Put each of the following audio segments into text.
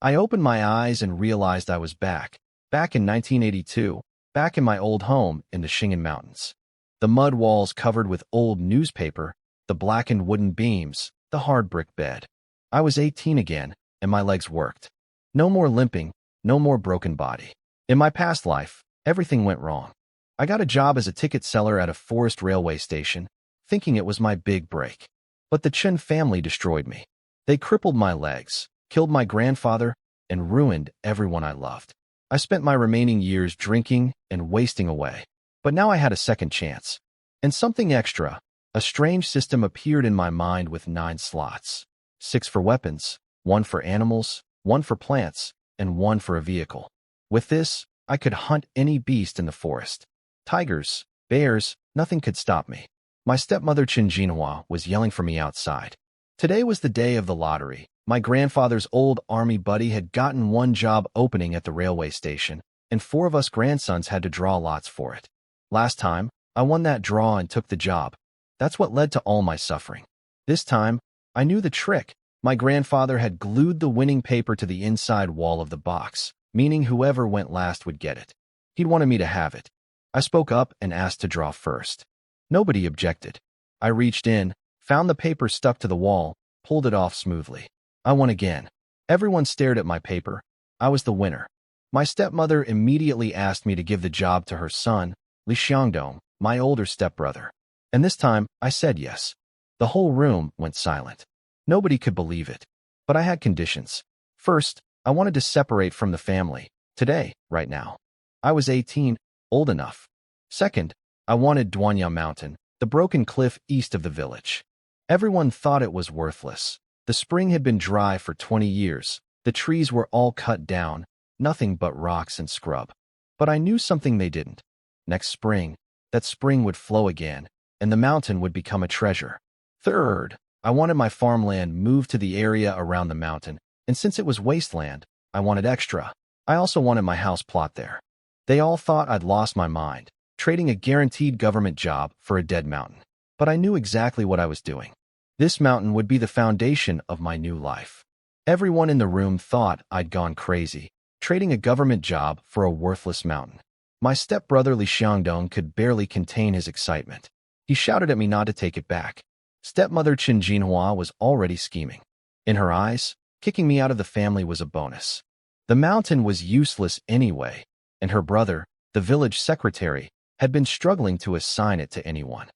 I opened my eyes and realized I was back. Back in 1982. Back in my old home in the Xing'an Mountains. The mud walls covered with old newspaper, the blackened wooden beams, the hard brick bed. I was 18 again, and my legs worked. No more limping, no more broken body. In my past life, everything went wrong. I got a job as a ticket seller at a forest railway station, thinking it was my big break. But the Chen family destroyed me. They crippled my legs, killed my grandfather, and ruined everyone I loved. I spent my remaining years drinking and wasting away. But now I had a second chance. And something extra. A strange system appeared in my mind with 9 slots. 6 for weapons, 1 for animals, 1 for plants, and 1 for a vehicle. With this, I could hunt any beast in the forest. Tigers, bears, nothing could stop me. My stepmother Chen was yelling for me outside. Today was the day of the lottery. My grandfather's old army buddy had gotten one job opening at the railway station, and 4 of us grandsons had to draw lots for it. Last time, I won that draw and took the job. That's what led to all my suffering. This time, I knew the trick. My grandfather had glued the winning paper to the inside wall of the box, meaning whoever went last would get it. He'd wanted me to have it. I spoke up and asked to draw first. Nobody objected. I reached in, found the paper stuck to the wall, pulled it off smoothly. I won again. Everyone stared at my paper. I was the winner. My stepmother immediately asked me to give the job to her son, Li Xiangdong, my older stepbrother. And this time, I said yes. The whole room went silent. Nobody could believe it. But I had conditions. First, I wanted to separate from the family. Today, right now. I was 18, old enough. Second, I wanted Xing'an Mountain, the broken cliff east of the village. Everyone thought it was worthless. The spring had been dry for 20 years. The trees were all cut down, nothing but rocks and scrub. But I knew something they didn't. Next spring, that spring would flow again, and the mountain would become a treasure. Third, I wanted my farmland moved to the area around the mountain, and since it was wasteland, I wanted extra. I also wanted my house plot there. They all thought I'd lost my mind, trading a guaranteed government job for a dead mountain. But I knew exactly what I was doing. This mountain would be the foundation of my new life. Everyone in the room thought I'd gone crazy, trading a government job for a worthless mountain. My stepbrother Li Xiangdong could barely contain his excitement. He shouted at me not to take it back. Stepmother Chen was already scheming. In her eyes, kicking me out of the family was a bonus. The mountain was useless anyway, and her brother, the village secretary, had been struggling to assign it to anyone.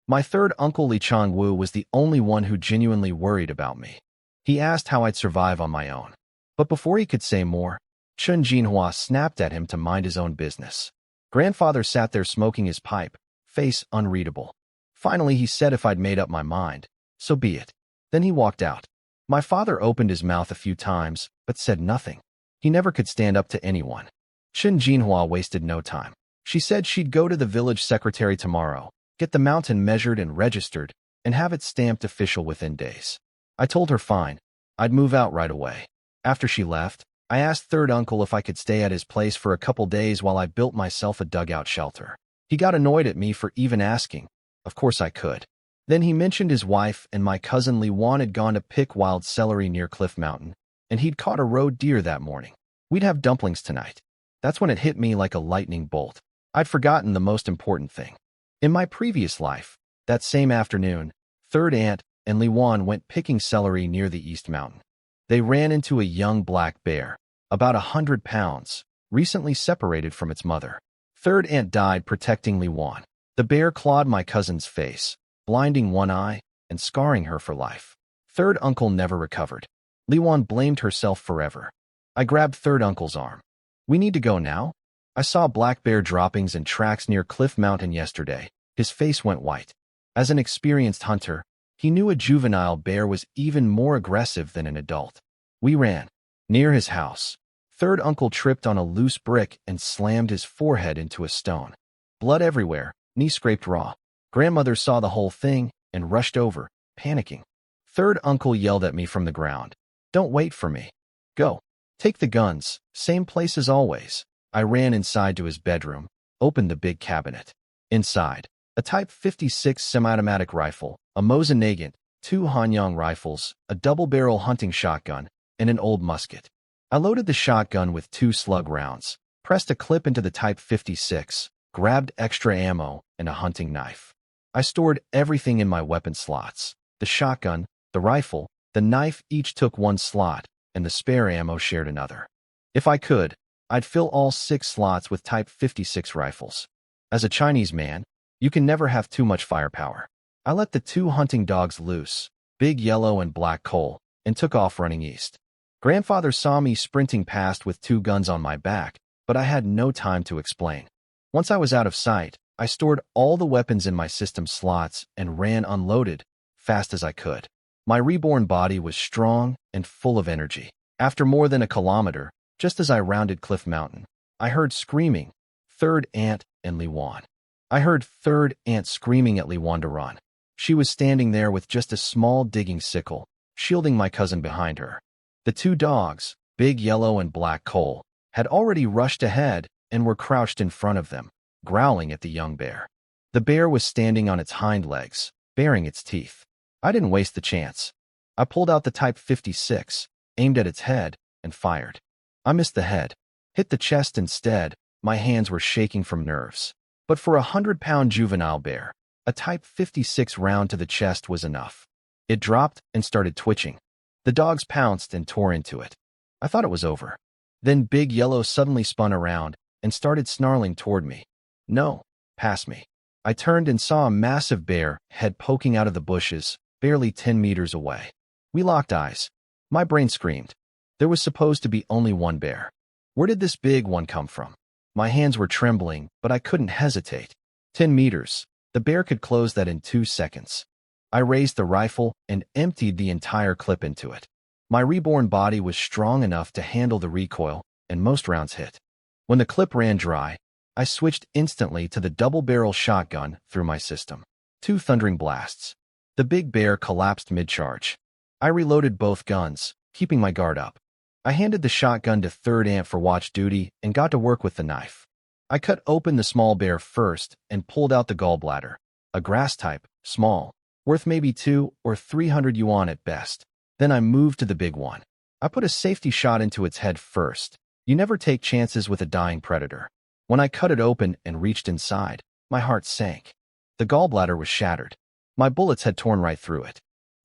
My third uncle Li Changwu was the only one who genuinely worried about me. He asked how I'd survive on my own. But before he could say more, Chen Jinhua snapped at him to mind his own business. Grandfather sat there smoking his pipe, face unreadable. Finally, he said if I'd made up my mind, so be it. Then he walked out. My father opened his mouth a few times, but said nothing. He never could stand up to anyone. Chen Jinhua wasted no time. She said she'd go to the village secretary tomorrow, get the mountain measured and registered, and have it stamped official within days. I told her fine. I'd move out right away. After she left, I asked third uncle if I could stay at his place for a couple days while I built myself a dugout shelter. He got annoyed at me for even asking. Of course I could. Then he mentioned his wife and my cousin Li Wan had gone to pick wild celery near Cliff Mountain, and he'd caught a roe deer that morning. We'd have dumplings tonight. That's when it hit me like a lightning bolt. I'd forgotten the most important thing. In my previous life, that same afternoon, third aunt and Li Wan went picking celery near the East Mountain. They ran into a young black bear, about 100 pounds, recently separated from its mother. Third aunt died protecting Li Wan. The bear clawed my cousin's face, blinding one eye and scarring her for life. Third uncle never recovered. Li Wan blamed herself forever. I grabbed third uncle's arm. We need to go now? I saw black bear droppings and tracks near Cliff Mountain yesterday. His face went white. As an experienced hunter, he knew a juvenile bear was even more aggressive than an adult. We ran. Near his house, third uncle tripped on a loose brick and slammed his forehead into a stone. Blood everywhere, knee scraped raw. Grandmother saw the whole thing and rushed over, panicking. Third uncle yelled at me from the ground. Don't wait for me. Go. Take the guns, same place as always. I ran inside to his bedroom, opened the big cabinet. Inside, a Type 56 semi-automatic rifle, a Mosin Nagant, 2 Hanyang rifles, a double-barrel hunting shotgun, and an old musket. I loaded the shotgun with 2 slug rounds, pressed a clip into the Type 56, grabbed extra ammo and a hunting knife. I stored everything in my weapon slots. The shotgun, the rifle, the knife each took 1 slot, and the spare ammo shared another. If I could, I'd fill all 6 slots with Type 56 rifles. As a Chinese man, you can never have too much firepower. I let the 2 hunting dogs loose, Big Yellow and Black Coal, and took off running east. Grandfather saw me sprinting past with 2 guns on my back, but I had no time to explain. Once I was out of sight, I stored all the weapons in my system slots and ran unloaded, fast as I could. My reborn body was strong and full of energy. After more than a kilometer, just as I rounded Cliff Mountain, I heard screaming, Third Aunt and Li Wan. I heard Third Aunt screaming at Li Wan to run. She was standing there with just a small digging sickle, shielding my cousin behind her. The 2 dogs, Big Yellow and Black Coal, had already rushed ahead and were crouched in front of them, growling at the young bear. The bear was standing on its hind legs, baring its teeth. I didn't waste the chance. I pulled out the Type 56, aimed at its head, and fired. I missed the head, hit the chest instead. My hands were shaking from nerves. But for a 100-pound juvenile bear, a Type 56 round to the chest was enough. It dropped and started twitching. The dogs pounced and tore into it. I thought it was over. Then Big Yellow suddenly spun around and started snarling toward me. No, past me. I turned and saw a massive bear head poking out of the bushes, barely 10 meters away. We locked eyes. My brain screamed. There was supposed to be only 1 bear. Where did this big one come from? My hands were trembling, but I couldn't hesitate. 10 meters. The bear could close that in 2 seconds. I raised the rifle and emptied the entire clip into it. My reborn body was strong enough to handle the recoil, and most rounds hit. When the clip ran dry, I switched instantly to the double-barrel shotgun through my system. 2 thundering blasts. The big bear collapsed mid-charge. I reloaded both guns, keeping my guard up. I handed the shotgun to Third Aunt for watch duty and got to work with the knife. I cut open the small bear first and pulled out the gallbladder, a grass type, small, worth maybe 200 or 300 yuan at best. Then I moved to the big one. I put a safety shot into its head first. You never take chances with a dying predator. When I cut it open and reached inside, my heart sank. The gallbladder was shattered. My bullets had torn right through it.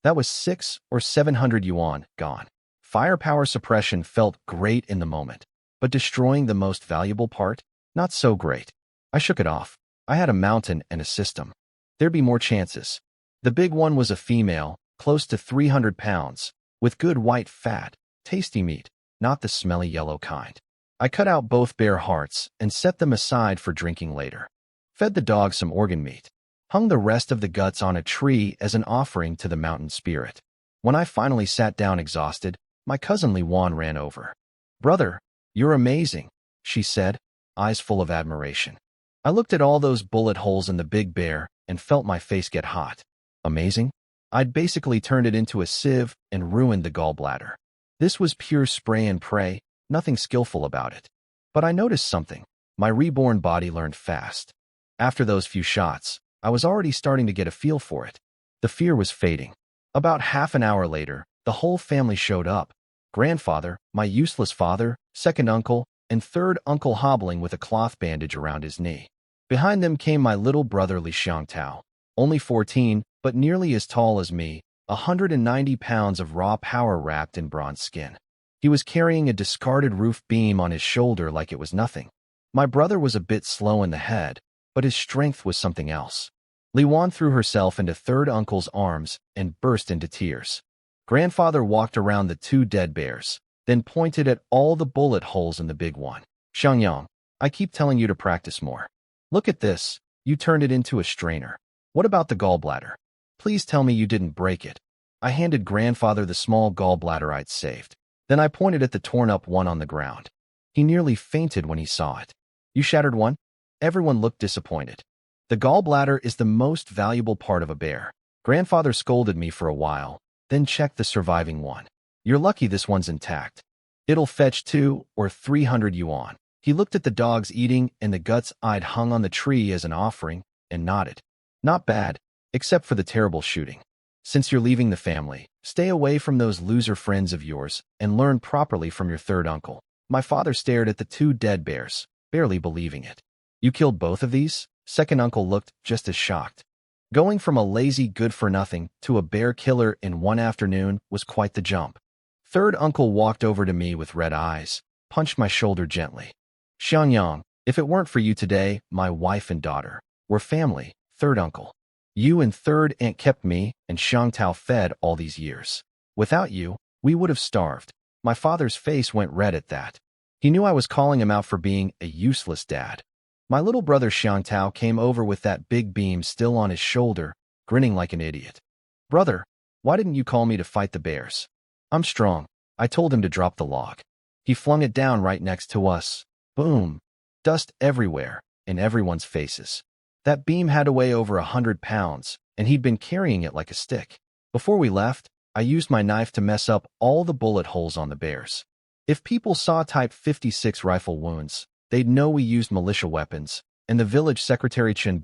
That was 600 or 700 yuan gone. Firepower suppression felt great in the moment, but destroying the most valuable part? Not so great. I shook it off. I had a mountain and a system. There'd be more chances. The big one was a female, close to 300 pounds, with good white fat, tasty meat, not the smelly yellow kind. I cut out both bear hearts and set them aside for drinking later. Fed the dog some organ meat. Hung the rest of the guts on a tree as an offering to the mountain spirit. When I finally sat down exhausted, my cousin Li Wan ran over. "Brother, you're amazing," she said, eyes full of admiration. I looked at all those bullet holes in the big bear and felt my face get hot. Amazing? I'd basically turned it into a sieve and ruined the gallbladder. This was pure spray and pray, nothing skillful about it. But I noticed something. My reborn body learned fast. After those few shots, I was already starting to get a feel for it. The fear was fading. About half an hour later, the whole family showed up. Grandfather, my useless father, second uncle, and third uncle hobbling with a cloth bandage around his knee. Behind them came my little brother Li Xiangtao, only 14, but nearly as tall as me, 190 pounds of raw power wrapped in bronze skin. He was carrying a discarded roof beam on his shoulder like it was nothing. My brother was a bit slow in the head, but his strength was something else. Li Wan threw herself into third uncle's arms and burst into tears. Grandfather walked around the 2 dead bears, then pointed at all the bullet holes in the big one. "Xiangyang, I keep telling you to practice more. Look at this, you turned it into a strainer. What about the gallbladder? Please tell me you didn't break it." I handed Grandfather the small gallbladder I'd saved. Then I pointed at the torn-up one on the ground. He nearly fainted when he saw it. "You shattered one?" Everyone looked disappointed. "The gallbladder is the most valuable part of a bear." Grandfather scolded me for a while, then checked the surviving one. "You're lucky this one's intact. It'll fetch 200 or 300 yuan. He looked at the dogs eating and the guts I'd hung on the tree as an offering and nodded. "Not bad, except for the terrible shooting." Since you're leaving the family, stay away from those loser friends of yours and learn properly from your third uncle. My father stared at the two dead bears, barely believing it. You killed both of these? Second uncle looked just as shocked. Going from a lazy good-for-nothing to a bear killer in one afternoon was quite the jump. Third uncle walked over to me with red eyes, punched my shoulder gently. Xiangyang, if it weren't for you today, my wife and daughter, we're family, third uncle. You and third aunt kept me and Xiangtao fed all these years. Without you, we would have starved. My father's face went red at that. He knew I was calling him out for being a useless dad. My little brother Xiangtao came over with that big beam still on his shoulder, grinning like an idiot. Brother, why didn't you call me to fight the bears? I'm strong. I told him to drop the log. He flung it down right next to us. Boom. Dust everywhere, in everyone's faces. That beam had to weigh over 100 pounds, and he'd been carrying it like a stick. Before we left, I used my knife to mess up all the bullet holes on the bears. If people saw Type 56 rifle wounds, they'd know we used militia weapons, and the village secretary Chen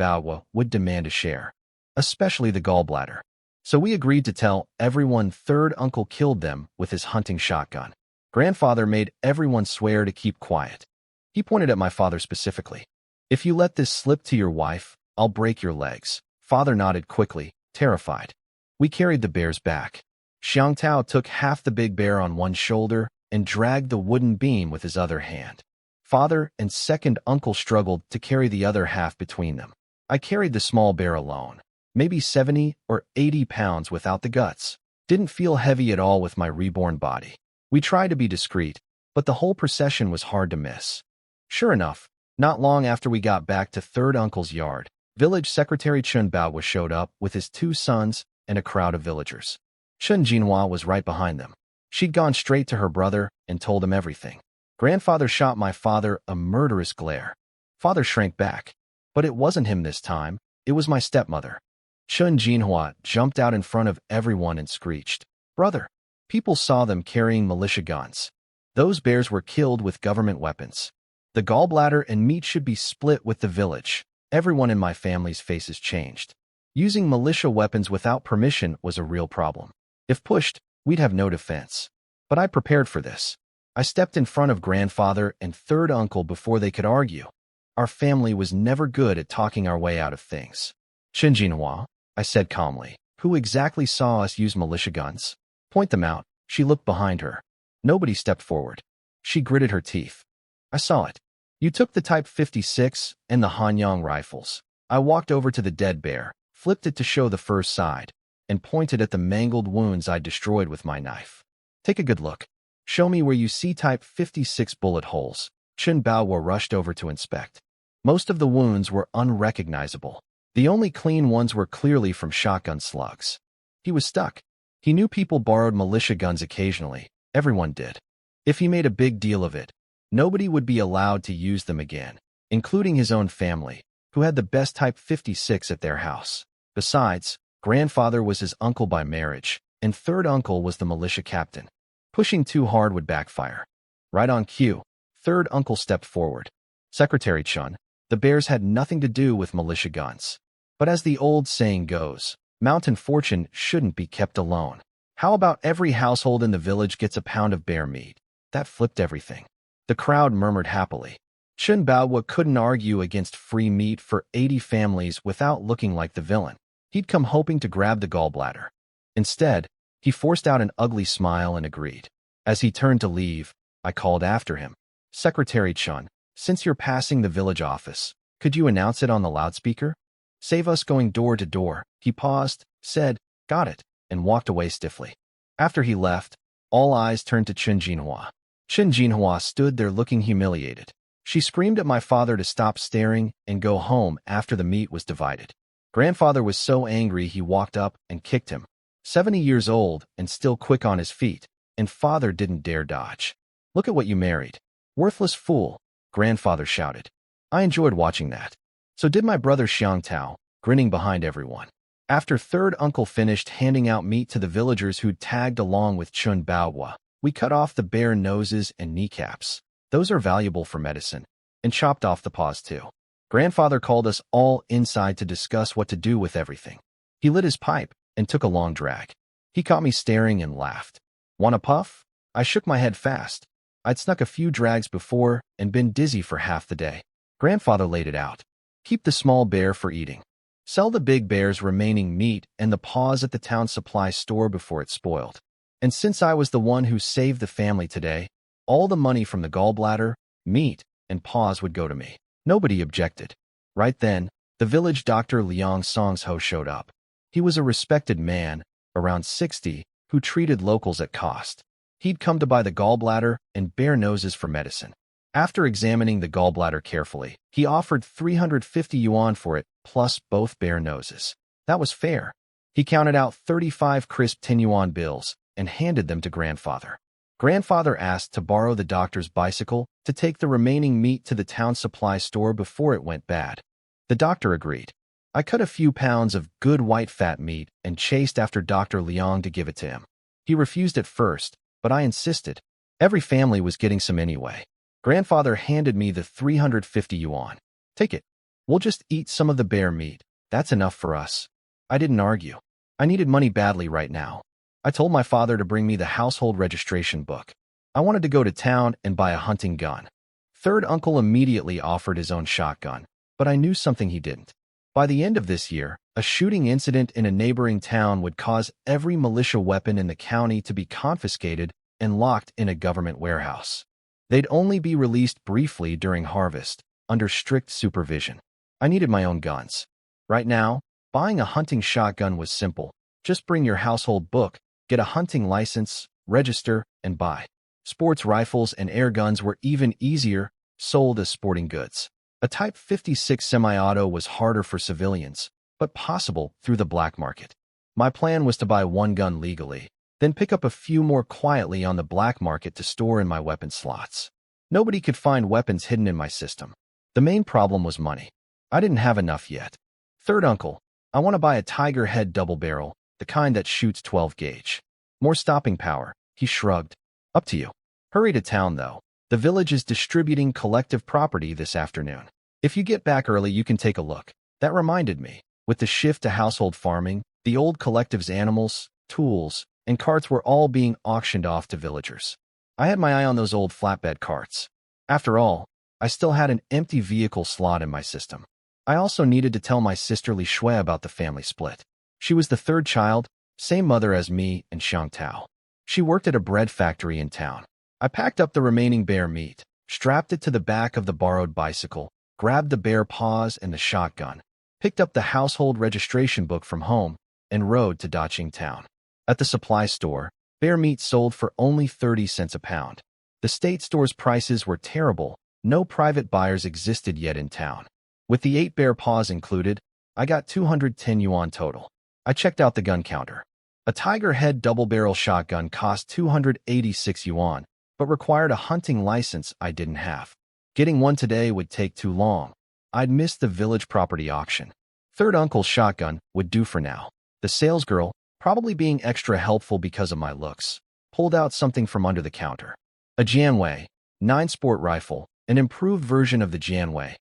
would demand a share, especially the gallbladder. So we agreed to tell everyone third uncle killed them with his hunting shotgun. Grandfather made everyone swear to keep quiet. He pointed at my father specifically. If you let this slip to your wife, I'll break your legs. Father nodded quickly, terrified. We carried the bears back. Xiangtao took half the big bear on one shoulder and dragged the wooden beam with his other hand. Father and second uncle struggled to carry the other half between them. I carried the small bear alone, maybe 70 or 80 pounds without the guts. Didn't feel heavy at all with my reborn body. We tried to be discreet, but the whole procession was hard to miss. Sure enough, not long after we got back to third uncle's yard, village secretary Chen showed up with his two sons and a crowd of villagers. Chen Jinhua was right behind them. She'd gone straight to her brother and told him everything. Grandfather shot my father a murderous glare. Father shrank back. But it wasn't him this time. It was my stepmother. Chen Jinhua jumped out in front of everyone and screeched, "Brother!" People saw them carrying militia guns. Those bears were killed with government weapons. The gallbladder and meat should be split with the village. Everyone in my family's faces changed. Using militia weapons without permission was a real problem. If pushed, we'd have no defense. But I prepared for this. I stepped in front of grandfather and third uncle before they could argue. Our family was never good at talking our way out of things. Chen Jinhua, I said calmly, who exactly saw us use militia guns? Point them out. She looked behind her. Nobody stepped forward. She gritted her teeth. I saw it. You took the Type 56 and the Hanyang rifles. I walked over to the dead bear, flipped it to show the first side, and pointed at the mangled wounds I'd destroyed with my knife. Take a good look. Show me where you see Type 56 bullet holes. Chen Baowo rushed over to inspect. Most of the wounds were unrecognizable. The only clean ones were clearly from shotgun slugs. He was stuck. He knew people borrowed militia guns occasionally. Everyone did. If he made a big deal of it, nobody would be allowed to use them again, including his own family, who had the best Type 56 at their house. Besides, grandfather was his uncle by marriage, and third uncle was the militia captain. Pushing too hard would backfire. Right on cue, third uncle stepped forward. Secretary Chen, the bears had nothing to do with militia guns. But as the old saying goes, mountain fortune shouldn't be kept alone. How about every household in the village gets a pound of bear meat? That flipped everything. The crowd murmured happily. Chen Baowo couldn't argue against free meat for 80 families without looking like the villain. He'd come hoping to grab the gallbladder. Instead, he forced out an ugly smile and agreed. As he turned to leave, I called after him. Secretary Chen, since you're passing the village office, could you announce it on the loudspeaker? Save us going door to door. He paused, said, "Got it," and walked away stiffly. After he left, all eyes turned to Chen Jinhua. Chen Jinhua stood there looking humiliated. She screamed at my father to stop staring and go home after the meat was divided. Grandfather was so angry he walked up and kicked him. 70 years old and still quick on his feet, and father didn't dare dodge. "Look at what you married. Worthless fool," grandfather shouted. I enjoyed watching that. So did my brother Xiangtao, grinning behind everyone. After third uncle finished handing out meat to the villagers who'd tagged along with Chen Baowo, we cut off the bear noses and kneecaps. Those are valuable for medicine. And chopped off the paws too. Grandfather called us all inside to discuss what to do with everything. He lit his pipe, and took a long drag. He caught me staring and laughed. "Want a puff?" I shook my head fast. I'd snuck a few drags before and been dizzy for half the day. Grandfather laid it out. "Keep the small bear for eating. Sell the big bear's remaining meat and the paws at the town supply store before it's spoiled. And since I was the one who saved the family today, all the money from the gallbladder, meat, and paws would go to me." Nobody objected. Right then, the village doctor Liang Songsho showed up. He was a respected man, around 60, who treated locals at cost. He'd come to buy the gallbladder and bear noses for medicine. After examining the gallbladder carefully, he offered 350 yuan for it, plus both bear noses. That was fair. He counted out 35 crisp 10 yuan bills and handed them to Grandfather. Grandfather asked to borrow the doctor's bicycle to take the remaining meat to the town supply store before it went bad. The doctor agreed. I cut a few pounds of good white fat meat and chased after Dr. Liang to give it to him. He refused at first, but I insisted. Every family was getting some anyway. Grandfather handed me the 350 yuan. "Take it. We'll just eat some of the bear meat. That's enough for us." I didn't argue. I needed money badly right now. I told my father to bring me the household registration book. I wanted to go to town and buy a hunting gun. Third uncle immediately offered his own shotgun, but I knew something he didn't. By the end of this year, a shooting incident in a neighboring town would cause every militia weapon in the county to be confiscated and locked in a government warehouse. They'd only be released briefly during harvest, under strict supervision. I needed my own guns. Right now, buying a hunting shotgun was simple. Just bring your household book, get a hunting license, register, and buy. Sports rifles and air guns were even easier, sold as sporting goods. A Type 56 semi-auto was harder for civilians, but possible through the black market. My plan was to buy one gun legally, then pick up a few more quietly on the black market to store in my weapon slots. Nobody could find weapons hidden in my system. The main problem was money. I didn't have enough yet. Third uncle, I want to buy a Tiger Head double barrel, the kind that shoots 12 gauge. More stopping power. He shrugged. Up to you. Hurry to town, though. The village is distributing collective property this afternoon. If you get back early, you can take a look. That reminded me. With the shift to household farming, the old collective's animals, tools, and carts were all being auctioned off to villagers. I had my eye on those old flatbed carts. After all, I still had an empty vehicle slot in my system. I also needed to tell my sister Li Shui about the family split. She was the third child, same mother as me and Xiang Tao. She worked at a bread factory in town. I packed up the remaining bear meat, strapped it to the back of the borrowed bicycle, grabbed the bear paws and the shotgun, picked up the household registration book from home, and rode to Daqing town. At the supply store, bear meat sold for only 30 cents a pound. The state store's prices were terrible. No private buyers existed yet in town. With the 8 bear paws included, I got 210 yuan total. I checked out the gun counter. A Tiger Head double-barrel shotgun cost 286 yuan, but required a hunting license I didn't have. Getting one today would take too long. I'd missed the village property auction. Third uncle's shotgun would do for now. The salesgirl, probably being extra helpful because of my looks, pulled out something from under the counter. A Janwei 9 sport rifle, an improved version of the Janwei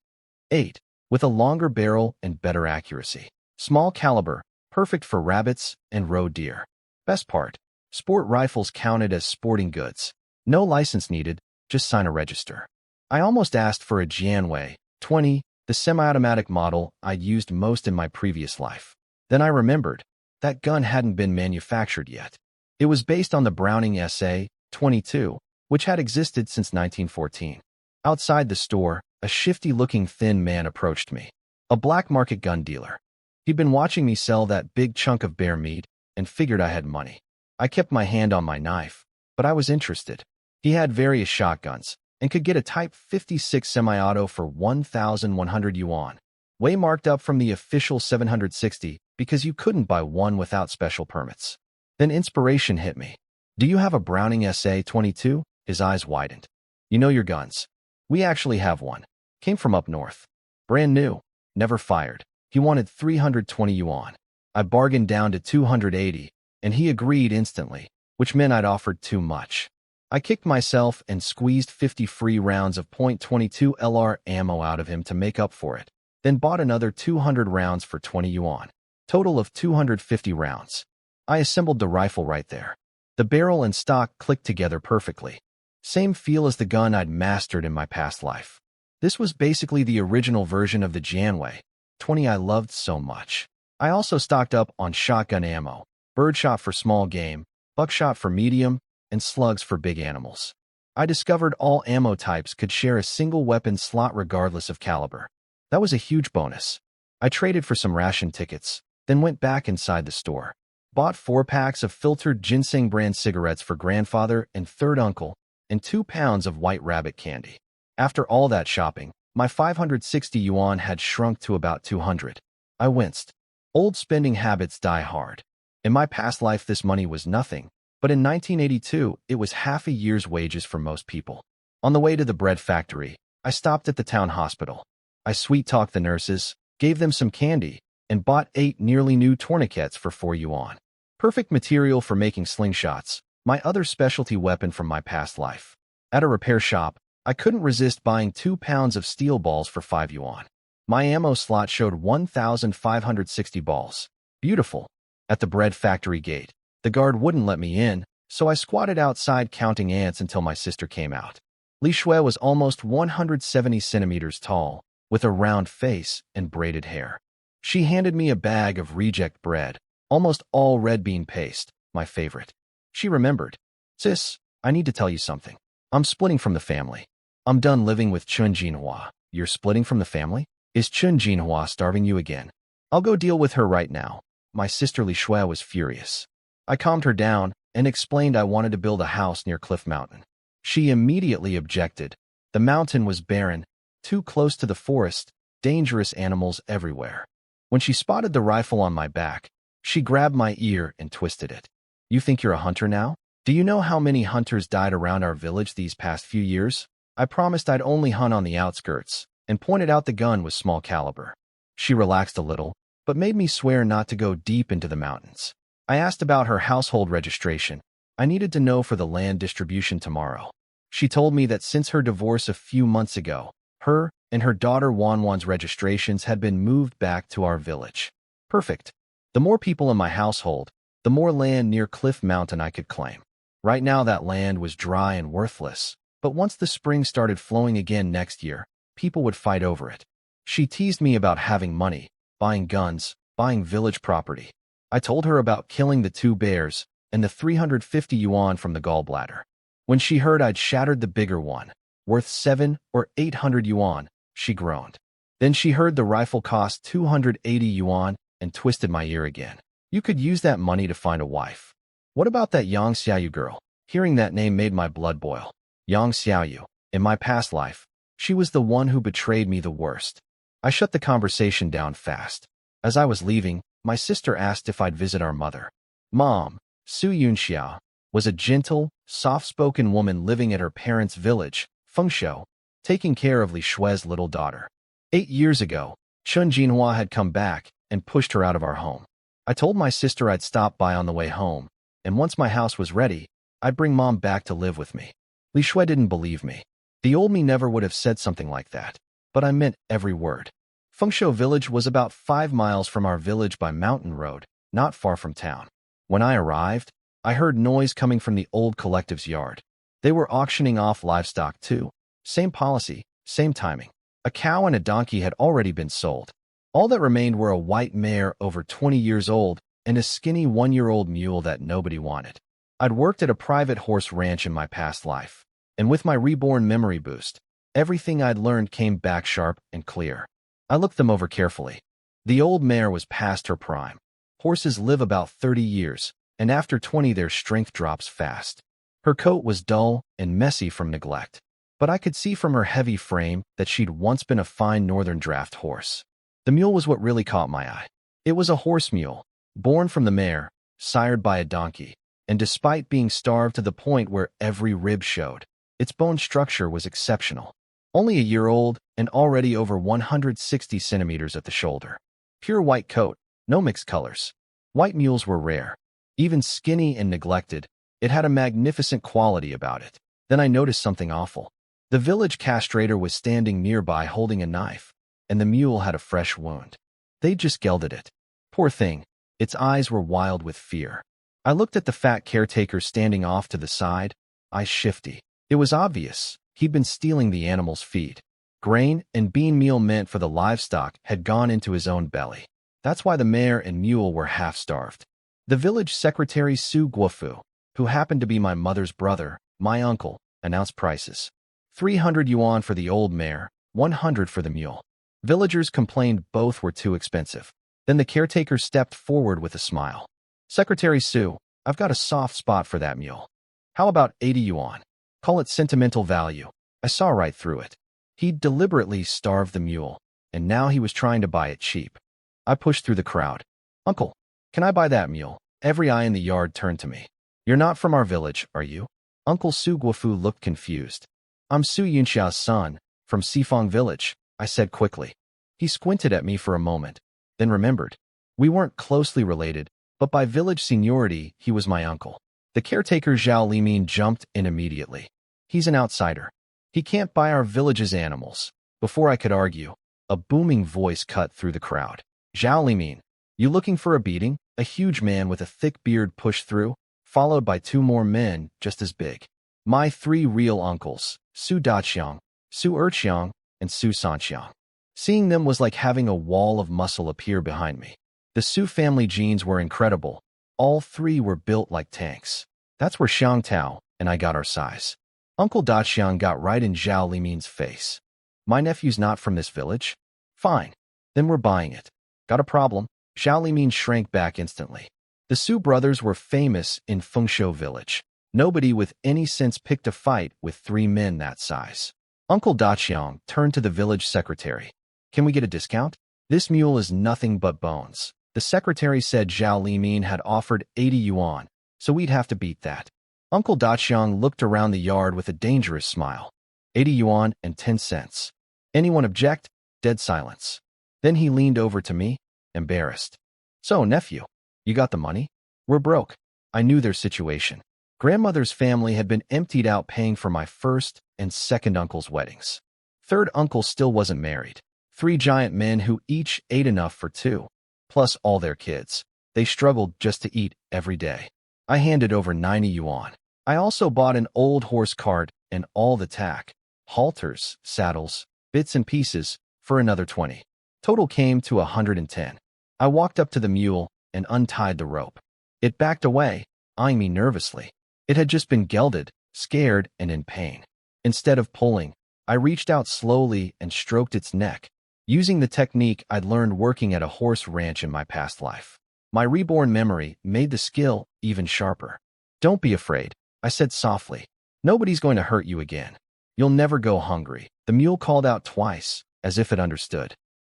8, with a longer barrel and better accuracy. Small caliber, perfect for rabbits and roe deer. Best part, sport rifles counted as sporting goods. No license needed, just sign a register. I almost asked for a Janwei 20, the semi-automatic model I'd used most in my previous life. Then I remembered, that gun hadn't been manufactured yet. It was based on the Browning SA-22, which had existed since 1914. Outside the store, a shifty-looking thin man approached me. A black market gun dealer. He'd been watching me sell that big chunk of bear meat and figured I had money. I kept my hand on my knife, but I was interested. He had various shotguns and could get a Type 56 semi-auto for 1,100 yuan, way marked up from the official 760 because you couldn't buy one without special permits. Then inspiration hit me. Do you have a Browning SA-22? His eyes widened. You know your guns. We actually have one. Came from up north. Brand new. Never fired. He wanted 320 yuan. I bargained down to 280, and he agreed instantly, which meant I'd offered too much. I kicked myself and squeezed 50 free rounds of .22 LR ammo out of him to make up for it, then bought another 200 rounds for 20 yuan. Total of 250 rounds. I assembled the rifle right there. The barrel and stock clicked together perfectly. Same feel as the gun I'd mastered in my past life. This was basically the original version of the Janwei 20 I loved so much. I also stocked up on shotgun ammo, birdshot for small game, buckshot for medium, and slugs for big animals. I discovered all ammo types could share a single weapon slot regardless of caliber. That was a huge bonus. I traded for some ration tickets, then went back inside the store. Bought 4 packs of filtered ginseng brand cigarettes for grandfather and third uncle, and 2 pounds of white rabbit candy. After all that shopping, my 560 yuan had shrunk to about 200. I winced. Old spending habits die hard. In my past life this money was nothing, but in 1982 it was half a year's wages for most people. On the way to the bread factory, I stopped at the town hospital. I sweet-talked the nurses, gave them some candy, and bought 8 nearly new tourniquets for 4 yuan. Perfect material for making slingshots, my other specialty weapon from my past life. At a repair shop, I couldn't resist buying 2 pounds of steel balls for 5 yuan. My ammo slot showed 1,560 balls. Beautiful. At the bread factory gate, the guard wouldn't let me in, so I squatted outside counting ants until my sister came out. Li Shui was almost 170 centimeters tall, with a round face and braided hair. She handed me a bag of reject bread, almost all red bean paste, my favorite. She remembered. Sis, I need to tell you something. I'm splitting from the family. I'm done living with Chen Jinhua. You're splitting from the family? Is Chen Jinhua starving you again? I'll go deal with her right now. My sister Li Shui was furious. I calmed her down and explained I wanted to build a house near Cliff Mountain. She immediately objected. The mountain was barren, too close to the forest, dangerous animals everywhere. When she spotted the rifle on my back, she grabbed my ear and twisted it. You think you're a hunter now? Do you know how many hunters died around our village these past few years? I promised I'd only hunt on the outskirts, and pointed out the gun was small caliber. She relaxed a little, but made me swear not to go deep into the mountains. I asked about her household registration. I needed to know for the land distribution tomorrow. She told me that since her divorce a few months ago, her and her daughter Wanwan's registrations had been moved back to our village. Perfect. The more people in my household, the more land near Cliff Mountain I could claim. Right now that land was dry and worthless, but once the spring started flowing again next year, people would fight over it. She teased me about having money, buying guns, buying village property. I told her about killing the 2 bears and the 350 yuan from the gallbladder. When she heard I'd shattered the bigger one, worth 700 or 800 yuan, she groaned. Then she heard the rifle cost 280 yuan and twisted my ear again. You could use that money to find a wife. What about that Yang Xiaoyu girl? Hearing that name made my blood boil. Yang Xiaoyu. In my past life, she was the one who betrayed me the worst. I shut the conversation down fast. As I was leaving, my sister asked if I'd visit our mother. Mom, Su Yunxiao, was a gentle, soft-spoken woman living at her parents' village, Fengshou, taking care of Li Shui's little daughter. 8 years ago, Chen Jinhua had come back and pushed her out of our home. I told my sister I'd stop by on the way home, and once my house was ready, I'd bring Mom back to live with me. Li Shui didn't believe me. The old me never would have said something like that, but I meant every word. Fengshou village was about 5 miles from our village by mountain road, not far from town. When I arrived, I heard noise coming from the old collective's yard. They were auctioning off livestock too. Same policy, same timing. A cow and a donkey had already been sold. All that remained were a white mare over 20 years old and a skinny 1-year-old mule that nobody wanted. I'd worked at a private horse ranch in my past life, and with my reborn memory boost, everything I'd learned came back sharp and clear. I looked them over carefully. The old mare was past her prime. Horses live about 30 years, and after 20 their strength drops fast. Her coat was dull and messy from neglect, but I could see from her heavy frame that she'd once been a fine northern draft horse. The mule was what really caught my eye. It was a horse mule, born from the mare, sired by a donkey, and despite being starved to the point where every rib showed, its bone structure was exceptional. Only a year old and already over 160 centimeters at the shoulder. Pure white coat, no mixed colors. White mules were rare. Even skinny and neglected, it had a magnificent quality about it. Then I noticed something awful. The village castrator was standing nearby holding a knife, and the mule had a fresh wound. They'd just gelded it. Poor thing, its eyes were wild with fear. I looked at the fat caretaker standing off to the side, eyes shifty. It was obvious, he'd been stealing the animal's feed. Grain and bean meal meant for the livestock had gone into his own belly. That's why the mare and mule were half-starved. The village secretary Su Guofu, who happened to be my mother's brother, my uncle, announced prices. 300 yuan for the old mare, 100 for the mule. Villagers complained both were too expensive. Then the caretaker stepped forward with a smile. Secretary Su, I've got a soft spot for that mule. How about 80 yuan? Call it sentimental value. I saw right through it. He'd deliberately starved the mule, and now he was trying to buy it cheap. I pushed through the crowd. Uncle, can I buy that mule? Every eye in the yard turned to me. You're not from our village, are you? Uncle Su Guofu looked confused. I'm Su Yunxia's son, from Sifang village, I said quickly. He squinted at me for a moment, then remembered. We weren't closely related, but by village seniority, he was my uncle. The caretaker Zhao Limin jumped in immediately. He's an outsider. He can't buy our village's animals. Before I could argue, a booming voice cut through the crowd. Zhao Limin, you looking for a beating? A huge man with a thick beard pushed through, followed by two more men just as big. My three real uncles, Su Daqiang, Su Erqiang, and Su Sanqiang. Seeing them was like having a wall of muscle appear behind me. The Su family genes were incredible. All three were built like tanks. That's where Xiang Tao and I got our size. Uncle Daqiang got right in Zhao Limin's face. My nephew's not from this village? Fine. Then we're buying it. Got a problem? Zhao Limin shrank back instantly. The Su brothers were famous in Fengshou village. Nobody with any sense picked a fight with three men that size. Uncle Daqiang turned to the village secretary. Can we get a discount? This mule is nothing but bones. The secretary said Zhao Limin had offered 80 yuan, so we'd have to beat that. Uncle Daqiang looked around the yard with a dangerous smile. 80 yuan and 10 cents. Anyone object? Dead silence. Then he leaned over to me, embarrassed. So, nephew, you got the money? We're broke. I knew their situation. Grandmother's family had been emptied out paying for my first and second uncle's weddings. Third uncle still wasn't married. 3 giant men who each ate enough for 2, plus all their kids. They struggled just to eat every day. I handed over 90 yuan. I also bought an old horse cart and all the tack, halters, saddles, bits and pieces, for another 20. Total came to 110. I walked up to the mule and untied the rope. It backed away, eyeing me nervously. It had just been gelded, scared, and in pain. Instead of pulling, I reached out slowly and stroked its neck, using the technique I'd learned working at a horse ranch in my past life. My reborn memory made the skill even sharper. Don't be afraid, I said softly. Nobody's going to hurt you again. You'll never go hungry. The mule called out twice, as if it understood.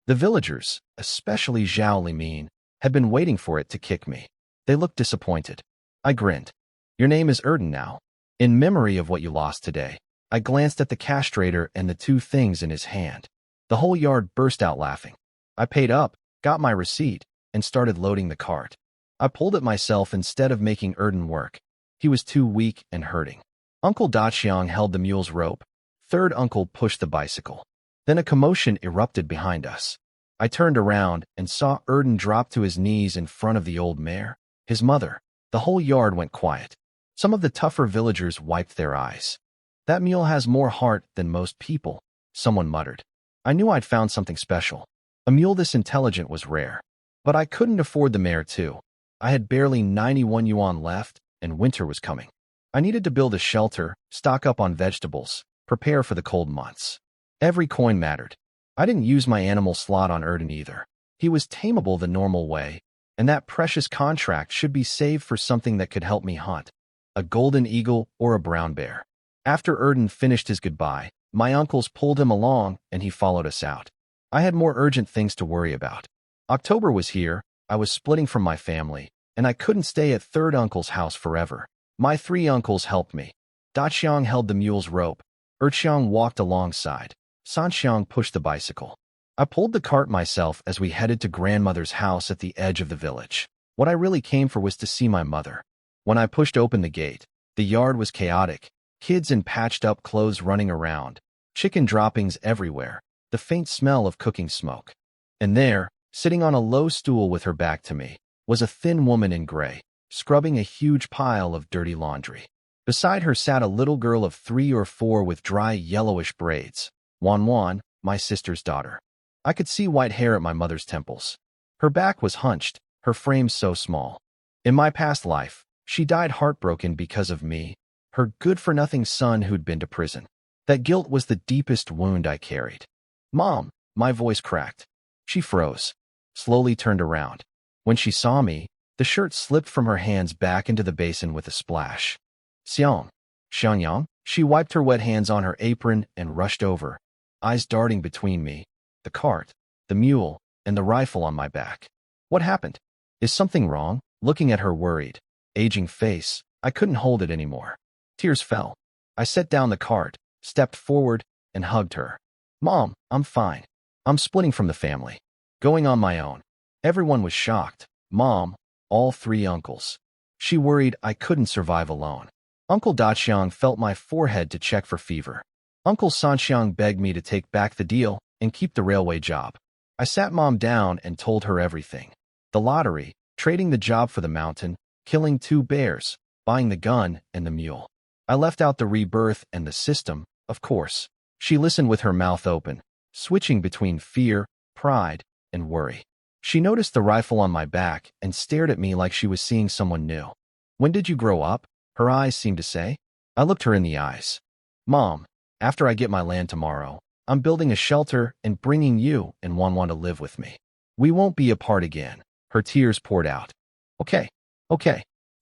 The villagers, especially Zhao Limin, had been waiting for it to kick me. They looked disappointed. I grinned. Your name is Erden now. In memory of what you lost today. I glanced at the castrator and the 2 things in his hand. The whole yard burst out laughing. I paid up, got my receipt, and started loading the cart. I pulled it myself instead of making Erden work. He was too weak and hurting. Uncle Daqiang held the mule's rope. Third uncle pushed the bicycle. Then a commotion erupted behind us. I turned around and saw Erden drop to his knees in front of the old mare, his mother. The whole yard went quiet. Some of the tougher villagers wiped their eyes. That mule has more heart than most people, someone muttered. I knew I'd found something special. A mule this intelligent was rare. But I couldn't afford the mare too. I had barely 91 yuan left, and winter was coming. I needed to build a shelter, stock up on vegetables, prepare for the cold months. Every coin mattered. I didn't use my animal slot on Erden either. He was tameable the normal way, and that precious contract should be saved for something that could help me hunt. A golden eagle or a brown bear. After Erden finished his goodbye, my uncles pulled him along and he followed us out. I had more urgent things to worry about. October was here, I was splitting from my family, and I couldn't stay at third uncle's house forever. My 3 uncles helped me. Daqiang held the mule's rope. Erqiang walked alongside. Sanqiang pushed the bicycle. I pulled the cart myself as we headed to grandmother's house at the edge of the village. What I really came for was to see my mother. When I pushed open the gate, the yard was chaotic. Kids in patched-up clothes running around, chicken droppings everywhere, the faint smell of cooking smoke. And there, Sitting on a low stool with her back to me was a thin woman in gray, scrubbing a huge pile of dirty laundry. Beside her sat a little girl of 3 or 4 with dry yellowish braids. Wan, my sister's daughter. I could see white hair at my mother's temples. Her back was hunched, her frame so small. In my past life, she died heartbroken because of me, her good-for-nothing son who'd been to prison. That guilt was the deepest wound I carried. Mom, my voice cracked. She froze, slowly turned around. When she saw me, the shirt slipped from her hands back into the basin with a splash. Xiangyang. She wiped her wet hands on her apron and rushed over, eyes darting between me, the cart, the mule, and the rifle on my back. What happened? Is something wrong? Looking at her worried, aging face, I couldn't hold it anymore. Tears fell. I set down the cart, stepped forward, and hugged her. Mom, I'm fine. I'm splitting from the family. Going on my own. Everyone was shocked. Mom, all 3 uncles. She worried I couldn't survive alone. Uncle Daqiang felt my forehead to check for fever. Uncle Sanxiang begged me to take back the deal and keep the railway job. I sat Mom down and told her everything. The lottery, trading the job for the mountain, killing 2 bears, buying the gun and the mule. I left out the rebirth and the system, of course. She listened with her mouth open, switching between fear, pride, and worry. She noticed the rifle on my back and stared at me like she was seeing someone new. When did you grow up? Her eyes seemed to say. I looked her in the eyes. Mom, after I get my land tomorrow, I'm building a shelter and bringing you and Wan to live with me. We won't be apart again. Her tears poured out. Okay.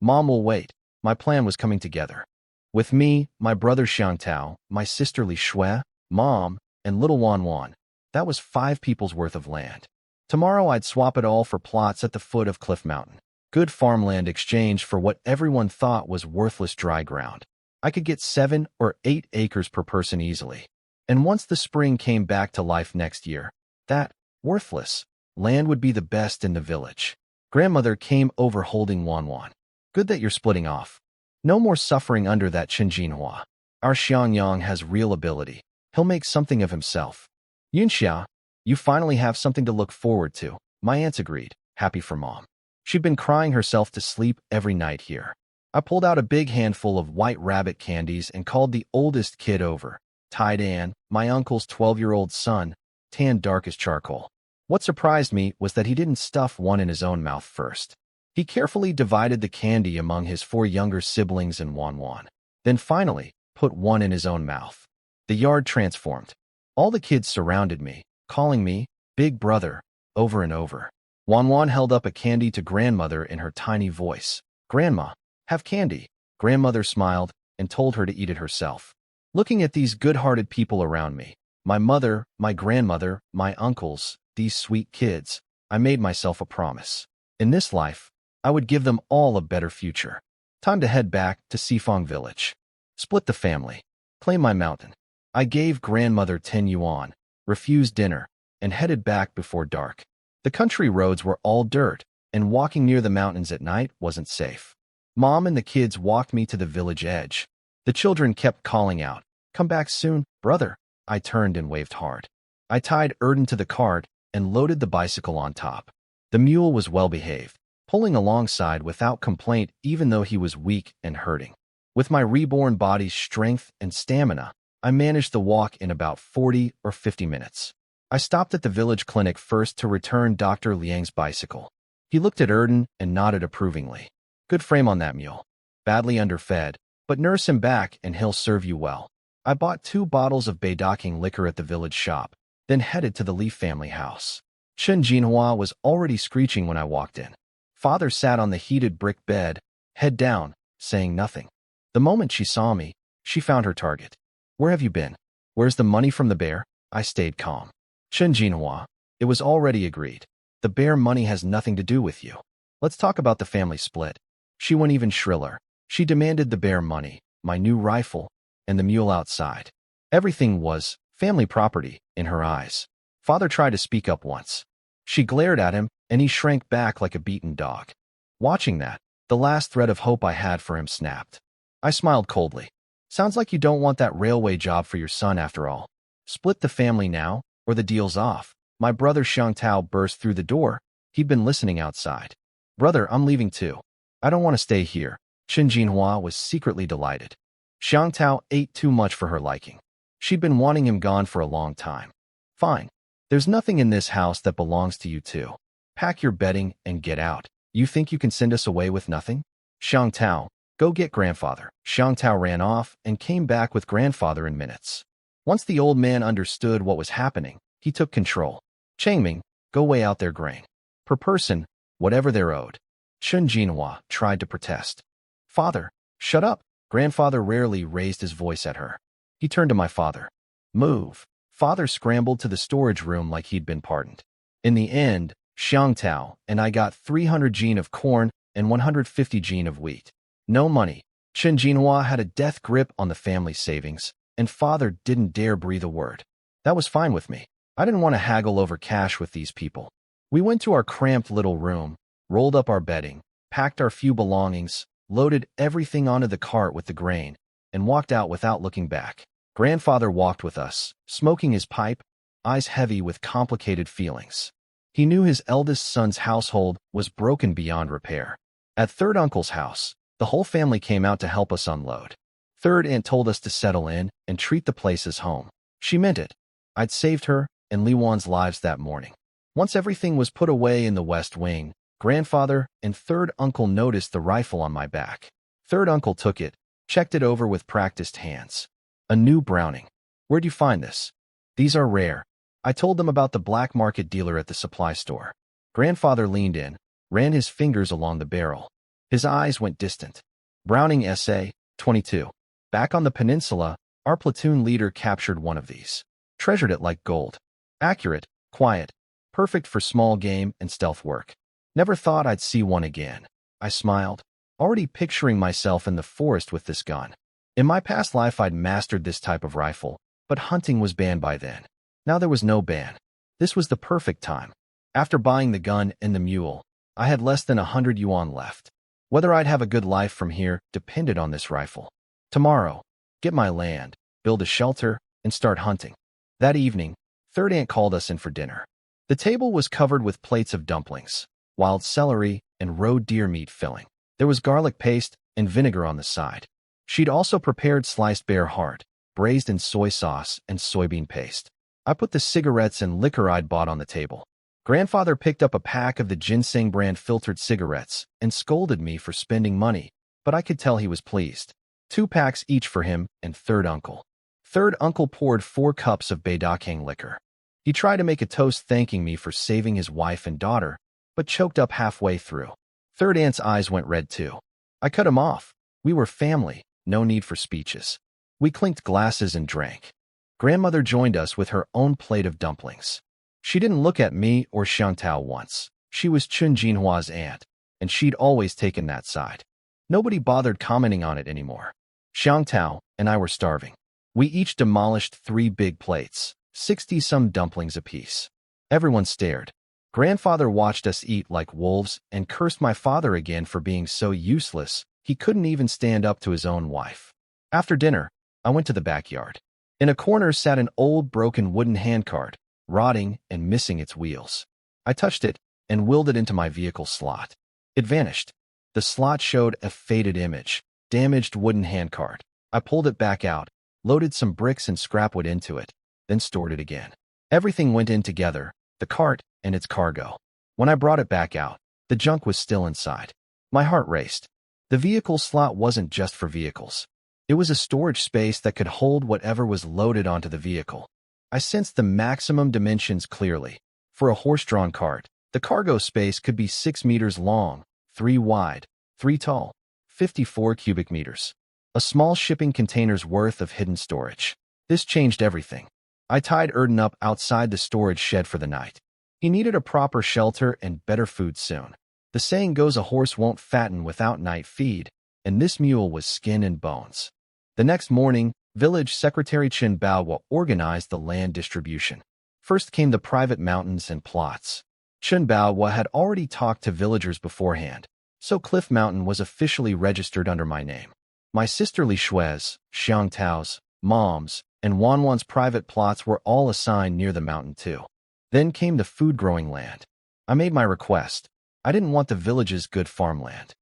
Mom will wait. My plan was coming together. With me, my brother Xiangtao, my sister Li Shui, Mom, and little Wan. That was 5 people's worth of land. Tomorrow I'd swap it all for plots at the foot of Cliff Mountain. Good farmland exchanged for what everyone thought was worthless dry ground. I could get 7 or 8 acres per person easily. And once the spring came back to life next year, that worthless land would be the best in the village. Grandmother came over holding Wan. Good that you're splitting off. No more suffering under that Chen Jinhua. Our Xiangyang has real ability. He'll make something of himself. Yunxia, you finally have something to look forward to. My aunts agreed, happy for Mom. She'd been crying herself to sleep every night here. I pulled out a big handful of white rabbit candies and called the oldest kid over. Tai Dan, my uncle's 12-year-old son, tanned dark as charcoal. What surprised me was that he didn't stuff one in his own mouth first. He carefully divided the candy among his 4 younger siblings and Wan. Then finally, put one in his own mouth. The yard transformed. All the kids surrounded me, calling me Big Brother, over and over. Wan held up a candy to Grandmother in her tiny voice. Grandma, have candy. Grandmother smiled and told her to eat it herself. Looking at these good-hearted people around me, my mother, my grandmother, my uncles, these sweet kids, I made myself a promise. In this life, I would give them all a better future. Time to head back to Sifang village. Split the family. Claim my mountain. I gave Grandmother 10 yuan, refused dinner, and headed back before dark. The country roads were all dirt, and walking near the mountains at night wasn't safe. Mom and the kids walked me to the village edge. The children kept calling out, "Come back soon, brother." I turned and waved hard. I tied Erden to the cart and loaded the bicycle on top. The mule was well behaved, pulling alongside without complaint even though he was weak and hurting. With my reborn body's strength and stamina, I managed the walk in about 40 or 50 minutes. I stopped at the village clinic first to return Dr. Liang's bicycle. He looked at Erden and nodded approvingly. Good frame on that mule. Badly underfed, but nurse him back and he'll serve you well. I bought 2 bottles of Beidaking liquor at the village shop, then headed to the Li family house. Chen Jinhua was already screeching when I walked in. Father sat on the heated brick bed, head down, saying nothing. The moment she saw me, she found her target. Where have you been? Where's the money from the bear? I stayed calm. Chen Jinhua, it was already agreed. The bear money has nothing to do with you. Let's talk about the family split. She went even shriller. She demanded the bear money, my new rifle, and the mule outside. Everything was family property in her eyes. Father tried to speak up once. She glared at him, and he shrank back like a beaten dog. Watching that, the last thread of hope I had for him snapped. I smiled coldly. Sounds like you don't want that railway job for your son after all. Split the family now, or the deal's off. My brother Xiang Tao burst through the door. He'd been listening outside. Brother, I'm leaving too. I don't want to stay here. Chen Jinhua was secretly delighted. Xiang Tao ate too much for her liking. She'd been wanting him gone for a long time. Fine. There's nothing in this house that belongs to you too. Pack your bedding and get out. You think you can send us away with nothing? Xiang Tao, go get grandfather. Xiang Tao ran off and came back with grandfather in minutes. Once the old man understood what was happening, he took control. Changming, go weigh out their grain. Per person, whatever they're owed. Chen Jinhua tried to protest. Father, shut up. Grandfather rarely raised his voice at her. He turned to my father. Move. Father scrambled to the storage room like he'd been pardoned. In the end, Xiang Tao and I got 300 jin of corn and 150 jin of wheat. No money. Chen Jinhua had a death grip on the family savings, and father didn't dare breathe a word. That was fine with me. I didn't want to haggle over cash with these people. We went to our cramped little room, rolled up our bedding, packed our few belongings, loaded everything onto the cart with the grain, and walked out without looking back. Grandfather walked with us, smoking his pipe, eyes heavy with complicated feelings. He knew his eldest son's household was broken beyond repair. At third uncle's house, the whole family came out to help us unload. Third aunt told us to settle in and treat the place as home. She meant it. I'd saved her and Li Wan's lives that morning. Once everything was put away in the west wing, grandfather and third uncle noticed the rifle on my back. Third uncle took it, checked it over with practiced hands. A new Browning. Where'd you find this? These are rare. I told them about the black market dealer at the supply store. Grandfather leaned in, ran his fingers along the barrel. His eyes went distant. Browning SA, 22. Back on the peninsula, our platoon leader captured one of these. Treasured it like gold. Accurate, quiet, perfect for small game and stealth work. Never thought I'd see one again. I smiled, already picturing myself in the forest with this gun. In my past life I'd mastered this type of rifle, but hunting was banned by then. Now there was no ban. This was the perfect time. After buying the gun and the mule, I had less than 100 yuan left. Whether I'd have a good life from here depended on this rifle. Tomorrow, get my land, build a shelter, and start hunting. That evening, third aunt called us in for dinner. The table was covered with plates of dumplings, wild celery, and roe deer meat filling. There was garlic paste and vinegar on the side. She'd also prepared sliced bear heart, braised in soy sauce and soybean paste. I put the cigarettes and liquor I'd bought on the table. Grandfather picked up a pack of the ginseng brand filtered cigarettes and scolded me for spending money, but I could tell he was pleased. 2 packs each for him and third uncle. Third uncle poured 4 cups of Beidakang liquor. He tried to make a toast thanking me for saving his wife and daughter, but choked up halfway through. Third aunt's eyes went red too. I cut him off. We were family, no need for speeches. We clinked glasses and drank. Grandmother joined us with her own plate of dumplings. She didn't look at me or Xiang Tao once. She was Chen Jinhua's aunt, and she'd always taken that side. Nobody bothered commenting on it anymore. Xiang Tao and I were starving. We each demolished 3 big plates, 60-some dumplings apiece. Everyone stared. Grandfather watched us eat like wolves and cursed my father again for being so useless he couldn't even stand up to his own wife. After dinner, I went to the backyard. In a corner sat an old broken wooden handcart, rotting and missing its wheels. I touched it and willed it into my vehicle slot. It vanished. The slot showed a faded image, damaged wooden handcart. I pulled it back out, loaded some bricks and scrapwood into it, then stored it again. Everything went in together, the cart and its cargo. When I brought it back out, the junk was still inside. My heart raced. The vehicle slot wasn't just for vehicles. It was a storage space that could hold whatever was loaded onto the vehicle. I sensed the maximum dimensions clearly. For a horse-drawn cart, the cargo space could be 6 meters long, 3 wide, 3 tall, 54 cubic meters. A small shipping container's worth of hidden storage. This changed everything. I tied Erden up outside the storage shed for the night. He needed a proper shelter and better food soon. The saying goes a horse won't fatten without night feed, and this mule was skin and bones. The next morning, Village Secretary Chen Baohua organized the land distribution. First came the private mountains and plots. Chen Baohua had already talked to villagers beforehand, so Cliff Mountain was officially registered under my name. My sister Li Shui's, Xiang Tao's, Mom's, and Wanwan's private plots were all assigned near the mountain too. Then came the food-growing land. I made my request. I didn't want the village's good farmland.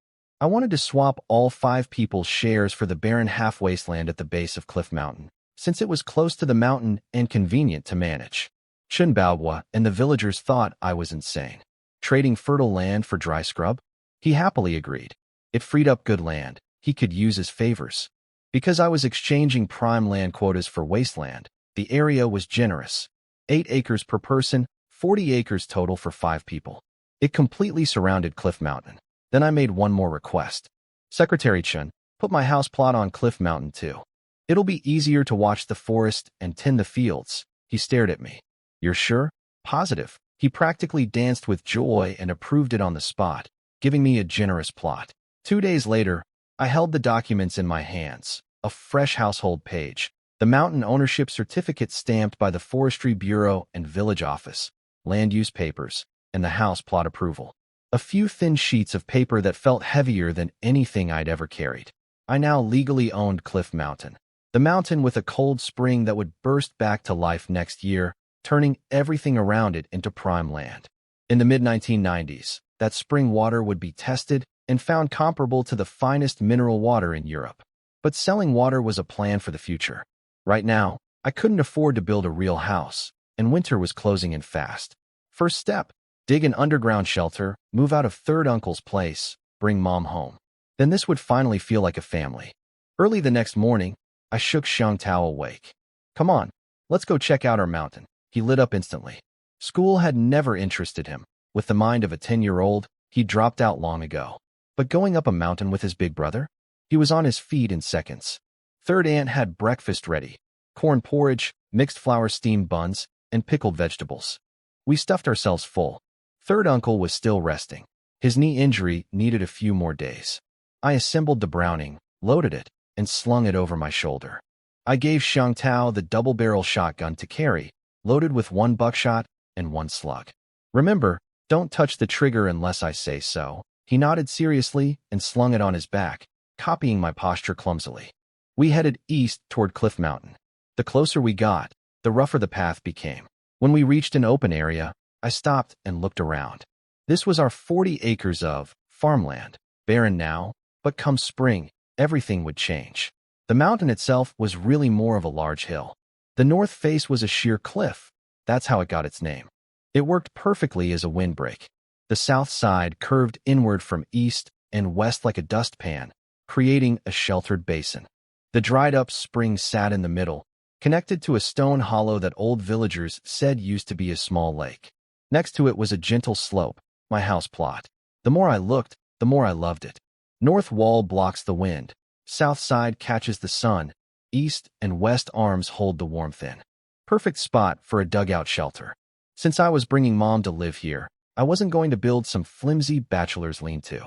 I wanted to swap all 5 people's shares for the barren half-wasteland at the base of Cliff Mountain, since it was close to the mountain and convenient to manage. Chen and the villagers thought I was insane. Trading fertile land for dry scrub? He happily agreed. It freed up good land he could use as favors. Because I was exchanging prime land quotas for wasteland, the area was generous. 8 acres per person, 40 acres total for 5 people. It completely surrounded Cliff Mountain. Then I made one more request. Secretary Chen, put my house plot on Cliff Mountain too. It'll be easier to watch the forest and tend the fields. He stared at me. You're sure? Positive. He practically danced with joy and approved it on the spot, giving me a generous plot. 2 days later, I held the documents in my hands, a fresh household page, the mountain ownership certificate stamped by the Forestry Bureau and village office, land use papers, and the house plot approval. A few thin sheets of paper that felt heavier than anything I'd ever carried. I now legally owned Cliff Mountain, the mountain with a cold spring that would burst back to life next year, turning everything around it into prime land. In the mid-1990s, that spring water would be tested and found comparable to the finest mineral water in Europe. But selling water was a plan for the future. Right now, I couldn't afford to build a real house, and winter was closing in fast. First step, dig an underground shelter, move out of third uncle's place, bring mom home. Then this would finally feel like a family. Early the next morning, I shook Xiangtao awake. Come on, let's go check out our mountain. He lit up instantly. School had never interested him. With the mind of a 10-year-old, he dropped out long ago. But going up a mountain with his big brother? He was on his feet in seconds. Third aunt had breakfast ready. Corn porridge, mixed flour steamed buns, and pickled vegetables. We stuffed ourselves full. Third uncle was still resting. His knee injury needed a few more days. I assembled the Browning, loaded it, and slung it over my shoulder. I gave Xiangtao the double-barrel shotgun to carry, loaded with 1 buckshot and 1 slug. Remember, don't touch the trigger unless I say so. He nodded seriously and slung it on his back, copying my posture clumsily. We headed east toward Cliff Mountain. The closer we got, the rougher the path became. When we reached an open area, I stopped and looked around. This was our 40 acres of farmland, barren now, but come spring, everything would change. The mountain itself was really more of a large hill. The north face was a sheer cliff. That's how it got its name. It worked perfectly as a windbreak. The south side curved inward from east and west like a dustpan, creating a sheltered basin. The dried-up spring sat in the middle, connected to a stone hollow that old villagers said used to be a small lake. Next to it was a gentle slope, my house plot. The more I looked, the more I loved it. North wall blocks the wind, south side catches the sun, east and west arms hold the warmth in. Perfect spot for a dugout shelter. Since I was bringing mom to live here, I wasn't going to build some flimsy bachelor's lean-to.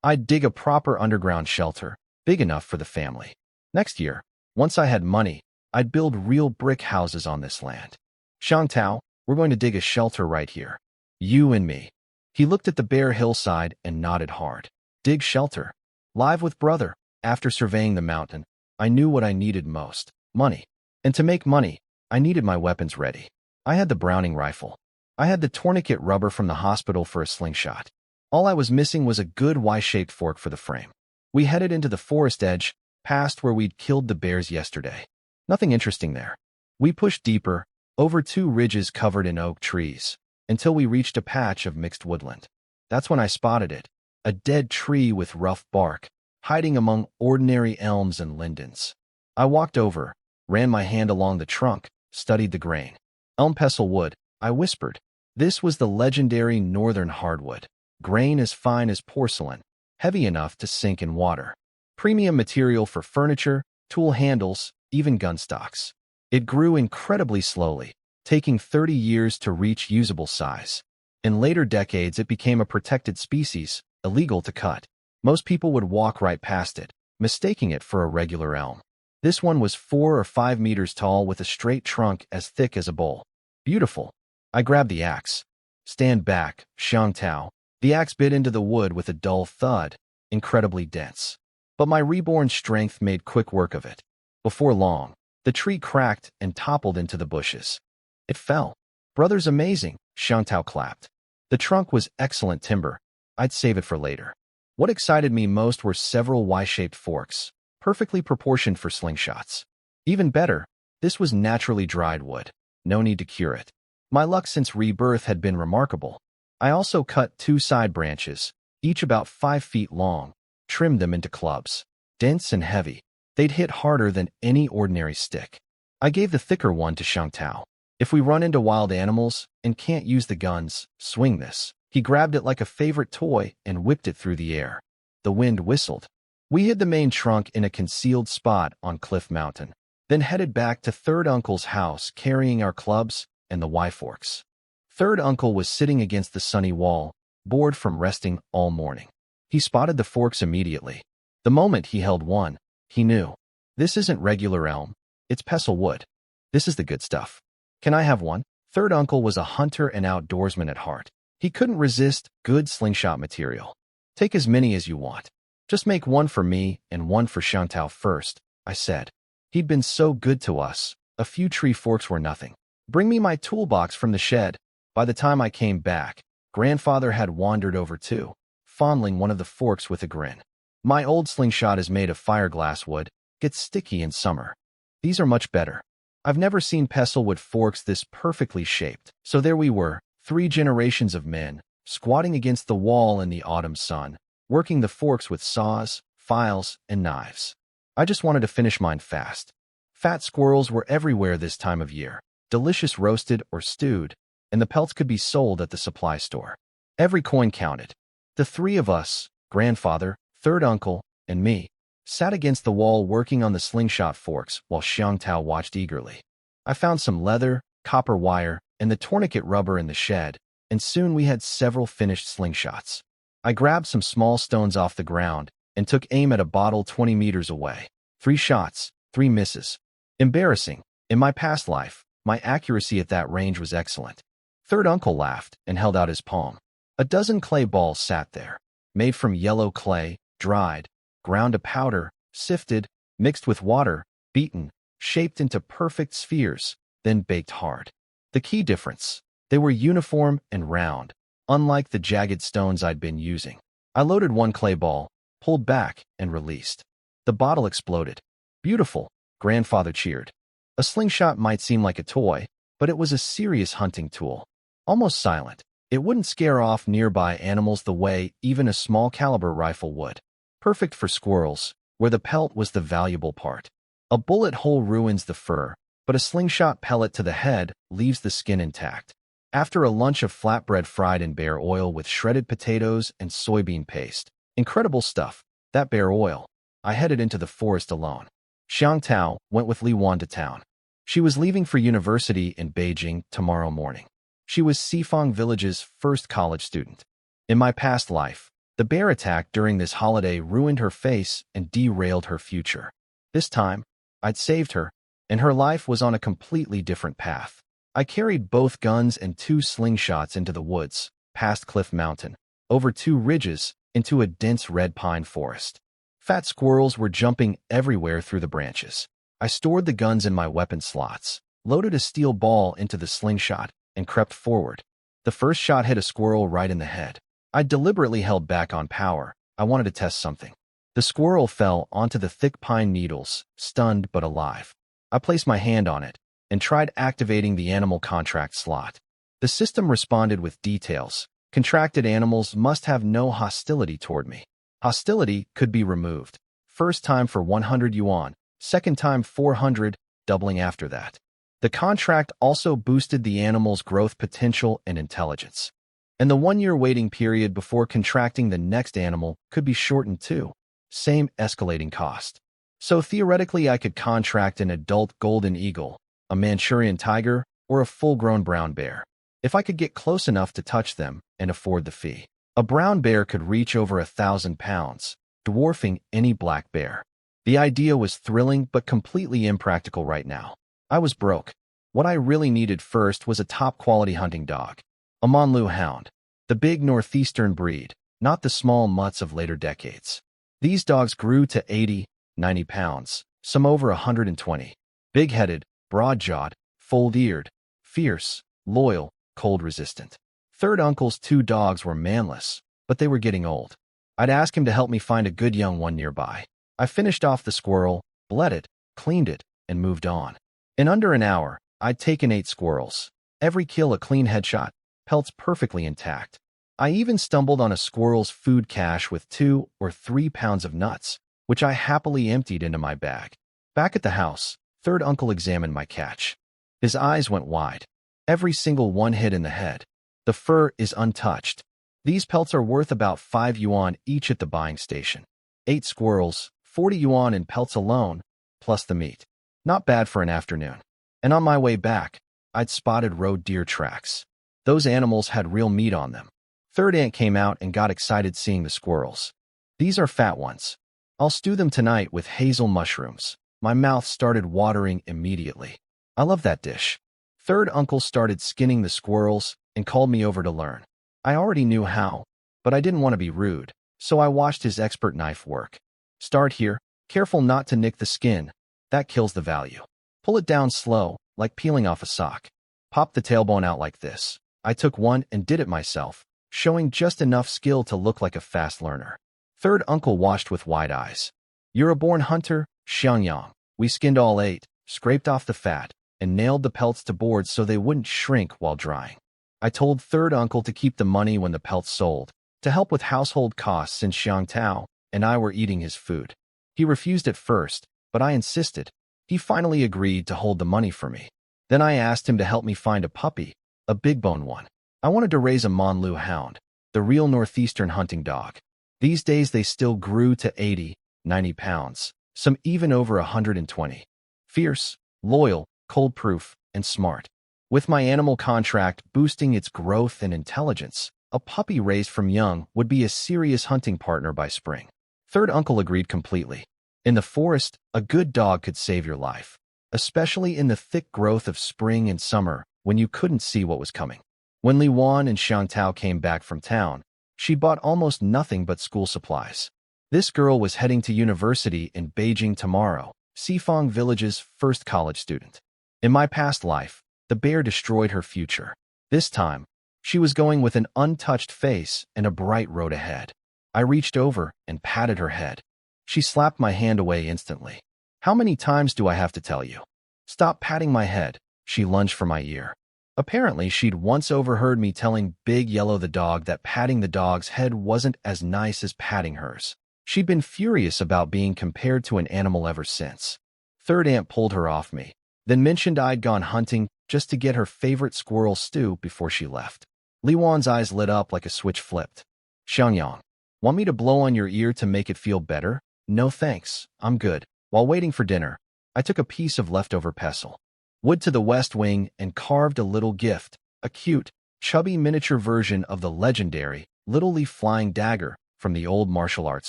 I'd dig a proper underground shelter, big enough for the family. Next year, once I had money, I'd build real brick houses on this land. Xiangtao, we're going to dig a shelter right here. You and me. He looked at the bare hillside and nodded hard. Dig shelter. Live with brother. After surveying the mountain, I knew what I needed most. Money. And to make money, I needed my weapons ready. I had the Browning rifle. I had the tourniquet rubber from the hospital for a slingshot. All I was missing was a good Y-shaped fork for the frame. We headed into the forest edge, past where we'd killed the bears yesterday. Nothing interesting there. We pushed deeper, over 2 ridges covered in oak trees, until we reached a patch of mixed woodland. That's when I spotted it, a dead tree with rough bark, hiding among ordinary elms and lindens. I walked over, ran my hand along the trunk, studied the grain. Elm pestle wood, I whispered. This was the legendary northern hardwood. Grain as fine as porcelain, heavy enough to sink in water. Premium material for furniture, tool handles, even gun stocks. It grew incredibly slowly, taking 30 years to reach usable size. In later decades, it became a protected species, illegal to cut. Most people would walk right past it, mistaking it for a regular elm. This one was 4 or 5 meters tall with a straight trunk as thick as a bowl. Beautiful. I grabbed the axe. Stand back, Xiangtao. The axe bit into the wood with a dull thud, incredibly dense. But my reborn strength made quick work of it. Before long, the tree cracked and toppled into the bushes. It fell. Brother's amazing, Xiangtao clapped. The trunk was excellent timber. I'd save it for later. What excited me most were several Y-shaped forks, perfectly proportioned for slingshots. Even better, this was naturally dried wood. No need to cure it. My luck since rebirth had been remarkable. I also cut 2 side branches, each about 5 feet long, trimmed them into clubs. Dense and heavy, they'd hit harder than any ordinary stick. I gave the thicker one to Xiangtao. If we run into wild animals and can't use the guns, swing this. He grabbed it like a favorite toy and whipped it through the air. The wind whistled. We hid the main trunk in a concealed spot on Cliff Mountain, then headed back to Third Uncle's house carrying our clubs and the Y-forks. Third Uncle was sitting against the sunny wall, bored from resting all morning. He spotted the forks immediately. The moment he held one, he knew. This isn't regular elm, it's pestle wood. This is the good stuff. Can I have one? Third Uncle was a hunter and outdoorsman at heart. He couldn't resist good slingshot material. Take as many as you want. Just make one for me and one for Xiangtao first, I said. He'd been so good to us. A few tree forks were nothing. Bring me my toolbox from the shed. By the time I came back, Grandfather had wandered over too, fondling one of the forks with a grin. My old slingshot is made of fiberglass wood, gets sticky in summer. These are much better. I've never seen pestle wood forks this perfectly shaped. So there we were, 3 generations of men, squatting against the wall in the autumn sun, working the forks with saws, files, and knives. I just wanted to finish mine fast. Fat squirrels were everywhere this time of year, delicious roasted or stewed, and the pelts could be sold at the supply store. Every coin counted. The 3 of us, Grandfather, Third Uncle, and me, sat against the wall working on the slingshot forks while Xiangtao watched eagerly. I found some leather, copper wire, and the tourniquet rubber in the shed, and soon we had several finished slingshots. I grabbed some small stones off the ground and took aim at a bottle 20 meters away. 3 shots, 3 misses. Embarrassing. In my past life, my accuracy at that range was excellent. Third Uncle laughed and held out his palm. A dozen clay balls sat there, made from yellow clay, dried, ground to powder, sifted, mixed with water, beaten, shaped into perfect spheres, then baked hard. The key difference, they were uniform and round, unlike the jagged stones I'd been using. I loaded one clay ball, pulled back, and released. The bottle exploded. Beautiful, Grandfather cheered. A slingshot might seem like a toy, but it was a serious hunting tool. Almost silent, it wouldn't scare off nearby animals the way even a small caliber rifle would. Perfect for squirrels, where the pelt was the valuable part. A bullet hole ruins the fur, but a slingshot pellet to the head leaves the skin intact. After a lunch of flatbread fried in bear oil with shredded potatoes and soybean paste, incredible stuff, that bear oil, I headed into the forest alone. Xiangtao went with Li Wan to town. She was leaving for university in Beijing tomorrow morning. She was Sifang Village's first college student. In my past life, the bear attack during this holiday ruined her face and derailed her future. This time, I'd saved her, and her life was on a completely different path. I carried both guns and 2 slingshots into the woods, past Cliff Mountain, over 2 ridges, into a dense red pine forest. Fat squirrels were jumping everywhere through the branches. I stored the guns in my weapon slots, loaded a steel ball into the slingshot, and crept forward. The first shot hit a squirrel right in the head. I deliberately held back on power. I wanted to test something. The squirrel fell onto the thick pine needles, stunned but alive. I placed my hand on it and tried activating the animal contract slot. The system responded with details. Contracted animals must have no hostility toward me. Hostility could be removed. First time for 100 yuan, second time 400, doubling after that. The contract also boosted the animal's growth potential and intelligence. And the 1-year waiting period before contracting the next animal could be shortened too. Same escalating cost. So theoretically I could contract an adult golden eagle, a Manchurian tiger, or a full-grown brown bear, if I could get close enough to touch them and afford the fee. A brown bear could reach over 1,000 pounds, dwarfing any black bear. The idea was thrilling but completely impractical right now. I was broke. What I really needed first was a top-quality hunting dog. A Manlu hound, the big northeastern breed, not the small mutts of later decades. These dogs grew to 80, 90 pounds, some over 120. Big-headed, broad-jawed, full-eared, fierce, loyal, cold-resistant. Third uncle's 2 dogs were manless, but they were getting old. I'd ask him to help me find a good young one nearby. I finished off the squirrel, bled it, cleaned it, and moved on. In under an hour, I'd taken 8 squirrels. Every kill a clean headshot, pelts perfectly intact. I even stumbled on a squirrel's food cache with 2 or 3 pounds of nuts, which I happily emptied into my bag. Back at the house, third uncle examined my catch. His eyes went wide. Every single one hit in the head. The fur is untouched. These pelts are worth about 5 yuan each at the buying station. 8 squirrels, 40 yuan in pelts alone, plus the meat. Not bad for an afternoon. And on my way back, I'd spotted road deer tracks. Those animals had real meat on them. Third aunt came out and got excited seeing the squirrels. These are fat ones. I'll stew them tonight with hazel mushrooms. My mouth started watering immediately. I love that dish. Third uncle started skinning the squirrels and called me over to learn. I already knew how, but I didn't want to be rude, so I watched his expert knife work. Start here, careful not to nick the skin. That kills the value. Pull it down slow, like peeling off a sock. Pop the tailbone out like this. I took one and did it myself, showing just enough skill to look like a fast learner. Third uncle watched with wide eyes. You're a born hunter, Xiangyang. We skinned all 8, scraped off the fat, and nailed the pelts to boards so they wouldn't shrink while drying. I told third uncle to keep the money when the pelts sold, to help with household costs since Xiang Tao and I were eating his food. He refused at first, but I insisted. He finally agreed to hold the money for me. Then I asked him to help me find a puppy, a big-bone one. I wanted to raise a manhwa hound, the real northeastern hunting dog. These days they still grew to 80, 90 pounds, some even over 120. Fierce, loyal, cold-proof, and smart. With my animal contract boosting its growth and intelligence, a puppy raised from young would be a serious hunting partner by spring. Third uncle agreed completely. In the forest, a good dog could save your life, especially in the thick growth of spring and summer when you couldn't see what was coming. When Li Wan and Xiang Tao came back from town, she bought almost nothing but school supplies. This girl was heading to university in Beijing tomorrow, Xifang Village's first college student. In my past life, the bear destroyed her future. This time, she was going with an untouched face and a bright road ahead. I reached over and patted her head. She slapped my hand away instantly. How many times do I have to tell you? Stop patting my head. She lunged for my ear. Apparently, she'd once overheard me telling Big Yellow the dog that patting the dog's head wasn't as nice as patting hers. She'd been furious about being compared to an animal ever since. Third aunt pulled her off me, then mentioned I'd gone hunting just to get her favorite squirrel stew before she left. Li Wan's eyes lit up like a switch flipped. Xiangyang, want me to blow on your ear to make it feel better? No thanks, I'm good. While waiting for dinner, I took a piece of leftover pestle, wood to the west wing, and carved a little gift, a cute, chubby miniature version of the legendary Little Leaf Flying Dagger from the old martial arts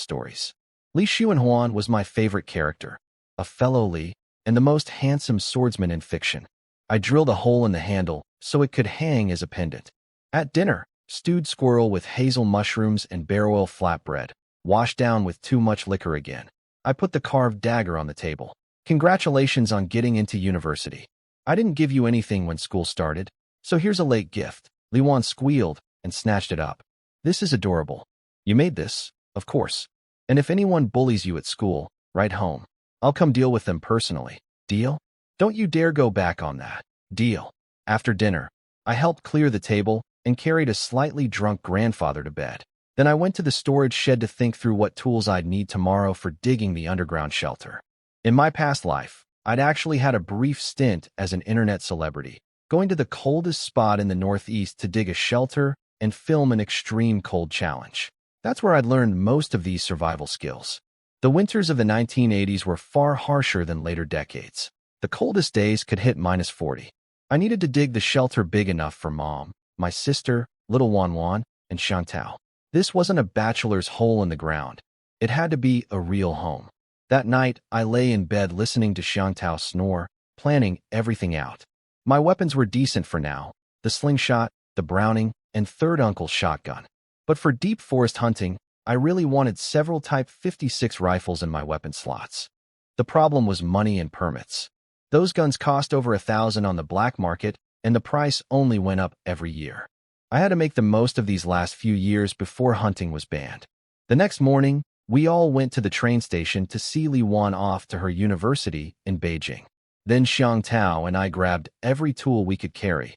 stories. Li Xuanhuan was my favorite character, a fellow Li, and the most handsome swordsman in fiction. I drilled a hole in the handle so it could hang as a pendant. At dinner, stewed squirrel with hazel mushrooms and bear oil flatbread, washed down with too much liquor again. I put the carved dagger on the table. Congratulations on getting into university. I didn't give you anything when school started, so here's a late gift. Li Wan squealed and snatched it up. This is adorable. You made this, of course. And if anyone bullies you at school, write home. I'll come deal with them personally. Deal? Don't you dare go back on that. Deal. After dinner, I helped clear the table and carried a slightly drunk grandfather to bed. Then I went to the storage shed to think through what tools I'd need tomorrow for digging the underground shelter. In my past life, I'd actually had a brief stint as an internet celebrity, going to the coldest spot in the Northeast to dig a shelter and film an extreme cold challenge. That's where I'd learned most of these survival skills. The winters of the 1980s were far harsher than later decades. The coldest days could hit -40. I needed to dig the shelter big enough for Mom, my sister, little Wan, and Xiangtao. This wasn't a bachelor's hole in the ground. It had to be a real home. That night, I lay in bed listening to Xiangtao snore, planning everything out. My weapons were decent for now, the slingshot, the Browning, and third uncle's shotgun. But for deep forest hunting, I really wanted several Type 56 rifles in my weapon slots. The problem was money and permits. Those guns cost over 1,000 on the black market and the price only went up every year. I had to make the most of these last few years before hunting was banned. The next morning, we all went to the train station to see Li Wan off to her university in Beijing. Then Xiang Tao and I grabbed every tool we could carry: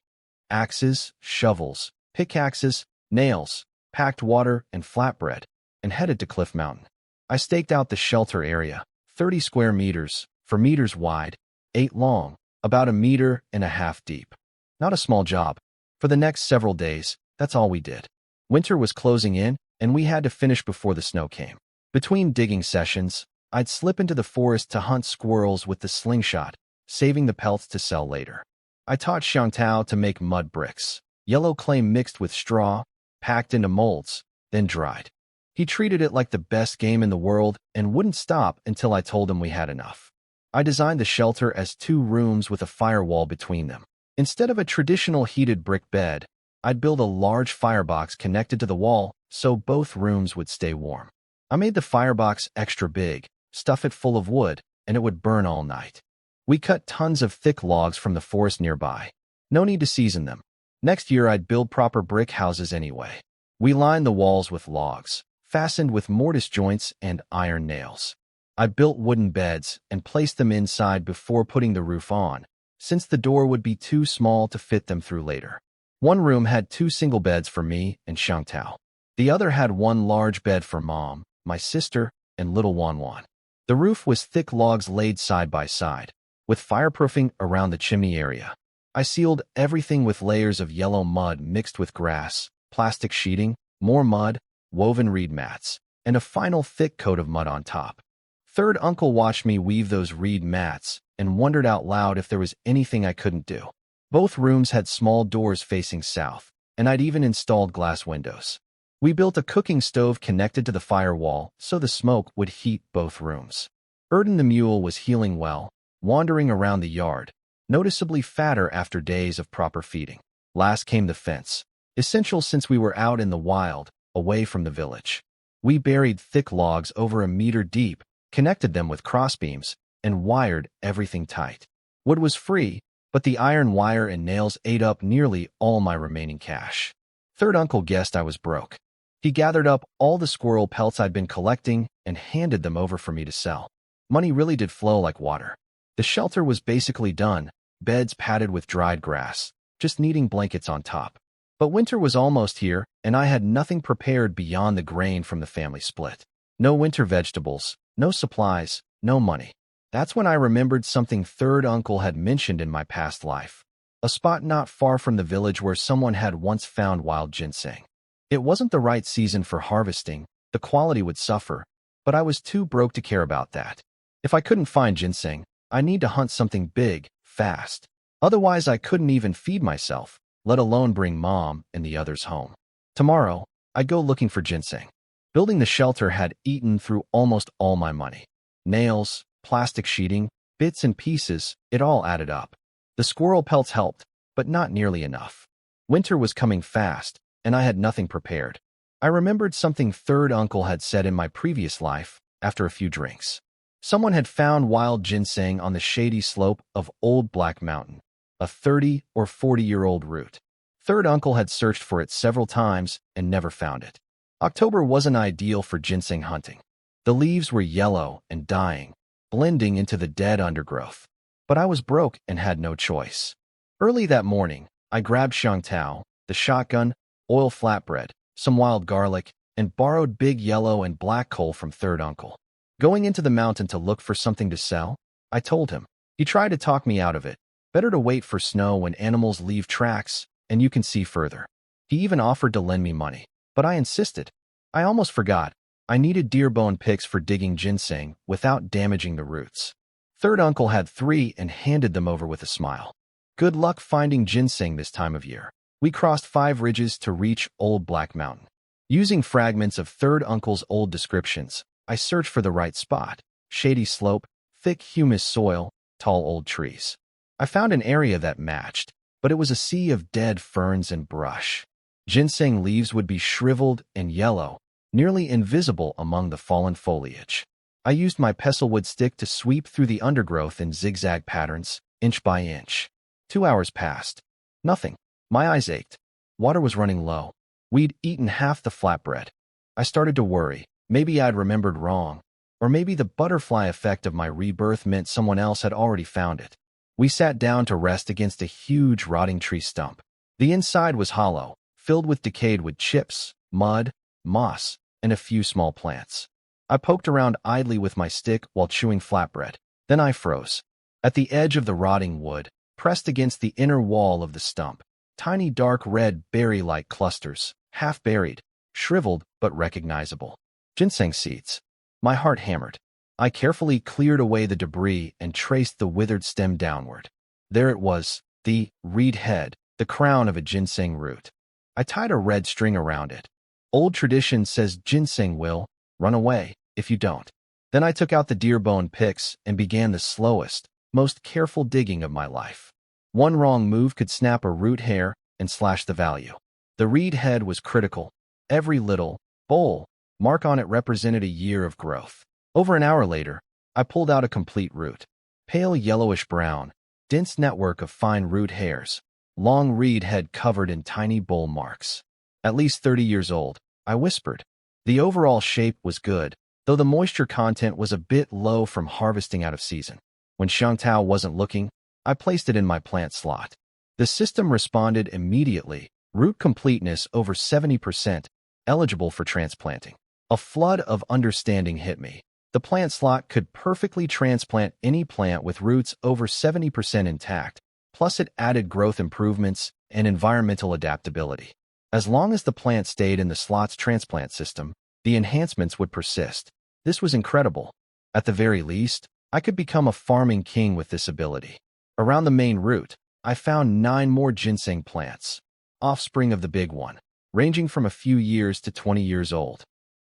axes, shovels, pickaxes, nails, packed water, and flatbread, and headed to Cliff Mountain. I staked out the shelter area, 30 square meters, 4 meters wide, 8 long, about 1.5 meters deep. Not a small job. For the next several days, that's all we did. Winter was closing in, and we had to finish before the snow came. Between digging sessions, I'd slip into the forest to hunt squirrels with the slingshot, saving the pelts to sell later. I taught Xiang Tao to make mud bricks, yellow clay mixed with straw, packed into molds, then dried. He treated it like the best game in the world and wouldn't stop until I told him we had enough. I designed the shelter as 2 rooms with a firewall between them. Instead of a traditional heated brick bed, I'd build a large firebox connected to the wall so both rooms would stay warm. I made the firebox extra big, stuff it full of wood, and it would burn all night. We cut tons of thick logs from the forest nearby. No need to season them. Next year I'd build proper brick houses anyway. We lined the walls with logs, fastened with mortise joints and iron nails. I built wooden beds and placed them inside before putting the roof on, since the door would be too small to fit them through later. One room had 2 single beds for me and Xiang Tao. The other had 1 large bed for Mom, my sister, and little Wan Wan. The roof was thick logs laid side by side, with fireproofing around the chimney area. I sealed everything with layers of yellow mud mixed with grass, plastic sheeting, more mud, woven reed mats, and a final thick coat of mud on top. Third uncle watched me weave those reed mats and wondered out loud if there was anything I couldn't do. Both rooms had small doors facing south, and I'd even installed glass windows. We built a cooking stove connected to the firewall so the smoke would heat both rooms. Erden the mule was healing well, wandering around the yard, noticeably fatter after days of proper feeding. Last came the fence, essential since we were out in the wild, away from the village. We buried thick logs over 1 meter deep, connected them with crossbeams, and wired everything tight. Wood was free, but the iron wire and nails ate up nearly all my remaining cash. Third uncle guessed I was broke. He gathered up all the squirrel pelts I'd been collecting and handed them over for me to sell. Money really did flow like water. The shelter was basically done, beds padded with dried grass, just needing blankets on top. But winter was almost here, and I had nothing prepared beyond the grain from the family split. No winter vegetables, no supplies, no money. That's when I remembered something third uncle had mentioned in my past life. A spot not far from the village where someone had once found wild ginseng. It wasn't the right season for harvesting, the quality would suffer, but I was too broke to care about that. If I couldn't find ginseng, I need to hunt something big, fast. Otherwise I couldn't even feed myself, let alone bring Mom and the others home. Tomorrow, I'd go looking for ginseng. Building the shelter had eaten through almost all my money. Nails, plastic sheeting, bits and pieces, it all added up. The squirrel pelts helped, but not nearly enough. Winter was coming fast, and I had nothing prepared. I remembered something third uncle had said in my previous life, after a few drinks. Someone had found wild ginseng on the shady slope of Old Black Mountain, a 30 or 40-year-old root. Third uncle had searched for it several times and never found it. October wasn't ideal for ginseng hunting. The leaves were yellow and dying, blending into the dead undergrowth. But I was broke and had no choice. Early that morning, I grabbed Xiang Tao, the shotgun, oil flatbread, some wild garlic, and borrowed big yellow and black coal from third uncle. Going into the mountain to look for something to sell, I told him. He tried to talk me out of it. Better to wait for snow when animals leave tracks, and you can see further. He even offered to lend me money, but I insisted. I almost forgot. I needed deer bone picks for digging ginseng without damaging the roots. Third uncle had 3 and handed them over with a smile. Good luck finding ginseng this time of year. We crossed 5 ridges to reach Old Black Mountain. Using fragments of third uncle's old descriptions, I searched for the right spot: shady slope, thick humus soil, tall old trees. I found an area that matched, but it was a sea of dead ferns and brush. Ginseng leaves would be shriveled and yellow, nearly invisible among the fallen foliage. I used my pestlewood stick to sweep through the undergrowth in zigzag patterns, inch by inch. 2 hours passed. Nothing. My eyes ached. Water was running low. We'd eaten half the flatbread. I started to worry. Maybe I'd remembered wrong. Or maybe the butterfly effect of my rebirth meant someone else had already found it. We sat down to rest against a huge rotting tree stump. The inside was hollow, filled with decayed wood chips, mud, moss, and a few small plants. I poked around idly with my stick while chewing flatbread. Then I froze. At the edge of the rotting wood, pressed against the inner wall of the stump, tiny dark red berry-like clusters, half buried, shriveled but recognizable. Ginseng seeds. My heart hammered. I carefully cleared away the debris and traced the withered stem downward. There it was, the reed head, the crown of a ginseng root. I tied a red string around it. Old tradition says ginseng will run away if you don't. Then I took out the deer bone picks and began the slowest, most careful digging of my life. One wrong move could snap a root hair and slash the value. The reed head was critical. Every little bowl mark on it represented a year of growth. Over an hour later, I pulled out a complete root. Pale yellowish-brown, dense network of fine root hairs, long reed head covered in tiny bowl marks. At least 30 years old, I whispered. The overall shape was good, though the moisture content was a bit low from harvesting out of season. When Xiangtao wasn't looking, I placed it in my plant slot. The system responded immediately, root completeness over 70%, eligible for transplanting. A flood of understanding hit me. The plant slot could perfectly transplant any plant with roots over 70% intact, plus it added growth improvements and environmental adaptability. As long as the plant stayed in the slot's transplant system, the enhancements would persist. This was incredible. At the very least, I could become a farming king with this ability. Around the main root, I found 9 more ginseng plants, offspring of the big one, ranging from a few years to 20 years old.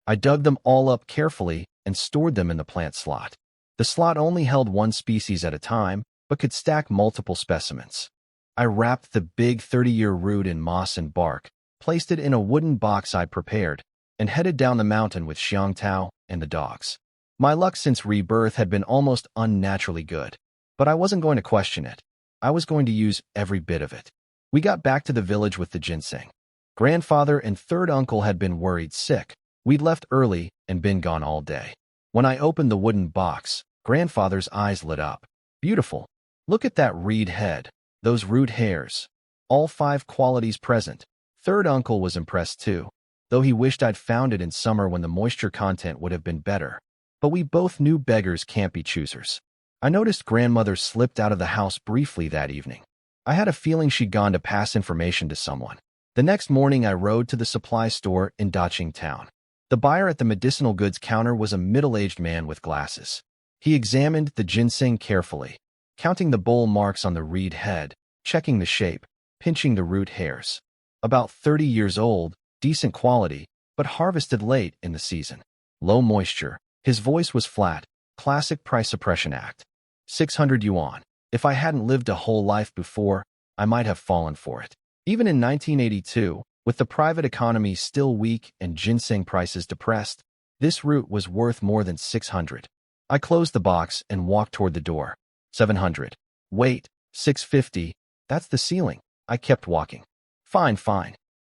I dug them all up carefully and stored them in the plant slot. The slot only held one species at a time, but could stack multiple specimens. I wrapped the big 30-year root in moss and bark, placed it in a wooden box I'd prepared, and headed down the mountain with Xiangtao and the dogs. My luck since rebirth had been almost unnaturally good, but I wasn't going to question it. I was going to use every bit of it. We got back to the village with the ginseng. Grandfather and third uncle had been worried sick. We'd left early and been gone all day. When I opened the wooden box, Grandfather's eyes lit up. Beautiful. Look at that reed head, those root hairs. All 5 qualities present. Third uncle was impressed too, though he wished I'd found it in summer when the moisture content would have been better. But we both knew beggars can't be choosers. I noticed Grandmother slipped out of the house briefly that evening. I had a feeling she'd gone to pass information to someone. The next morning I rode to the supply store in Daqing Town. The buyer at the medicinal goods counter was a middle-aged man with glasses. He examined the ginseng carefully, counting the bowl marks on the reed head, checking the shape, pinching the root hairs. About 30 years old, decent quality, but harvested late in the season. Low moisture. His voice was flat. Classic price suppression act. 600 yuan. If I hadn't lived a whole life before, I might have fallen for it. Even in 1982, with the private economy still weak and ginseng prices depressed, this root was worth more than 600. I closed the box and walked toward the door. 700. Wait, 650. That's the ceiling. I kept walking. Fine.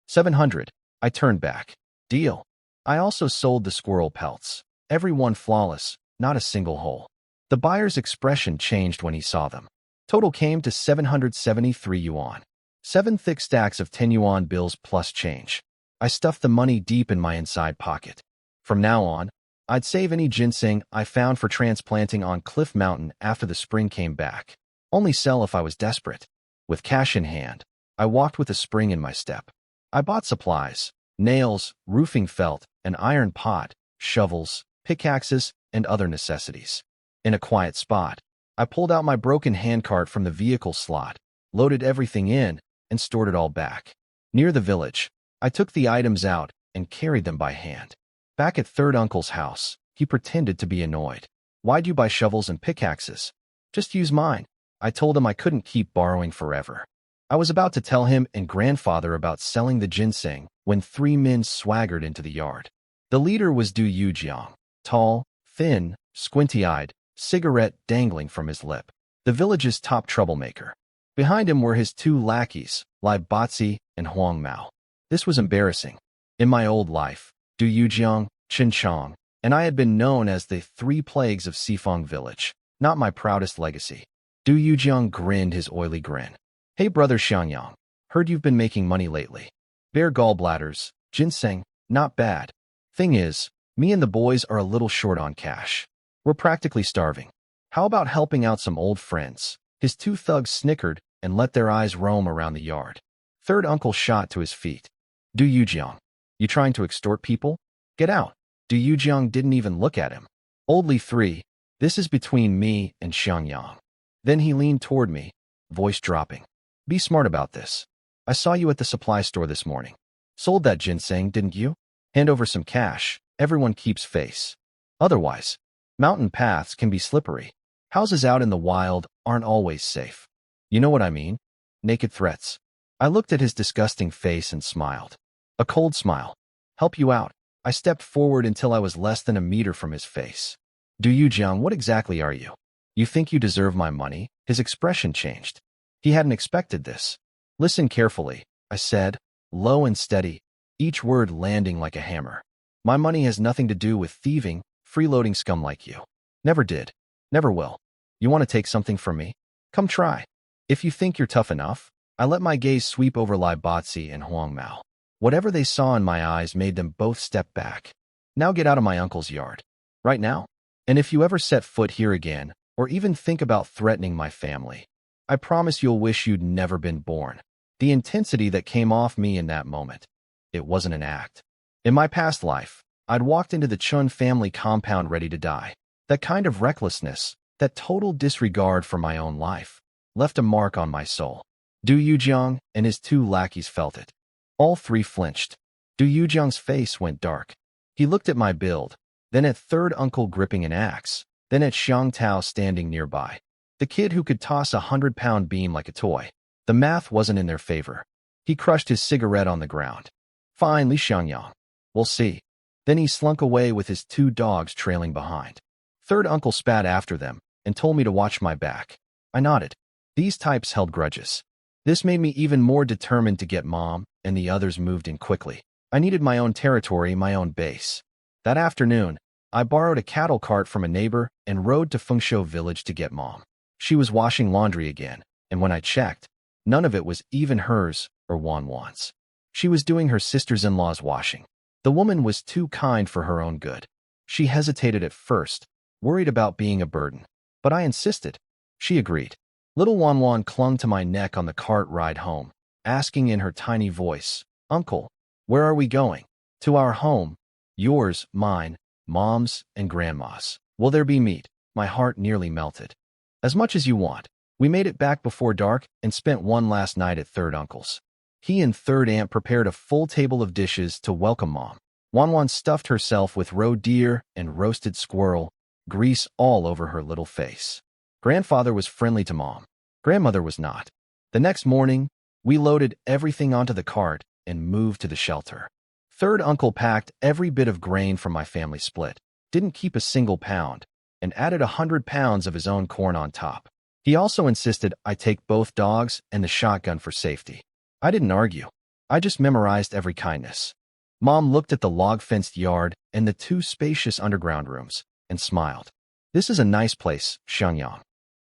700. I turned back. Deal. I also sold the squirrel pelts. Every one flawless, not a single hole. The buyer's expression changed when he saw them. Total came to 773 yuan. 7 thick stacks of 10 yuan bills plus change. I stuffed the money deep in my inside pocket. From now on, I'd save any ginseng I found for transplanting on Cliff Mountain after the spring came back. Only sell if I was desperate. With cash in hand, I walked with a spring in my step. I bought supplies, nails, roofing felt, an iron pot, shovels, pickaxes, and other necessities. In a quiet spot, I pulled out my broken handcart from the vehicle slot, loaded everything in, and stored it all back. Near the village, I took the items out and carried them by hand. Back at third uncle's house, he pretended to be annoyed. Why'd you buy shovels and pickaxes? Just use mine. I told him I couldn't keep borrowing forever. I was about to tell him and grandfather about selling the ginseng when 3 men swaggered into the yard. The leader was Du Yujiang, tall, thin, squinty-eyed, cigarette dangling from his lip. The village's top troublemaker. Behind him were his two lackeys, Lai Batzi and Huang Mao. This was embarrassing. In my old life, Du Yujiang, Chen Chong, and I had been known as the three plagues of Sifeng village, not my proudest legacy. Du Yujiang grinned his oily grin. Hey brother Xiangyang, heard you've been making money lately. Bear gallbladders, ginseng, not bad. Thing is, me and the boys are a little short on cash. We're practically starving. How about helping out some old friends? His two thugs snickered and let their eyes roam around the yard. Third uncle shot to his feet. Du Yujiang, you trying to extort people? Get out. Du Yujiang didn't even look at him. Oldly 3, this is between me and Xiangyang. Then he leaned toward me, voice dropping. Be smart about this. I saw you at the supply store this morning. Sold that ginseng, didn't you? Hand over some cash. Everyone keeps face. Otherwise, mountain paths can be slippery. Houses out in the wild aren't always safe. You know what I mean? Naked threats. I looked at his disgusting face and smiled. A cold smile. Help you out. I stepped forward until I was less than a meter from his face. Du Yujiang, what exactly are you? You think you deserve my money? His expression changed. He hadn't expected this. Listen carefully, I said, low and steady, each word landing like a hammer. My money has nothing to do with thieving, freeloading scum like you. Never did. Never will. You want to take something from me? Come try. If you think you're tough enough. I let my gaze sweep over Lai Batzi and Huang Mao. Whatever they saw in my eyes made them both step back. Now get out of my uncle's yard. Right now. And if you ever set foot here again, or even think about threatening my family, I promise you'll wish you'd never been born. The intensity that came off me in that moment. It wasn't an act. In my past life, I'd walked into the Chen family compound ready to die. That kind of recklessness, that total disregard for my own life, left a mark on my soul. Du Yujiang and his two lackeys felt it. All 3 flinched. Du Yujiang's face went dark. He looked at my build, then at third uncle gripping an axe, then at Xiang Tao standing nearby. The kid who could toss a 100-pound beam like a toy. The math wasn't in their favor. He crushed his cigarette on the ground. Finally, Xiangyang. We'll see. Then he slunk away with his 2 dogs trailing behind. Third uncle spat after them and told me to watch my back. I nodded. These types held grudges. This made me even more determined to get Mom, and the others moved in quickly. I needed my own territory, my own base. That afternoon, I borrowed a cattle cart from a neighbor and rode to Fengshou village to get Mom. She was washing laundry again, and when I checked, none of it was even hers or Wanwan's. She was doing her sister's-in-law's washing. The woman was too kind for her own good. She hesitated at first, worried about being a burden. But I insisted. She agreed. Little Wanwan clung to my neck on the cart ride home, asking in her tiny voice, Uncle, where are we going? To our home. Yours, mine, Mom's, and Grandma's. Will there be meat? My heart nearly melted. As much as you want. We made it back before dark and spent one last night at third uncle's. He and third aunt prepared a full table of dishes to welcome Mom. Wanwan stuffed herself with roe deer and roasted squirrel, grease all over her little face. Grandfather was friendly to Mom. Grandmother was not. The next morning, we loaded everything onto the cart and moved to the shelter. Third uncle packed every bit of grain from my family split, didn't keep a single pound, and added 100 pounds of his own corn on top. He also insisted I take both dogs and the shotgun for safety. I didn't argue. I just memorized every kindness. Mom looked at the log-fenced yard and the 2 spacious underground rooms and smiled. This is a nice place, Xiangyang.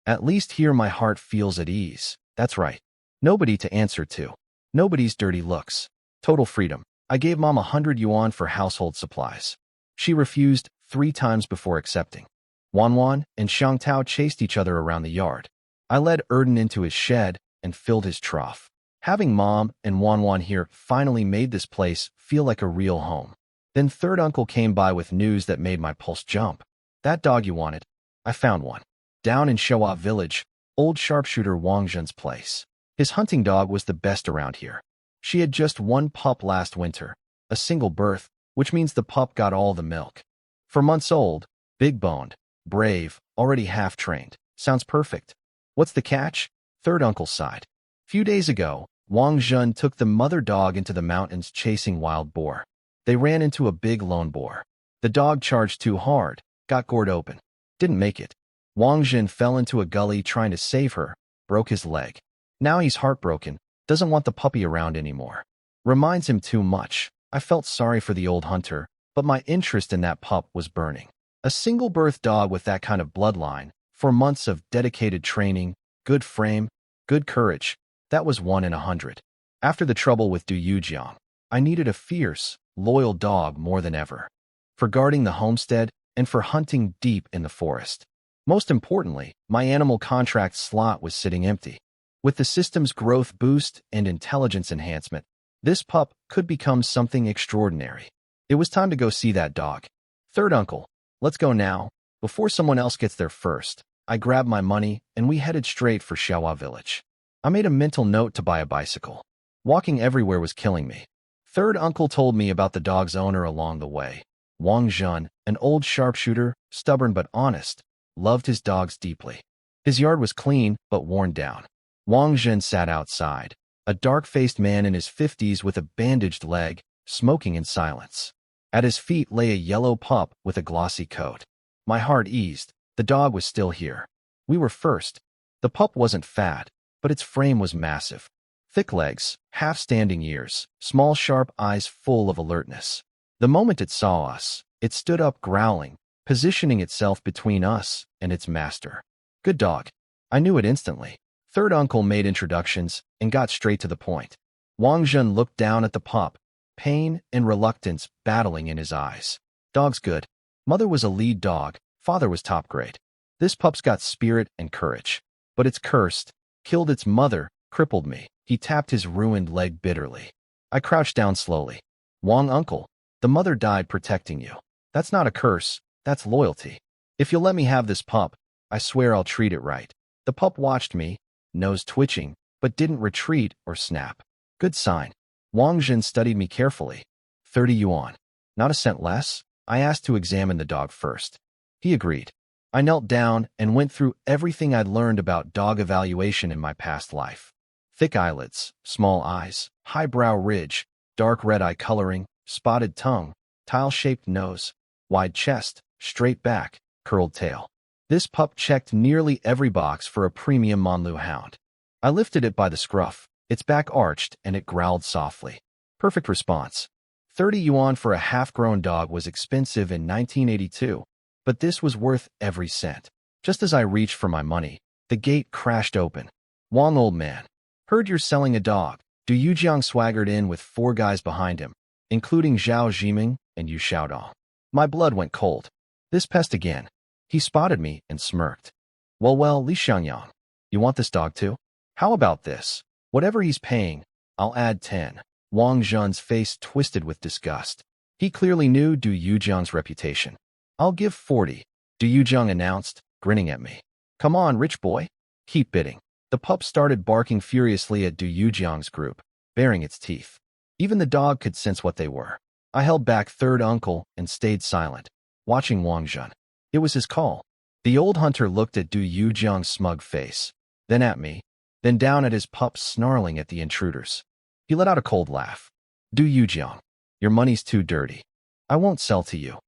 At least here my heart feels at ease. That's right. Nobody to answer to. Nobody's dirty looks. Total freedom. I gave Mom 100 yuan for household supplies. She refused 3 times before accepting. Wanwan and Xiang Tao chased each other around the yard. I led Erden into his shed and filled his trough. Having Mom and Wanwan here finally made this place feel like a real home. Then third uncle came by with news that made my pulse jump. That dog you wanted. I found one. Down in Showa village, old sharpshooter Wang Zhen's place. His hunting dog was the best around here. She had just 1 pup last winter, a single birth, which means the pup got all the milk. For months old, big-boned, brave, already half-trained. Sounds perfect. What's the catch? Third uncle sighed. Few days ago, Wang Zhen took the mother dog into the mountains chasing wild boar. They ran into a big lone boar. The dog charged too hard, got gored open. Didn't make it. Wang Zhen fell into a gully trying to save her, broke his leg. Now he's heartbroken, doesn't want the puppy around anymore. Reminds him too much. I felt sorry for the old hunter, but my interest in that pup was burning. A single birth dog with that kind of bloodline, 4 months of dedicated training, good frame, good courage, that was 1 in 100. After the trouble with Du Yujiang, I needed a fierce, loyal dog more than ever. For guarding the homestead and for hunting deep in the forest. Most importantly, my animal contract slot was sitting empty. With the system's growth boost and intelligence enhancement, this pup could become something extraordinary. It was time to go see that dog. Third uncle, let's go now, before someone else gets there first. I grabbed my money and we headed straight for Xiaohua village. I made a mental note to buy a bicycle. Walking everywhere was killing me. Third uncle told me about the dog's owner along the way. Wang Zhen, an old sharpshooter, stubborn but honest, loved his dogs deeply. His yard was clean but worn down. Wang Zhen sat outside, a dark-faced man in his 50s with a bandaged leg, smoking in silence. At his feet lay a yellow pup with a glossy coat. My heart eased. The dog was still here. We were first. The pup wasn't fat, but its frame was massive. Thick legs, half-standing ears, small sharp eyes full of alertness. The moment it saw us, it stood up growling, positioning itself between us and its master. Good dog. I knew it instantly. Third uncle made introductions and got straight to the point. Wang Zhen looked down at the pup, pain and reluctance battling in his eyes. Dog's good. Mother was a lead dog, father was top grade. This pup's got spirit and courage. But it's cursed, killed its mother, crippled me. He tapped his ruined leg bitterly. I crouched down slowly. Wang uncle, the mother died protecting you. That's not a curse, that's loyalty. If you'll let me have this pup, I swear I'll treat it right. The pup watched me, nose twitching, but didn't retreat or snap. Good sign. Wang Zhen studied me carefully. 30 yuan. Not a cent less? I asked to examine the dog first. He agreed. I knelt down and went through everything I'd learned about dog evaluation in my past life. Thick eyelids, small eyes, high brow ridge, dark red eye coloring, spotted tongue, tile-shaped nose, wide chest, straight back, curled tail. This pup checked nearly every box for a premium manhwa hound. I lifted it by the scruff, its back arched, and it growled softly. Perfect response. 30 yuan for a half-grown dog was expensive in 1982, but this was worth every cent. Just as I reached for my money, the gate crashed open. Wang, old man. Heard you're selling a dog. Du Yujiang swaggered in with 4 guys behind him, including Zhao Zhiming and Yu Xiaodong. My blood went cold. This pest again. He spotted me and smirked. Well, Li Xiangyang. You want this dog too? How about this? Whatever he's paying, I'll add 10. Wang Zhen's face twisted with disgust. He clearly knew Du Yujiang's reputation. I'll give 40, Du Yujiang announced, grinning at me. Come on, rich boy. Keep bidding. The pup started barking furiously at Du Yujiang's group, baring its teeth. Even the dog could sense what they were. I held back third uncle and stayed silent, watching Wang Zhen. It was his call. The old hunter looked at Du Yujiang's smug face, then at me, then down at his pup snarling at the intruders. He let out a cold laugh. Du Yujiang, your money's too dirty. I won't sell to you.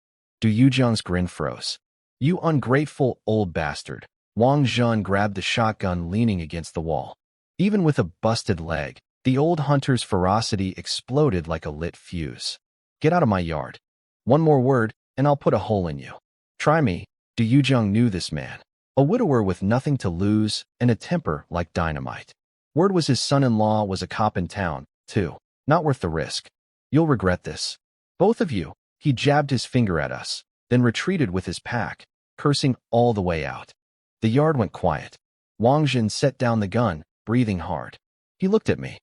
Du Yujiang's grin froze. You ungrateful old bastard. Wang Zhen grabbed the shotgun leaning against the wall. Even with a busted leg, the old hunter's ferocity exploded like a lit fuse. Get out of my yard. One more word, and I'll put a hole in you. Try me. Du Yujiang knew this man. A widower with nothing to lose and a temper like dynamite. Word was his son-in-law was a cop in town, too. Not worth the risk. You'll regret this. Both of you. He jabbed his finger at us, then retreated with his pack, cursing all the way out. The yard went quiet. Wang Zhen set down the gun, breathing hard. He looked at me.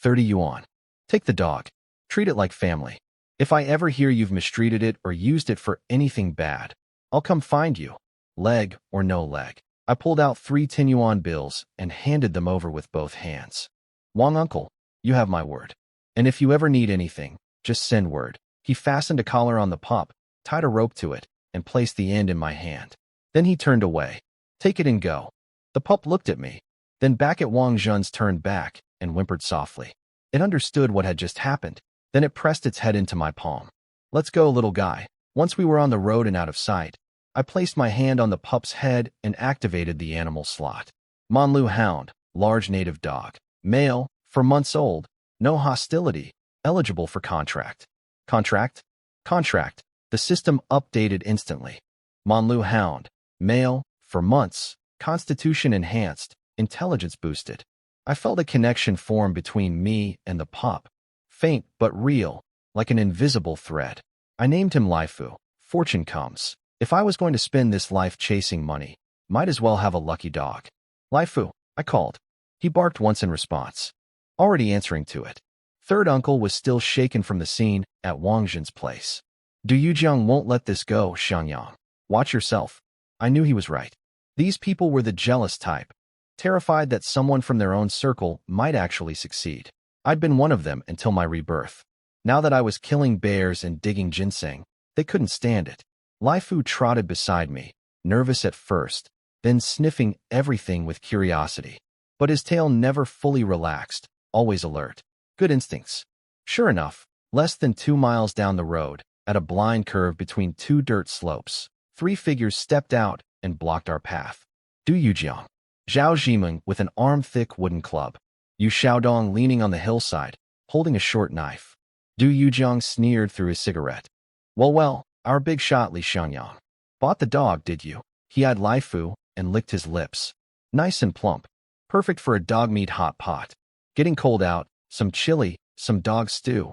30 yuan. Take the dog. Treat it like family. If I ever hear you've mistreated it or used it for anything bad, I'll come find you. Leg or no leg. I pulled out 3 10 yuan bills and handed them over with both hands. Wang uncle, you have my word. And if you ever need anything, just send word. He fastened a collar on the pup, tied a rope to it, and placed the end in my hand. Then he turned away. Take it and go. The pup looked at me, then back at Wang Zhen's turned back and whimpered softly. It understood what had just happened. Then it pressed its head into my palm. Let's go, little guy. Once we were on the road and out of sight, I placed my hand on the pup's head and activated the animal slot. Manlu hound, large native dog. Male, 4 months old, no hostility, eligible for contract. Contract? Contract. The system updated instantly. Manlu Hound, male, 4 months, constitution enhanced, intelligence boosted. I felt a connection form between me and the pup. Faint but real, like an invisible thread. I named him Lifu. Fortune comes. If I was going to spend this life chasing money, might as well have a lucky dog. Lifu, I called. He barked once in response, already answering to it. Third uncle was still shaken from the scene at Wang Jin's place. Du Yujiang won't let this go, Xiangyang. Watch yourself. I knew he was right. These people were the jealous type, terrified that someone from their own circle might actually succeed. I'd been one of them until my rebirth. Now that I was killing bears and digging ginseng, they couldn't stand it. Lifu trotted beside me, nervous at first, then sniffing everything with curiosity. But his tail never fully relaxed, always alert. Good instincts. Sure enough, less than 2 miles down the road, at a blind curve between 2 dirt slopes, 3 figures stepped out and blocked our path. Du Yujiang, Zhao Zhimeng with an arm-thick wooden club, Yu Xiaodong leaning on the hillside, holding a short knife. Du Yujiang sneered through his cigarette. Well, our big shot Li Xiangyang. Bought the dog, did you? He eyed Lifu and licked his lips. Nice and plump. Perfect for a dog meat hot pot. Getting cold out, some chili, some dog stew,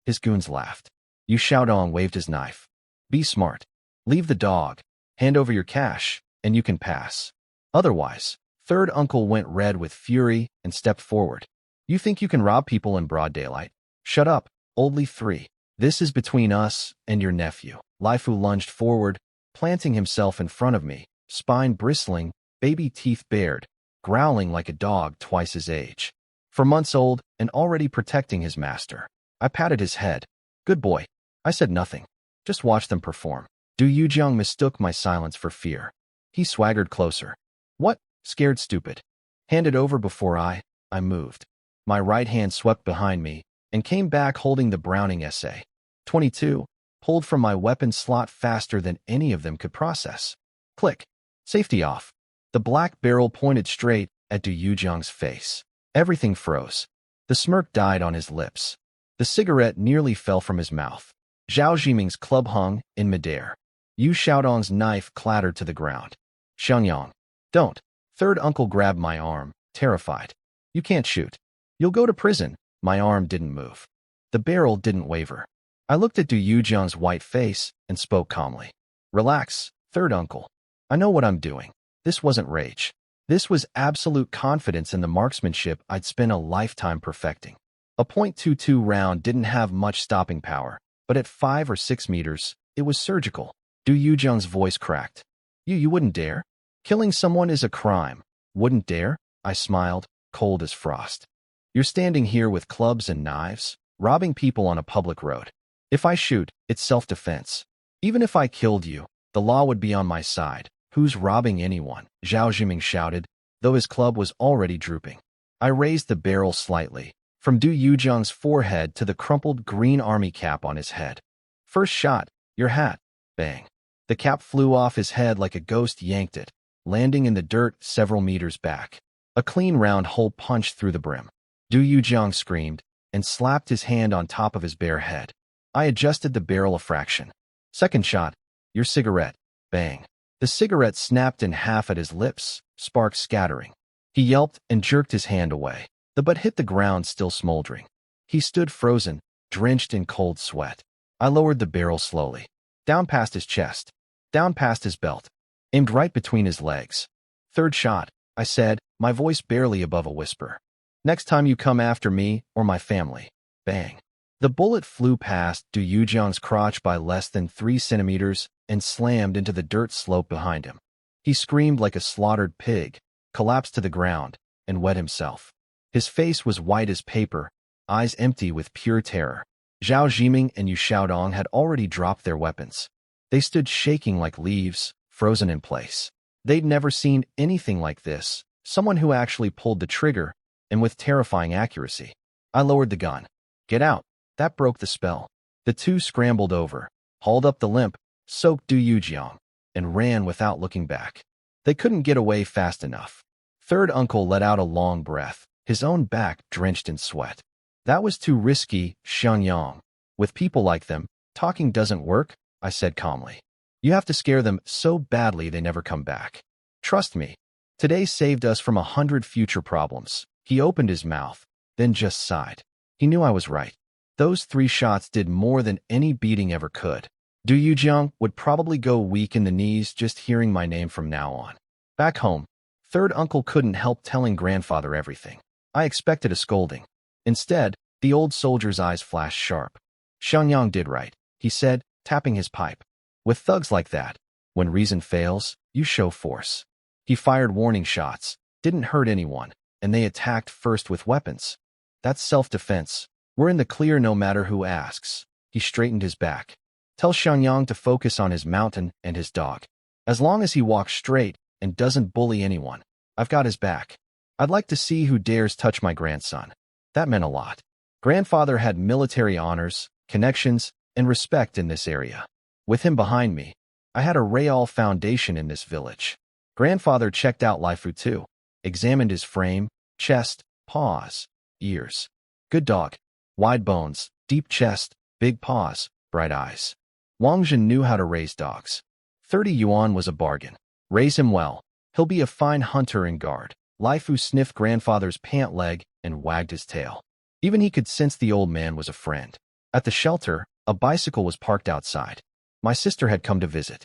his goons laughed. Yu Xiaodong waved his knife. Be smart. Leave the dog. Hand over your cash, and you can pass. Otherwise, third uncle went red with fury and stepped forward. You think you can rob people in broad daylight? Shut up, old Li 3. This is between us and your nephew. Lifu lunged forward, planting himself in front of me, spine bristling, baby teeth bared, growling like a dog twice his age. 4 months old and already protecting his master. I patted his head. Good boy. I said nothing. Just watch them perform. Du Yujiang mistook my silence for fear. He swaggered closer. What? Scared stupid. Hand it over before I moved. My right hand swept behind me and came back holding the Browning SA-22, pulled from my weapon slot faster than any of them could process. Click. Safety off. The black barrel pointed straight at Du Yujiang's face. Everything froze. The smirk died on his lips. The cigarette nearly fell from his mouth. Zhao Zhiming's club hung in midair. Yu Xiaodong's knife clattered to the ground. Xiangyang. Don't. Third uncle grabbed my arm, terrified. You can't shoot. You'll go to prison. My arm didn't move. The barrel didn't waver. I looked at Du Yujiang's white face and spoke calmly. Relax, third uncle. I know what I'm doing. This wasn't rage. This was absolute confidence in the marksmanship I'd spent a lifetime perfecting. A .22 round didn't have much stopping power, but at 5 or 6 meters, it was surgical. Du Yujiang's voice cracked. You wouldn't dare? Killing someone is a crime. Wouldn't dare? I smiled, cold as frost. You're standing here with clubs and knives, robbing people on a public road. If I shoot, it's self-defense. Even if I killed you, the law would be on my side. Who's robbing anyone? Zhao Zhiming shouted, though his club was already drooping. I raised the barrel slightly, from Du Yujiang's forehead to the crumpled green army cap on his head. First shot, your hat. Bang. The cap flew off his head like a ghost yanked it, landing in the dirt several meters back. A clean round hole punched through the brim. Du Yujiang screamed and slapped his hand on top of his bare head. I adjusted the barrel a fraction. Second shot, your cigarette. Bang. The cigarette snapped in half at his lips, sparks scattering. He yelped and jerked his hand away. The butt hit the ground still smoldering. He stood frozen, drenched in cold sweat. I lowered the barrel slowly. Down past his chest. Down past his belt. Aimed right between his legs. Third shot, I said, my voice barely above a whisper. Next time you come after me or my family. Bang. The bullet flew past Du Yujiang's crotch by less than 3 centimeters and slammed into the dirt slope behind him. He screamed like a slaughtered pig, collapsed to the ground, and wet himself. His face was white as paper, eyes empty with pure terror. Zhao Zhiming and Yu Xiaodong had already dropped their weapons. They stood shaking like leaves, frozen in place. They'd never seen anything like this, someone who actually pulled the trigger, and with terrifying accuracy. I lowered the gun. Get out. That broke the spell. The two scrambled over, hauled up the limp, soaked Du Yujiang, and ran without looking back. They couldn't get away fast enough. Third uncle let out a long breath, his own back drenched in sweat. That was too risky, Xiangyang. With people like them, talking doesn't work, I said calmly. You have to scare them so badly they never come back. Trust me. Today saved us from 100 future problems. He opened his mouth, then just sighed. He knew I was right. Those 3 shots did more than any beating ever could. Du Yujiang would probably go weak in the knees just hearing my name from now on. Back home, third uncle couldn't help telling grandfather everything. I expected a scolding. Instead, the old soldier's eyes flashed sharp. Xiangyang did right, he said, tapping his pipe. With thugs like that, when reason fails, you show force. He fired warning shots, didn't hurt anyone, and they attacked first with weapons. That's self-defense. We're in the clear no matter who asks. He straightened his back. Tell Xiangyang to focus on his mountain and his dog. As long as he walks straight and doesn't bully anyone, I've got his back. I'd like to see who dares touch my grandson. That meant a lot. Grandfather had military honors, connections, and respect in this area. With him behind me, I had a real foundation in this village. Grandfather checked out Laifu too, examined his frame, chest, paws, ears. Good dog. Wide bones, deep chest, big paws, bright eyes. Wang Zhen knew how to raise dogs. 30 yuan was a bargain. Raise him well. He'll be a fine hunter and guard. Laifu sniffed grandfather's pant leg and wagged his tail. Even he could sense the old man was a friend. At the shelter, a bicycle was parked outside. My sister had come to visit.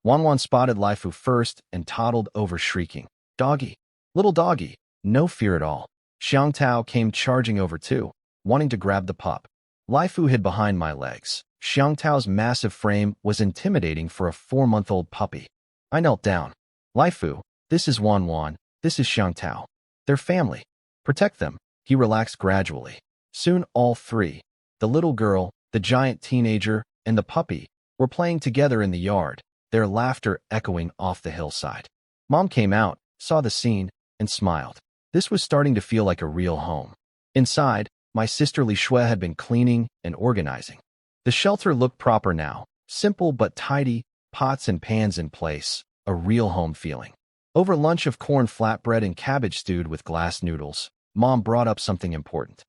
Wanwan spotted Laifu first and toddled over shrieking. Doggy. Little doggy. No fear at all. Xiang Tao came charging over too, wanting to grab the pup. Laifu hid behind my legs. Xiang Tao's massive frame was intimidating for a 4-month-old puppy. I knelt down. Laifu, this is Wanwan, this is Xiang Tao. They're family. Protect them. He relaxed gradually. Soon all 3, the little girl, the giant teenager, and the puppy, were playing together in the yard, their laughter echoing off the hillside. Mom came out, saw the scene, and smiled. This was starting to feel like a real home. Inside, my sister Li Shui had been cleaning and organizing. The shelter looked proper now, simple but tidy, pots and pans in place, a real home feeling. Over lunch of corn flatbread and cabbage stewed with glass noodles, Mom brought up something important.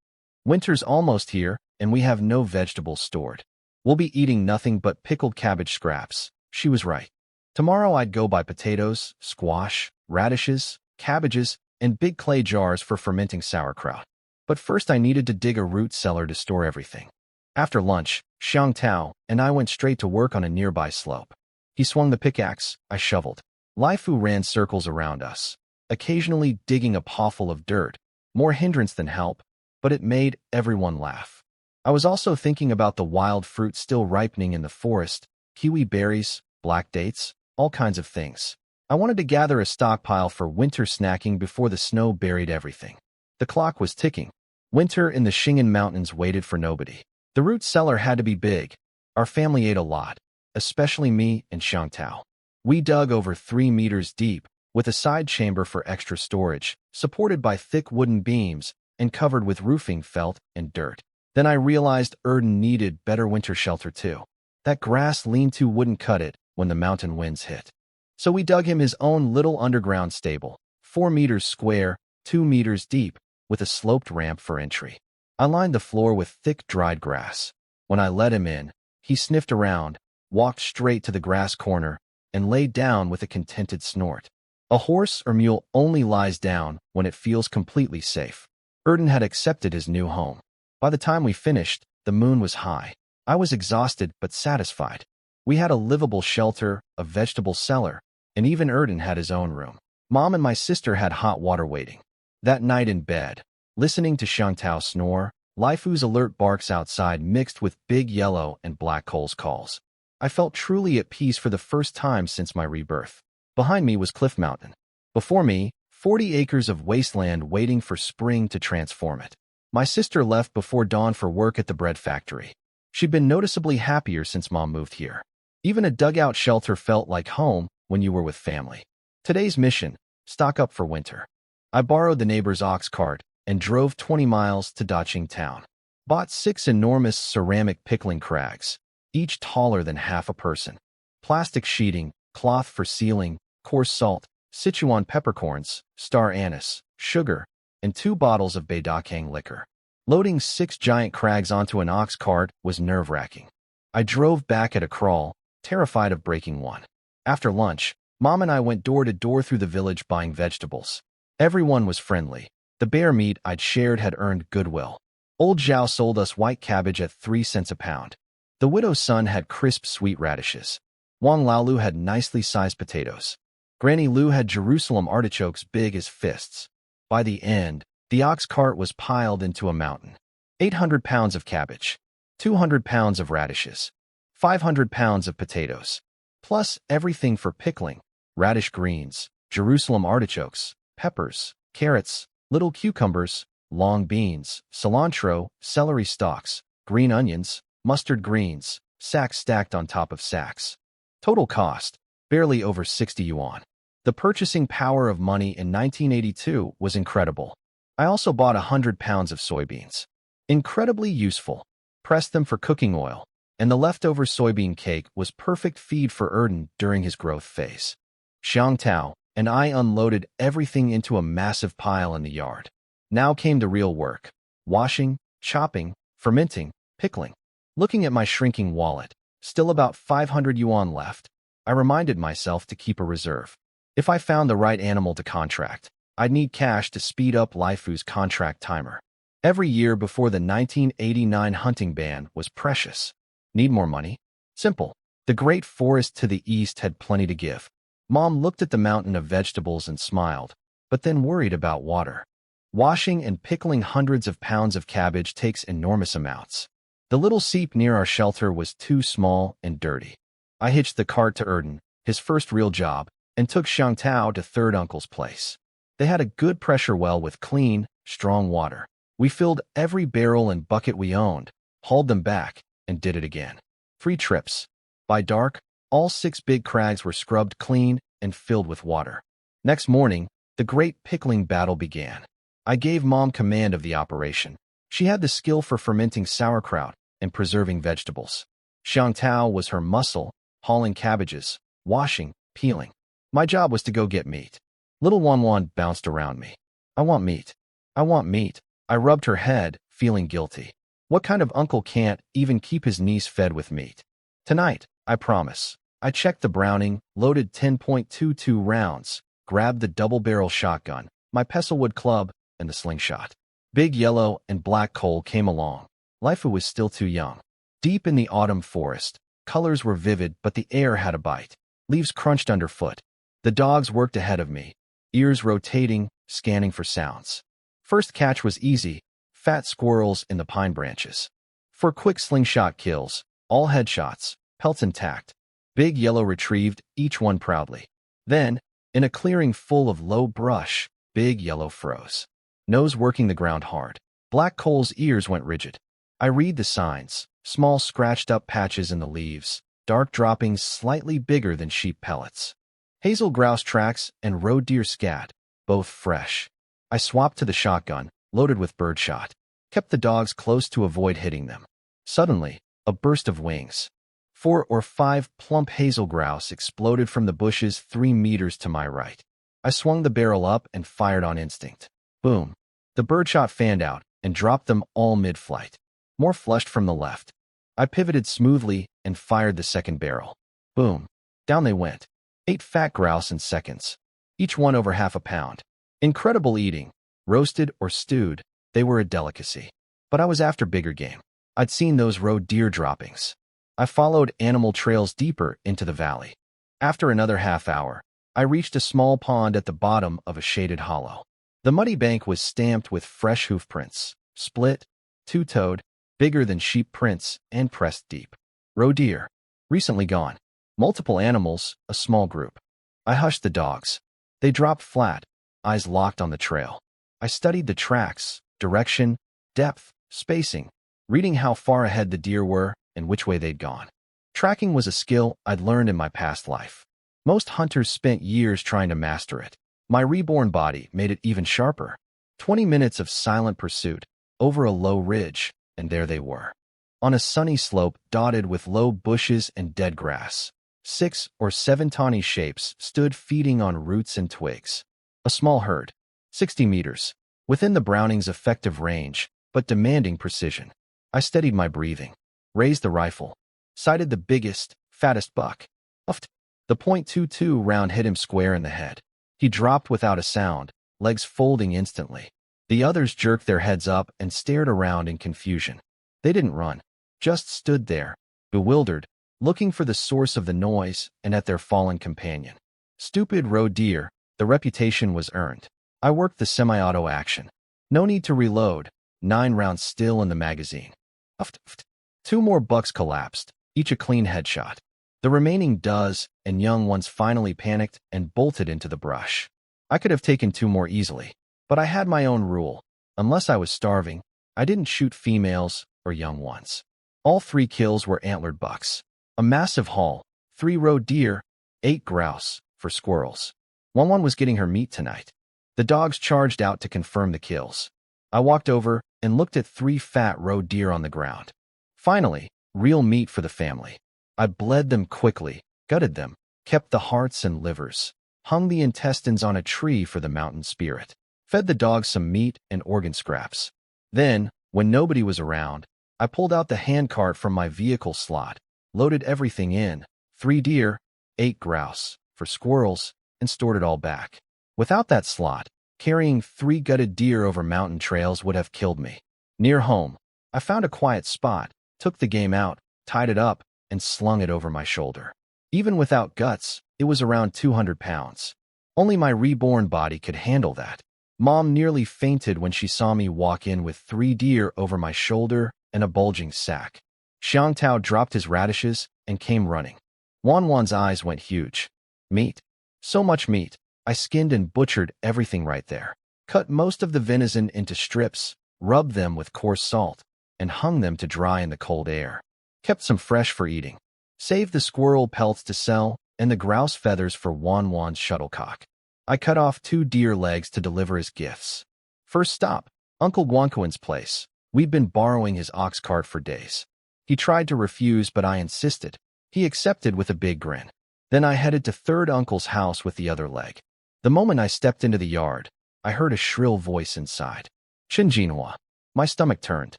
Winter's almost here, and we have no vegetables stored. We'll be eating nothing but pickled cabbage scraps. She was right. Tomorrow I'd go buy potatoes, squash, radishes, cabbages, and big clay jars for fermenting sauerkraut. But first I needed to dig a root cellar to store everything. After lunch, Xiang Tao and I went straight to work on a nearby slope. He swung the pickaxe, I shoveled. Laifu ran circles around us, occasionally digging a pawful of dirt, more hindrance than help, but it made everyone laugh. I was also thinking about the wild fruit still ripening in the forest, kiwi berries, black dates, all kinds of things. I wanted to gather a stockpile for winter snacking before the snow buried everything. The clock was ticking. Winter in the Xing'an Mountains waited for nobody. The root cellar had to be big. Our family ate a lot, especially me and Xiang Tao. We dug over 3 meters deep, with a side chamber for extra storage, supported by thick wooden beams and covered with roofing felt and dirt. Then I realized Erden needed better winter shelter too. That grass lean-to wouldn't cut it when the mountain winds hit. So we dug him his own little underground stable, 4 meters square, 2 meters deep, with a sloped ramp for entry. I lined the floor with thick dried grass. When I let him in, he sniffed around, walked straight to the grass corner, and laid down with a contented snort. A horse or mule only lies down when it feels completely safe. Erden had accepted his new home. By the time we finished, the moon was high. I was exhausted but satisfied. We had a livable shelter, a vegetable cellar, and even Erden had his own room. Mom and my sister had hot water waiting. That night in bed, listening to Xiang Tao snore, Laifu's alert barks outside mixed with big yellow and black coal's calls. I felt truly at peace for the first time since my rebirth. Behind me was Cliff Mountain. Before me, 40 acres of wasteland waiting for spring to transform it. My sister left before dawn for work at the bread factory. She'd been noticeably happier since Mom moved here. Even a dugout shelter felt like home when you were with family. Today's mission, stock up for winter. I borrowed the neighbor's ox cart and drove 20 miles to Daqing town. Bought 6 enormous ceramic pickling crags, each taller than half a person. Plastic sheeting, cloth for sealing, coarse salt, Sichuan peppercorns, star anise, sugar, and 2 bottles of Beidakang liquor. Loading 6 giant crags onto an ox cart was nerve-wracking. I drove back at a crawl, terrified of breaking one. After lunch, Mom and I went door to door through the village buying vegetables. Everyone was friendly. The bear meat I'd shared had earned goodwill. Old Zhao sold us white cabbage at 3 cents a pound. The widow's son had crisp sweet radishes. Wang Laolu had nicely sized potatoes. Granny Lu had Jerusalem artichokes big as fists. By the end, the ox cart was piled into a mountain. 800 pounds of cabbage, 200 pounds of radishes, 500 pounds of potatoes, plus everything for pickling, radish greens, Jerusalem artichokes, peppers, carrots, little cucumbers, long beans, cilantro, celery stalks, green onions, mustard greens, sacks stacked on top of sacks. Total cost, barely over 60 yuan. The purchasing power of money in 1982 was incredible. I also bought 100 pounds of soybeans. Incredibly useful. Pressed them for cooking oil, and the leftover soybean cake was perfect feed for Erden during his growth phase. Xiang Tao and I unloaded everything into a massive pile in the yard. Now came the real work. Washing, chopping, fermenting, pickling. Looking at my shrinking wallet, still about 500 yuan left, I reminded myself to keep a reserve. If I found the right animal to contract, I'd need cash to speed up Laifu's contract timer. Every year before the 1989 hunting ban was precious. Need more money? Simple. The great forest to the east had plenty to give. Mom looked at the mountain of vegetables and smiled, but then worried about water. Washing and pickling hundreds of pounds of cabbage takes enormous amounts. The little seep near our shelter was too small and dirty. I hitched the cart to Erden, his first real job, and took Xiang Tao to third uncle's place. They had a good pressure well with clean, strong water. We filled every barrel and bucket we owned, hauled them back, and did it again. 3 trips. By dark, all 6 big crags were scrubbed clean and filled with water. Next morning, the great pickling battle began. I gave Mom command of the operation. She had the skill for fermenting sauerkraut and preserving vegetables. Xiang Tao was her muscle, hauling cabbages, washing, peeling. My job was to go get meat. Little Wan bounced around me. I want meat. I want meat. I rubbed her head, feeling guilty. What kind of uncle can't even keep his niece fed with meat? Tonight, I promise. I checked the Browning, loaded 10.22 rounds, grabbed the double-barrel shotgun, my Pesselwood club, and the slingshot. Big yellow and black coal came along. Laifu was still too young. Deep in the autumn forest, colors were vivid, but the air had a bite. Leaves crunched underfoot. The dogs worked ahead of me, ears rotating, scanning for sounds. First catch was easy, fat squirrels in the pine branches. For quick slingshot kills, all headshots, pelts intact. Big yellow retrieved, each one proudly. Then, in a clearing full of low brush, big yellow froze. Nose working the ground hard. Black coal's ears went rigid. I read the signs, small scratched-up patches in the leaves, dark droppings slightly bigger than sheep pellets. Hazel grouse tracks and roe deer scat, both fresh. I swapped to the shotgun, loaded with birdshot. Kept the dogs close to avoid hitting them. Suddenly, a burst of wings. 4 or 5 plump hazel grouse exploded from the bushes 3 meters to my right. I swung the barrel up and fired on instinct. Boom. The birdshot fanned out and dropped them all mid-flight. More flushed from the left. I pivoted smoothly and fired the second barrel. Boom. Down they went. 8 fat grouse in seconds. Each one over half a pound. Incredible eating. Roasted or stewed, they were a delicacy. But I was after bigger game. I'd seen those roe deer droppings. I followed animal trails deeper into the valley. After another half hour, I reached a small pond at the bottom of a shaded hollow. The muddy bank was stamped with fresh hoof prints, split, two-toed, bigger than sheep prints, and pressed deep. Roe deer, recently gone. Multiple animals, a small group. I hushed the dogs. They dropped flat, eyes locked on the trail. I studied the tracks, direction, depth, spacing, reading how far ahead the deer were and which way they'd gone. Tracking was a skill I'd learned in my past life. Most hunters spent years trying to master it. My reborn body made it even sharper. 20 minutes of silent pursuit, over a low ridge, and there they were. On a sunny slope dotted with low bushes and dead grass. 6 or 7 tawny shapes stood feeding on roots and twigs. A small herd, 60 meters, within the Browning's effective range, but demanding precision. I steadied my breathing, raised the rifle, sighted the biggest, fattest buck. Uffed. The .22 round hit him square in the head. He dropped without a sound, legs folding instantly. The others jerked their heads up and stared around in confusion. They didn't run, just stood there, bewildered, looking for the source of the noise and at their fallen companion. Stupid roe deer, the reputation was earned. I worked the semi-auto action. No need to reload, 9 rounds still in the magazine. Uffed. 2 more bucks collapsed, each a clean headshot. The remaining does and young ones finally panicked and bolted into the brush. I could have taken 2 more easily, but I had my own rule. Unless I was starving, I didn't shoot females or young ones. All 3 kills were antlered bucks. A massive haul, 3 roe deer, 8 grouse, for squirrels. One was getting her meat tonight. The dogs charged out to confirm the kills. I walked over and looked at 3 fat roe deer on the ground. Finally, real meat for the family. I bled them quickly, gutted them, kept the hearts and livers, hung the intestines on a tree for the mountain spirit, fed the dogs some meat and organ scraps. Then, when nobody was around, I pulled out the handcart from my vehicle slot, loaded everything in, 3 deer, 8 grouse, for squirrels, and stored it all back. Without that slot, carrying 3 gutted deer over mountain trails would have killed me. Near home, I found a quiet spot, took the game out, tied it up, and slung it over my shoulder. Even without guts, it was around 200 pounds. Only my reborn body could handle that. Mom nearly fainted when she saw me walk in with 3 deer over my shoulder and a bulging sack. Xiang Tao dropped his radishes and came running. Wan's eyes went huge. Meat. So much meat. I skinned and butchered everything right there. Cut most of the venison into strips, rubbed them with coarse salt, and hung them to dry in the cold air. Kept some fresh for eating. Saved the squirrel pelts to sell and the grouse feathers for Wan's shuttlecock. I cut off 2 deer legs to deliver as gifts. First stop, Uncle Guancoin's place. We'd been borrowing his ox cart for days. He tried to refuse, but I insisted. He accepted with a big grin. Then I headed to third uncle's house with the other leg. The moment I stepped into the yard, I heard a shrill voice inside. Chen Jinhua. My stomach turned.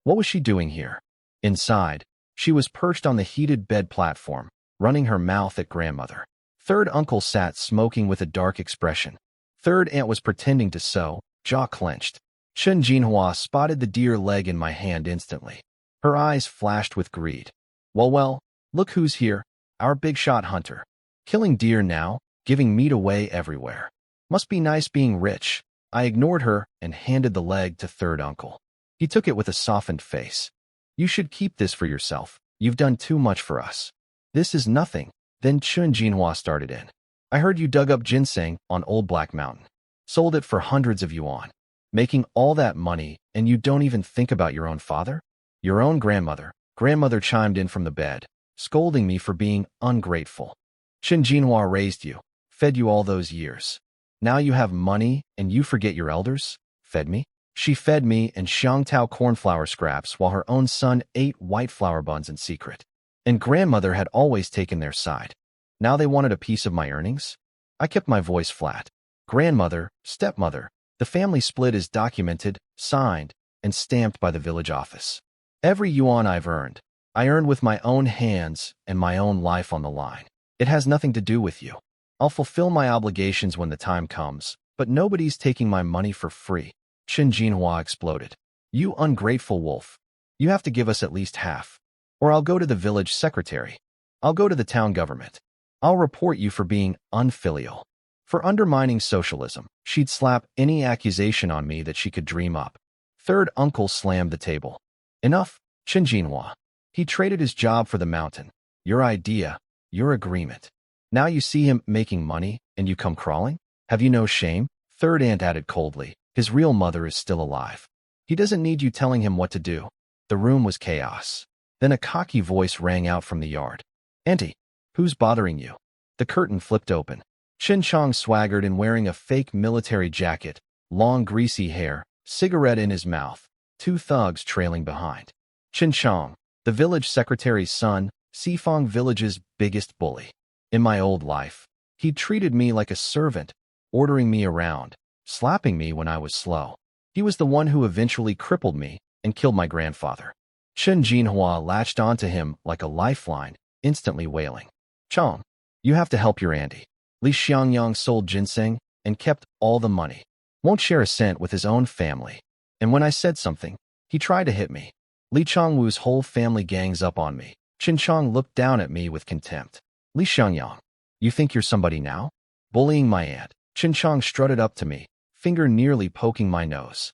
What was she doing here? Inside, she was perched on the heated bed platform, running her mouth at grandmother. Third uncle sat smoking with a dark expression. Third aunt was pretending to sew, jaw clenched. Chen Jinhua spotted the deer leg in my hand instantly. Her eyes flashed with greed. Well, look who's here, our big shot hunter. Killing deer now, giving meat away everywhere. Must be nice being rich. I ignored her and handed the leg to third uncle. He took it with a softened face. You should keep this for yourself. You've done too much for us. This is nothing. Then Chen Jinhua started in. I heard you dug up ginseng on Old Black Mountain. Sold it for hundreds of yuan. Making all that money, and you don't even think about your own father? Your own grandmother. Grandmother chimed in from the bed, scolding me for being ungrateful. Chen Jinhua raised you, fed you all those years. Now you have money, and you forget your elders? Fed me? She fed me and Xiang Tao cornflower scraps while her own son ate white flour buns in secret. And grandmother had always taken their side. Now they wanted a piece of my earnings? I kept my voice flat. Grandmother, stepmother, the family split is documented, signed, and stamped by the village office. Every yuan I've earned, I earned with my own hands and my own life on the line. It has nothing to do with you. I'll fulfill my obligations when the time comes, but nobody's taking my money for free. Chen Jinhua exploded. You ungrateful wolf. You have to give us at least half. Or I'll go to the village secretary. I'll go to the town government. I'll report you for being unfilial. For undermining socialism. She'd slap any accusation on me that she could dream up. Third uncle slammed the table. Enough, Chen Jinhua. He traded his job for the mountain. Your idea, your agreement. Now you see him making money, and you come crawling? Have you no shame? Third aunt added coldly. His real mother is still alive. He doesn't need you telling him what to do. The room was chaos. Then a cocky voice rang out from the yard. Auntie, who's bothering you? The curtain flipped open. Chen Chong swaggered in wearing a fake military jacket, long greasy hair, cigarette in his mouth, 2 thugs trailing behind. Chen Chong, the village secretary's son, Sifang Village's biggest bully. In my old life, he treated me like a servant, ordering me around, slapping me when I was slow. He was the one who eventually crippled me and killed my grandfather. Chen Jinhua latched onto him like a lifeline, instantly wailing. Chong, you have to help your auntie. Li Xiangyang sold ginseng and kept all the money. Won't share a cent with his own family. And when I said something, he tried to hit me. Li Chongwu's whole family gangs up on me. Chen Chong looked down at me with contempt. Li Xiangyang, you think you're somebody now? Bullying my aunt. Chen Chong strutted up to me, finger nearly poking my nose.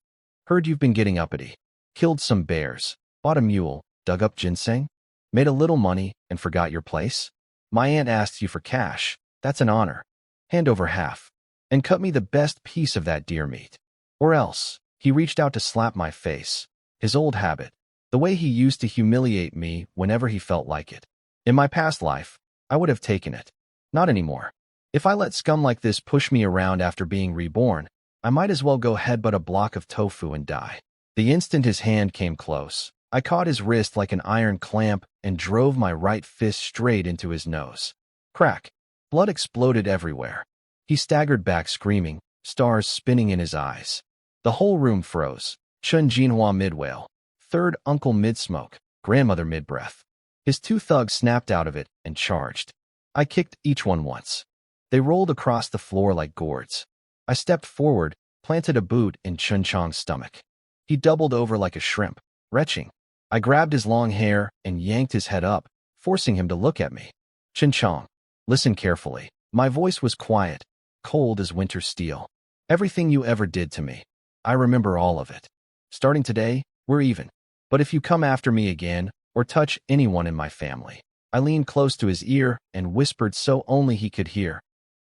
Heard you've been getting uppity. Killed some bears, bought a mule, dug up ginseng, made a little money, and forgot your place? My aunt asked you for cash. That's an honor. Hand over half. And cut me the best piece of that deer meat. Or else. He reached out to slap my face. His old habit. The way he used to humiliate me whenever he felt like it. In my past life, I would have taken it. Not anymore. If I let scum like this push me around after being reborn, I might as well go headbutt a block of tofu and die. The instant his hand came close, I caught his wrist like an iron clamp and drove my right fist straight into his nose. Crack. Blood exploded everywhere. He staggered back screaming, stars spinning in his eyes. The whole room froze. Chen Jinhua mid-wail. Third uncle mid-smoke. Grandmother mid-breath. His two thugs snapped out of it and charged. I kicked each one once. They rolled across the floor like gourds. I stepped forward, planted a boot in Chen Chong's stomach. He doubled over like a shrimp, retching. I grabbed his long hair and yanked his head up, forcing him to look at me. Chen Chong, listen carefully. My voice was quiet, cold as winter steel. Everything you ever did to me, I remember all of it. Starting today, we're even. But if you come after me again, or touch anyone in my family, I leaned close to his ear and whispered so only he could hear,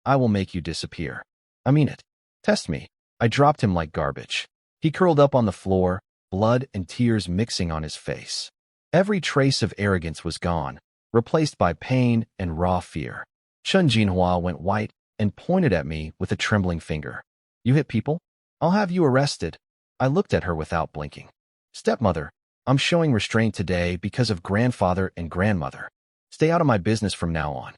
I will make you disappear. I mean it. Test me. I dropped him like garbage. He curled up on the floor, blood and tears mixing on his face. Every trace of arrogance was gone, replaced by pain and raw fear. Chen Jinhua went white and pointed at me with a trembling finger. You hit people? I'll have you arrested. I looked at her without blinking. Stepmother, I'm showing restraint today because of grandfather and grandmother. Stay out of my business from now on.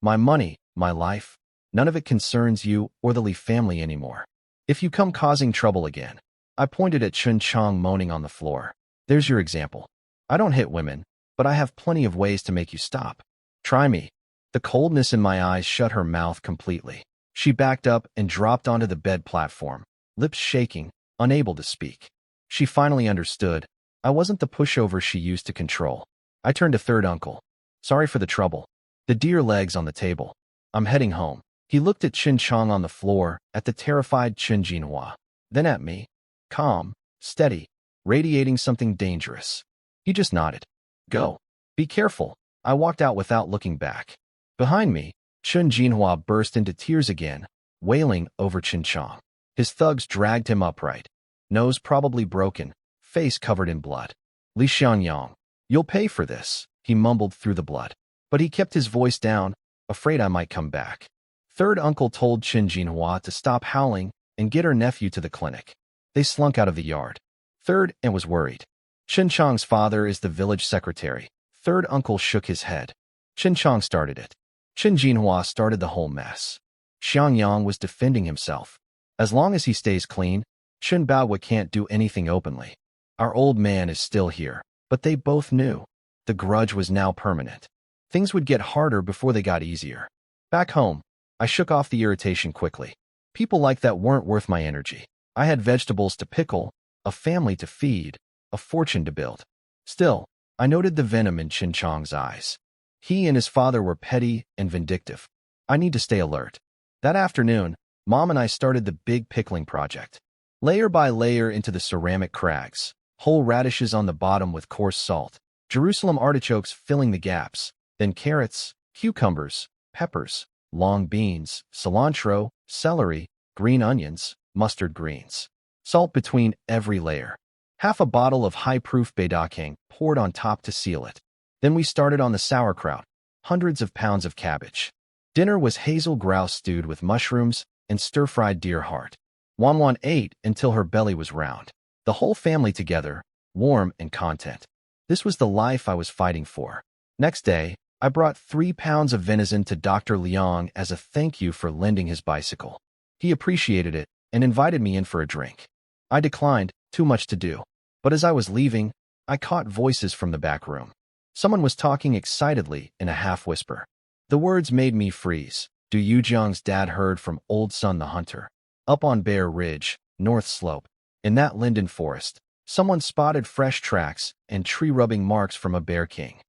My money, my life, none of it concerns you or the Li family anymore. If you come causing trouble again, I pointed at Chen Chong moaning on the floor. There's your example. I don't hit women, but I have plenty of ways to make you stop. Try me. The coldness in my eyes shut her mouth completely. She backed up and dropped onto the bed platform, lips shaking, unable to speak. She finally understood. I wasn't the pushover she used to control. I turned to third uncle. Sorry for the trouble. The deer legs on the table. I'm heading home. He looked at Chen Chong on the floor, at the terrified Chen Jinhua, then at me. Calm, steady, radiating something dangerous. He just nodded. Go. Be careful. I walked out without looking back. Behind me, Chen Jinhua burst into tears again, wailing over Chen Chong. His thugs dragged him upright. Nose probably broken, face covered in blood. Li Xiangyang, you'll pay for this, he mumbled through the blood. But he kept his voice down, afraid I might come back. Third uncle told Chen Jinhua to stop howling and get her nephew to the clinic. They slunk out of the yard. Third and was worried. Chen Chong's father is the village secretary. Third uncle shook his head. Chen Chong started it. Chen Jinhua started the whole mess. Xiangyang was defending himself. As long as he stays clean, Chen Baohua can't do anything openly. Our old man is still here, but they both knew. The grudge was now permanent. Things would get harder before they got easier. Back home, I shook off the irritation quickly. People like that weren't worth my energy. I had vegetables to pickle, a family to feed, a fortune to build. Still, I noted the venom in Chen Chong's eyes. He and his father were petty and vindictive. I need to stay alert. That afternoon, Mom and I started the big pickling project. Layer by layer into the ceramic crags, whole radishes on the bottom with coarse salt, Jerusalem artichokes filling the gaps, then carrots, cucumbers, peppers, long beans, cilantro, celery, green onions, mustard greens. Salt between every layer. Half a bottle of high-proof beidakang poured on top to seal it. Then we started on the sauerkraut, hundreds of pounds of cabbage. Dinner was hazel grouse stewed with mushrooms and stir-fried deer heart. Wanwan ate until her belly was round. The whole family together, warm and content. This was the life I was fighting for. Next day, I brought 3 pounds of venison to Dr. Liang as a thank you for lending his bicycle. He appreciated it and invited me in for a drink. I declined, too much to do. But as I was leaving, I caught voices from the back room. Someone was talking excitedly in a half-whisper. The words made me freeze. Du Yujiang's dad heard from Old Son the Hunter. Up on Bear Ridge, North Slope, in that linden forest, someone spotted fresh tracks and tree-rubbing marks from a bear king.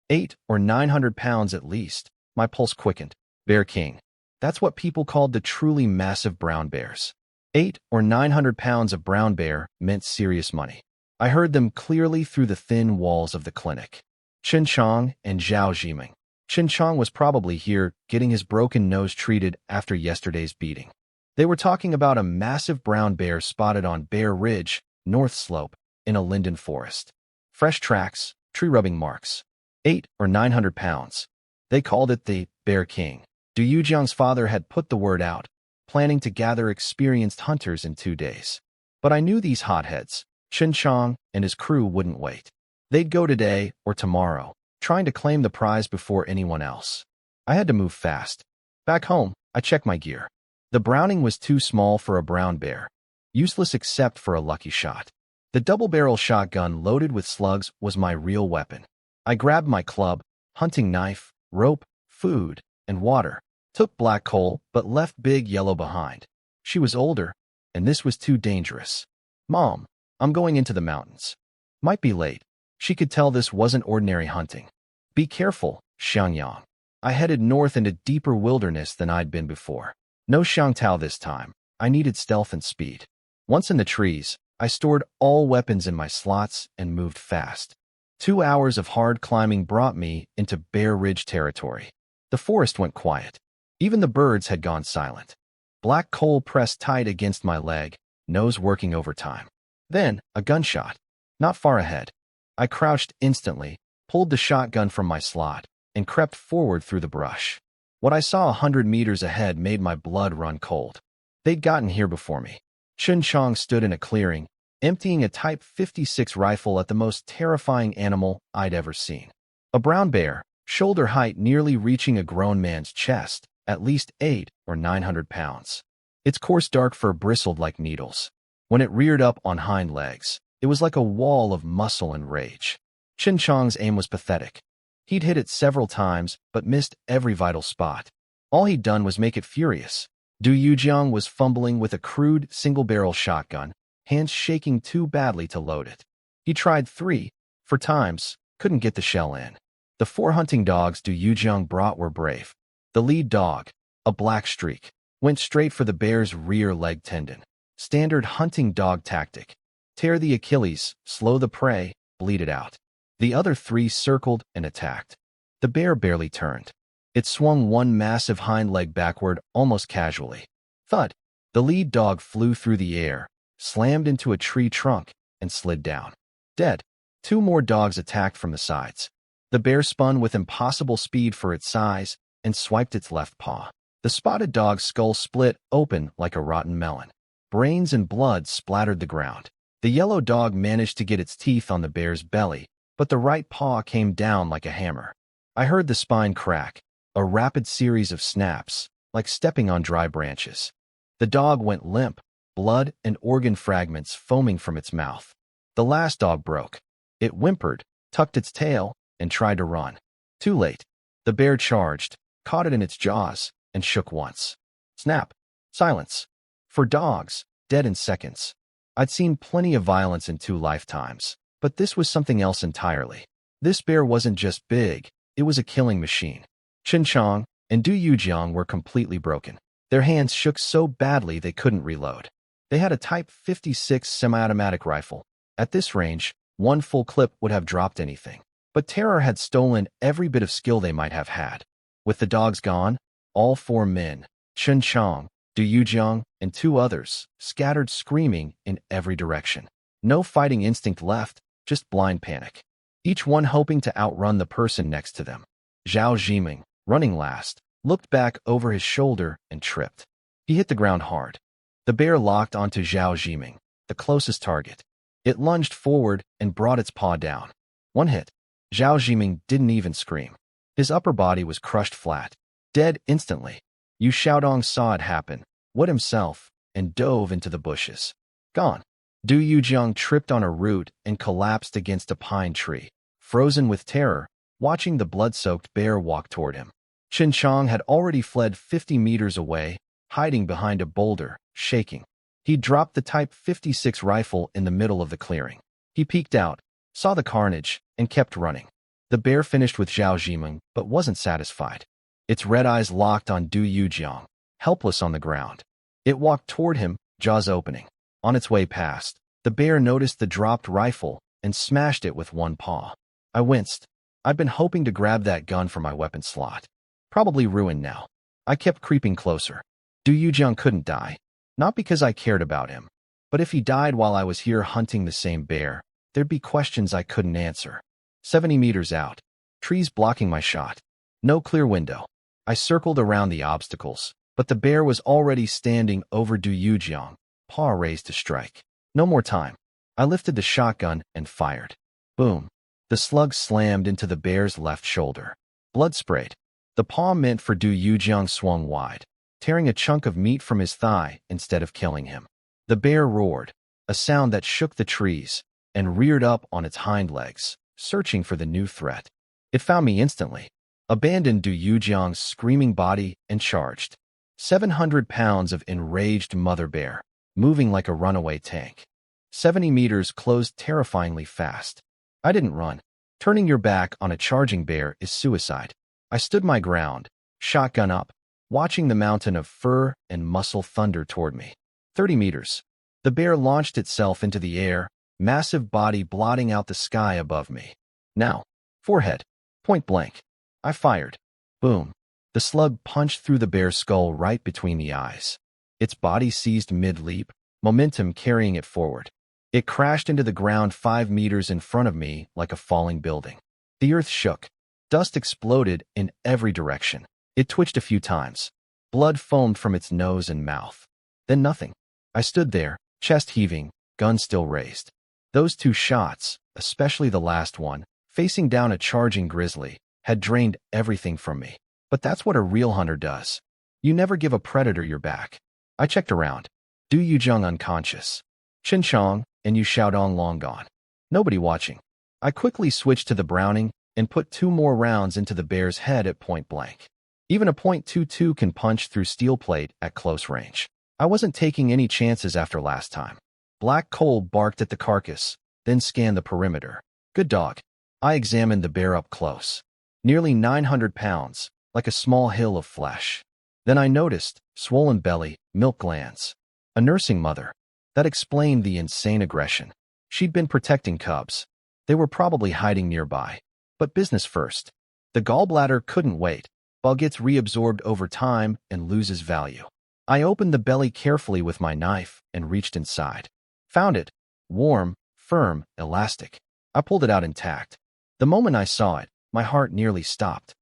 800 or 900 pounds at least. My pulse quickened. Bear king. That's what people called the truly massive brown bears. 800 or 900 pounds of brown bear meant serious money. I heard them clearly through the thin walls of the clinic. Chen Chang and Zhao Zhiming. Chen Chang was probably here getting his broken nose treated after yesterday's beating. They were talking about a massive brown bear spotted on Bear Ridge, North Slope, in a linden forest. Fresh tracks, tree-rubbing marks. 800 or 900 pounds. They called it the Bear King. Du Yujiang's father had put the word out, planning to gather experienced hunters in 2 days. But I knew these hotheads, Chen Chang and his crew, wouldn't wait. They'd go today or tomorrow, trying to claim the prize before anyone else. I had to move fast. Back home, I checked my gear. The Browning was too small for a brown bear, useless except for a lucky shot. The double-barrel shotgun loaded with slugs was my real weapon. I grabbed my club, hunting knife, rope, food, and water, took Black Coal but left Big Yellow behind. She was older, and this was too dangerous. Mom, I'm going into the mountains. Might be late. She could tell this wasn't ordinary hunting. Be careful, Xiangyang. I headed north into deeper wilderness than I'd been before. No Xiangtao this time. I needed stealth and speed. Once in the trees, I stored all weapons in my slots and moved fast. 2 hours of hard climbing brought me into Bear Ridge territory. The forest went quiet. Even the birds had gone silent. Black Coal pressed tight against my leg, nose working overtime. Then, a gunshot. Not far ahead. I crouched instantly, pulled the shotgun from my slot, and crept forward through the brush. What I saw 100 meters ahead made my blood run cold. They'd gotten here before me. Chen Chang stood in a clearing, emptying a Type 56 rifle at the most terrifying animal I'd ever seen. A brown bear, shoulder height nearly reaching a grown man's chest, at least 800 or 900 pounds. Its coarse dark fur bristled like needles. When it reared up on hind legs, it was like a wall of muscle and rage. Chen Chang's aim was pathetic. He'd hit it several times, but missed every vital spot. All he'd done was make it furious. Du Yujiang was fumbling with a crude, single-barrel shotgun, hands shaking too badly to load it. He tried 3, 4 times, couldn't get the shell in. The 4 hunting dogs Du Yujiang brought were brave. The lead dog, a black streak, went straight for the bear's rear leg tendon. Standard hunting dog tactic. Tear the Achilles, slow the prey, bleed it out. The other 3 circled and attacked. The bear barely turned. It swung one massive hind leg backward almost casually. Thud! The lead dog flew through the air, slammed into a tree trunk, and slid down. Dead. 2 more dogs attacked from the sides. The bear spun with impossible speed for its size and swiped its left paw. The spotted dog's skull split open like a rotten melon. Brains and blood splattered the ground. The yellow dog managed to get its teeth on the bear's belly, but the right paw came down like a hammer. I heard the spine crack, a rapid series of snaps, like stepping on dry branches. The dog went limp, blood and organ fragments foaming from its mouth. The last dog broke. It whimpered, tucked its tail, and tried to run. Too late. The bear charged, caught it in its jaws, and shook once. Snap. Silence. For dogs, dead in seconds. I'd seen plenty of violence in 2 lifetimes, but this was something else entirely. This bear wasn't just big, it was a killing machine. Chen Chang and Du Yujiang were completely broken. Their hands shook so badly they couldn't reload. They had a Type 56 semi-automatic rifle. At this range, 1 full clip would have dropped anything. But terror had stolen every bit of skill they might have had. With the dogs gone, all 4 men, Chen Chang, Du Yujiang, and 2 others, scattered screaming in every direction. No fighting instinct left, just blind panic. Each one hoping to outrun the person next to them. Zhao Zhiming, running last, looked back over his shoulder and tripped. He hit the ground hard. The bear locked onto Zhao Zhiming, the closest target. It lunged forward and brought its paw down. 1 hit. Zhao Zhiming didn't even scream. His upper body was crushed flat, dead instantly. Yu Xiaodong saw it happen, wet himself, and dove into the bushes. Gone. Du Yujiang tripped on a root and collapsed against a pine tree, frozen with terror, watching the blood-soaked bear walk toward him. Chen Chong had already fled 50 meters away, hiding behind a boulder, shaking. He dropped the Type 56 rifle in the middle of the clearing. He peeked out, saw the carnage, and kept running. The bear finished with Zhao Zhimeng, but wasn't satisfied. Its red eyes locked on Du Yujiang, helpless on the ground. It walked toward him, jaws opening. On its way past, the bear noticed the dropped rifle and smashed it with one paw. I winced. I'd been hoping to grab that gun from my weapon slot. Probably ruined now. I kept creeping closer. Du Yujiang couldn't die. Not because I cared about him, but if he died while I was here hunting the same bear, there'd be questions I couldn't answer. 70 meters out. Trees blocking my shot. No clear window. I circled around the obstacles, but the bear was already standing over Du Yujiang, paw raised to strike. No more time. I lifted the shotgun and fired. Boom. The slug slammed into the bear's left shoulder. Blood sprayed. The paw meant for Du Yujiang swung wide, tearing a chunk of meat from his thigh instead of killing him. The bear roared, a sound that shook the trees, and reared up on its hind legs, searching for the new threat. It found me instantly, abandoned Du Yujiang's screaming body, and charged. 700 pounds of enraged mother bear, moving like a runaway tank. 70 meters closed terrifyingly fast. I didn't run. Turning your back on a charging bear is suicide. I stood my ground, shotgun up, watching the mountain of fur and muscle thunder toward me. 30 meters. The bear launched itself into the air, massive body blotting out the sky above me. Now, forehead, point blank. I fired. Boom. The slug punched through the bear's skull right between the eyes. Its body seized mid-leap, momentum carrying it forward. It crashed into the ground 5 meters in front of me like a falling building. The earth shook. Dust exploded in every direction. It twitched a few times. Blood foamed from its nose and mouth. Then nothing. I stood there, chest heaving, gun still raised. Those 2 shots, especially the last one, facing down a charging grizzly, had drained everything from me. But that's what a real hunter does. You never give a predator your back. I checked around. Du Yujiang unconscious. Chen Chong and Yu Xiaodong long gone. Nobody watching. I quickly switched to the Browning and put 2 more rounds into the bear's head at point blank. Even a .22 can punch through steel plate at close range. I wasn't taking any chances after last time. Black Coal barked at the carcass, then scanned the perimeter. Good dog. I examined the bear up close. Nearly 900 pounds, like a small hill of flesh. Then I noticed, swollen belly, milk glands. A nursing mother. That explained the insane aggression. She'd been protecting cubs. They were probably hiding nearby. But business first. The gallbladder couldn't wait. Bile gets reabsorbed over time and loses value. I opened the belly carefully with my knife and reached inside. Found it. Warm, firm, elastic. I pulled it out intact. The moment I saw it, my heart nearly stopped.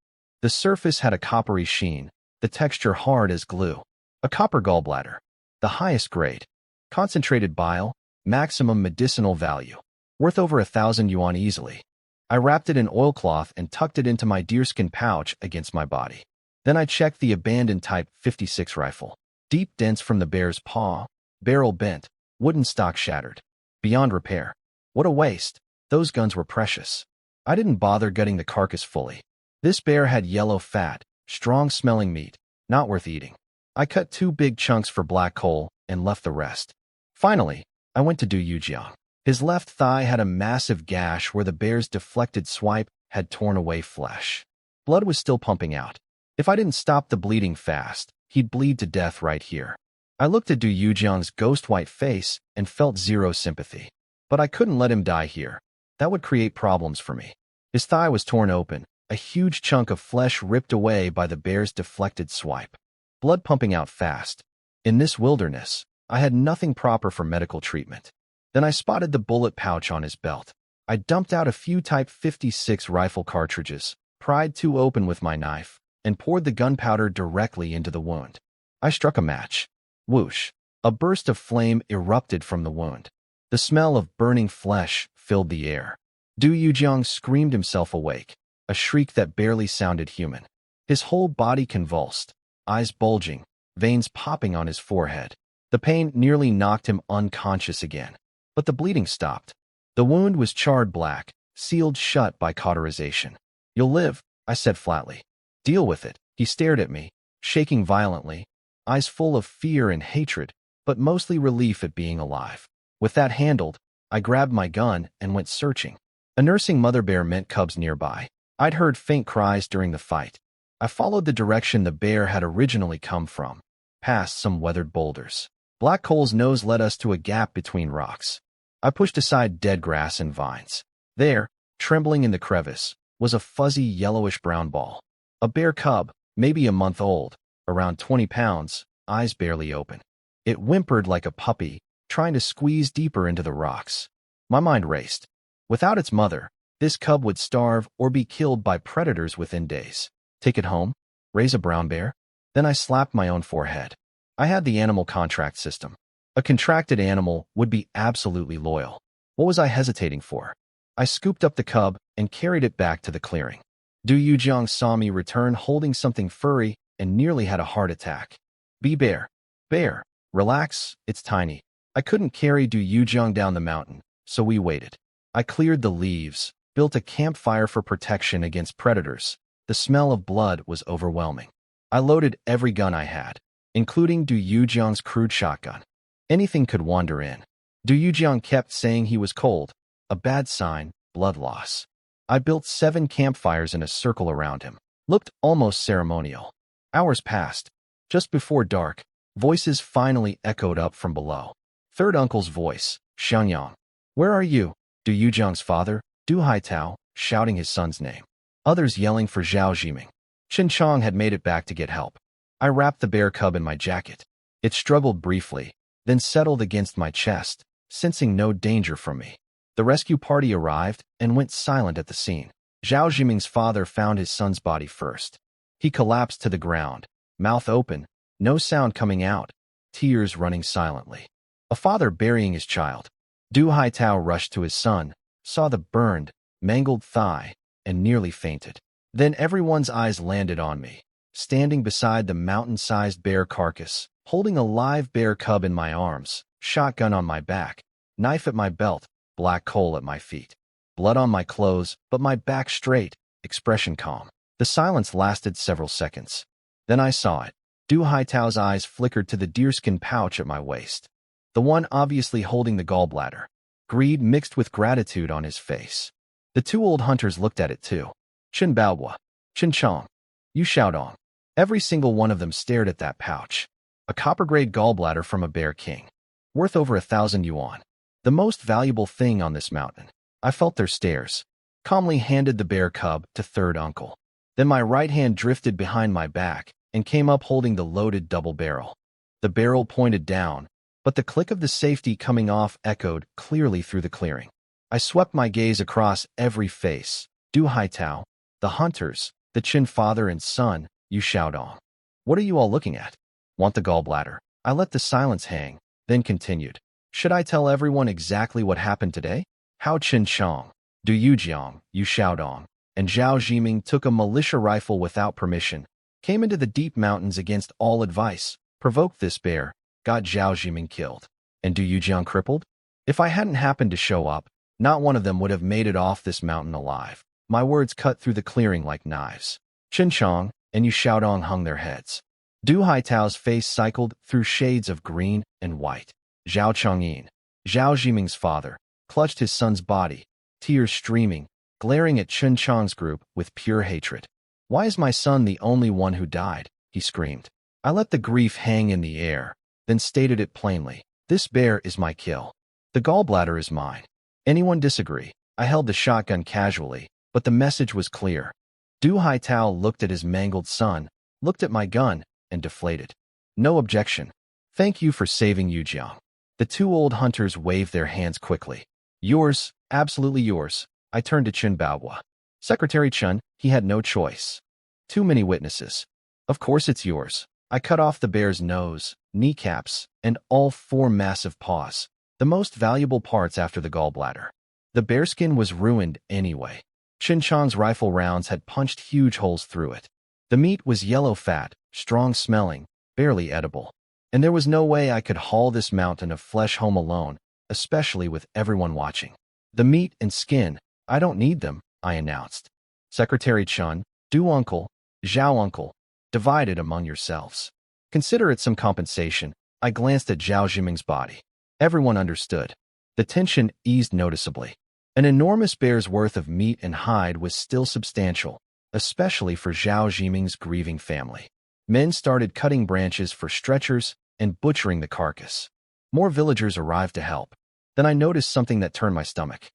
The surface had a coppery sheen, the texture hard as glue. A copper gallbladder. The highest grade. Concentrated bile, maximum medicinal value. Worth over 1,000 yuan easily. I wrapped it in oilcloth and tucked it into my deerskin pouch against my body. Then I checked the abandoned Type 56 rifle. Deep dents from the bear's paw, barrel bent, wooden stock shattered. Beyond repair. What a waste. Those guns were precious. I didn't bother gutting the carcass fully. This bear had yellow fat, strong-smelling meat, not worth eating. I cut 2 big chunks for Black Coal and left the rest. Finally, I went to Du Yujiang. His left thigh had a massive gash where the bear's deflected swipe had torn away flesh. Blood was still pumping out. If I didn't stop the bleeding fast, he'd bleed to death right here. I looked at Du Yujiang's ghost-white face and felt zero sympathy. But I couldn't let him die here. That would create problems for me. His thigh was torn open, a huge chunk of flesh ripped away by the bear's deflected swipe. Blood pumping out fast. In this wilderness, I had nothing proper for medical treatment. Then I spotted the bullet pouch on his belt. I dumped out a few Type 56 rifle cartridges, pried 2 open with my knife, and poured the gunpowder directly into the wound. I struck a match. Whoosh! A burst of flame erupted from the wound. The smell of burning flesh filled the air. Du Yujiang screamed himself awake. a shriek that barely sounded human. His whole body convulsed, eyes bulging, veins popping on his forehead. The pain nearly knocked him unconscious again. But the bleeding stopped. The wound was charred black, sealed shut by cauterization. "You'll live," I said flatly. "Deal with it." He stared at me, shaking violently, eyes full of fear and hatred, but mostly relief at being alive. With that handled, I grabbed my gun and went searching. A nursing mother bear meant cubs nearby. I'd heard faint cries during the fight. I followed the direction the bear had originally come from, past some weathered boulders. Black Coal's nose led us to a gap between rocks. I pushed aside dead grass and vines. There, trembling in the crevice, was a fuzzy yellowish-brown ball. A bear cub, maybe a month old, around 20 pounds, eyes barely open. It whimpered like a puppy, trying to squeeze deeper into the rocks. My mind raced. Without its mother, this cub would starve or be killed by predators within days. Take it home? Raise a brown bear? Then I slapped my own forehead. I had the animal contract system. A contracted animal would be absolutely loyal. What was I hesitating for? I scooped up the cub and carried it back to the clearing. Du Yujiang saw me return holding something furry and nearly had a heart attack. "Be bear. Bear, relax, it's tiny." I couldn't carry Du Yujiang down the mountain, so we waited. I cleared the leaves, built a campfire for protection against predators. The smell of blood was overwhelming. I loaded every gun I had, including Du Yujiang's crude shotgun. Anything could wander in. Du Yujiang kept saying he was cold, a bad sign, blood loss. I built 7 campfires in a circle around him. Looked almost ceremonial. Hours passed. Just before dark, voices finally echoed up from below. Third uncle's voice, Xiangyang. "Where are you?" Du Yujiang's father, Du Haitao, shouting his son's name. Others yelling for Zhao Jiming. Chen Chong had made it back to get help. I wrapped the bear cub in my jacket. It struggled briefly, then settled against my chest, sensing no danger from me. The rescue party arrived and went silent at the scene. Zhao Jiming's father found his son's body first. He collapsed to the ground, mouth open, no sound coming out, tears running silently. A father burying his child. Du Haitao rushed to his son, saw the burned, mangled thigh, and nearly fainted. Then everyone's eyes landed on me, standing beside the mountain-sized bear carcass, holding a live bear cub in my arms, shotgun on my back, knife at my belt, black coal at my feet. Blood on my clothes, but my back straight, expression calm. The silence lasted several seconds. Then I saw it. Du Haitao's eyes flickered to the deerskin pouch at my waist. The one obviously holding the gallbladder. Greed mixed with gratitude on his face. The 2 old hunters looked at it too. Chen Baohua, Chen Chong, Yu Xiaodong. Every single one of them stared at that pouch. A copper-grade gallbladder from a bear king. Worth over 1,000 yuan. The most valuable thing on this mountain. I felt their stares. Calmly handed the bear cub to third uncle. Then my right hand drifted behind my back and came up holding the loaded double barrel. The barrel pointed down, but the click of the safety coming off echoed clearly through the clearing. I swept my gaze across every face. Du Haitao, the hunters, the Chen father and son, Yu Xiaodong. "What are you all looking at?" "Want the gallbladder?" I let the silence hang, then continued. "Should I tell everyone exactly what happened today? How Chen Chong, Du Yujiang, Yu Xiaodong, and Zhao Jiming took a militia rifle without permission, came into the deep mountains against all advice, provoked this bear, got Zhao Jiming killed, and Du Yujiang crippled? If I hadn't happened to show up, not one of them would have made it off this mountain alive." My words cut through the clearing like knives. Chen Chong and Yu Xiaodong hung their heads. Du Haitao's face cycled through shades of green and white. Zhao Chongyin, Zhao Jiming's father, clutched his son's body, tears streaming, glaring at Chen Chong's group with pure hatred. "Why is my son the only one who died?" he screamed. I let the grief hang in the air, then stated it plainly. "This bear is my kill. The gallbladder is mine. Anyone disagree?" I held the shotgun casually, but the message was clear. Du Haitao looked at his mangled son, looked at my gun, and deflated. "No objection. Thank you for saving Yujiang." The 2 old hunters waved their hands quickly. "Yours, absolutely yours." I turned to Chen Baohua. "Secretary Chen, he had no choice. Too many witnesses. Of course it's yours." I cut off the bear's nose, kneecaps, and all 4 massive paws, the most valuable parts after the gallbladder. The bearskin was ruined anyway. Chen Chang's rifle rounds had punched huge holes through it. The meat was yellow fat, strong-smelling, barely edible. And there was no way I could haul this mountain of flesh home alone, especially with everyone watching. The meat and skin, I don't need them, I announced. Secretary Chen, do uncle, Zhao uncle, divide it among yourselves. Consider it some compensation. I glanced at Zhao Zhiming's body. Everyone understood. The tension eased noticeably. An enormous bear's worth of meat and hide was still substantial, especially for Zhao Zhiming's grieving family. Men started cutting branches for stretchers and butchering the carcass. More villagers arrived to help. Then I noticed something that turned my stomach.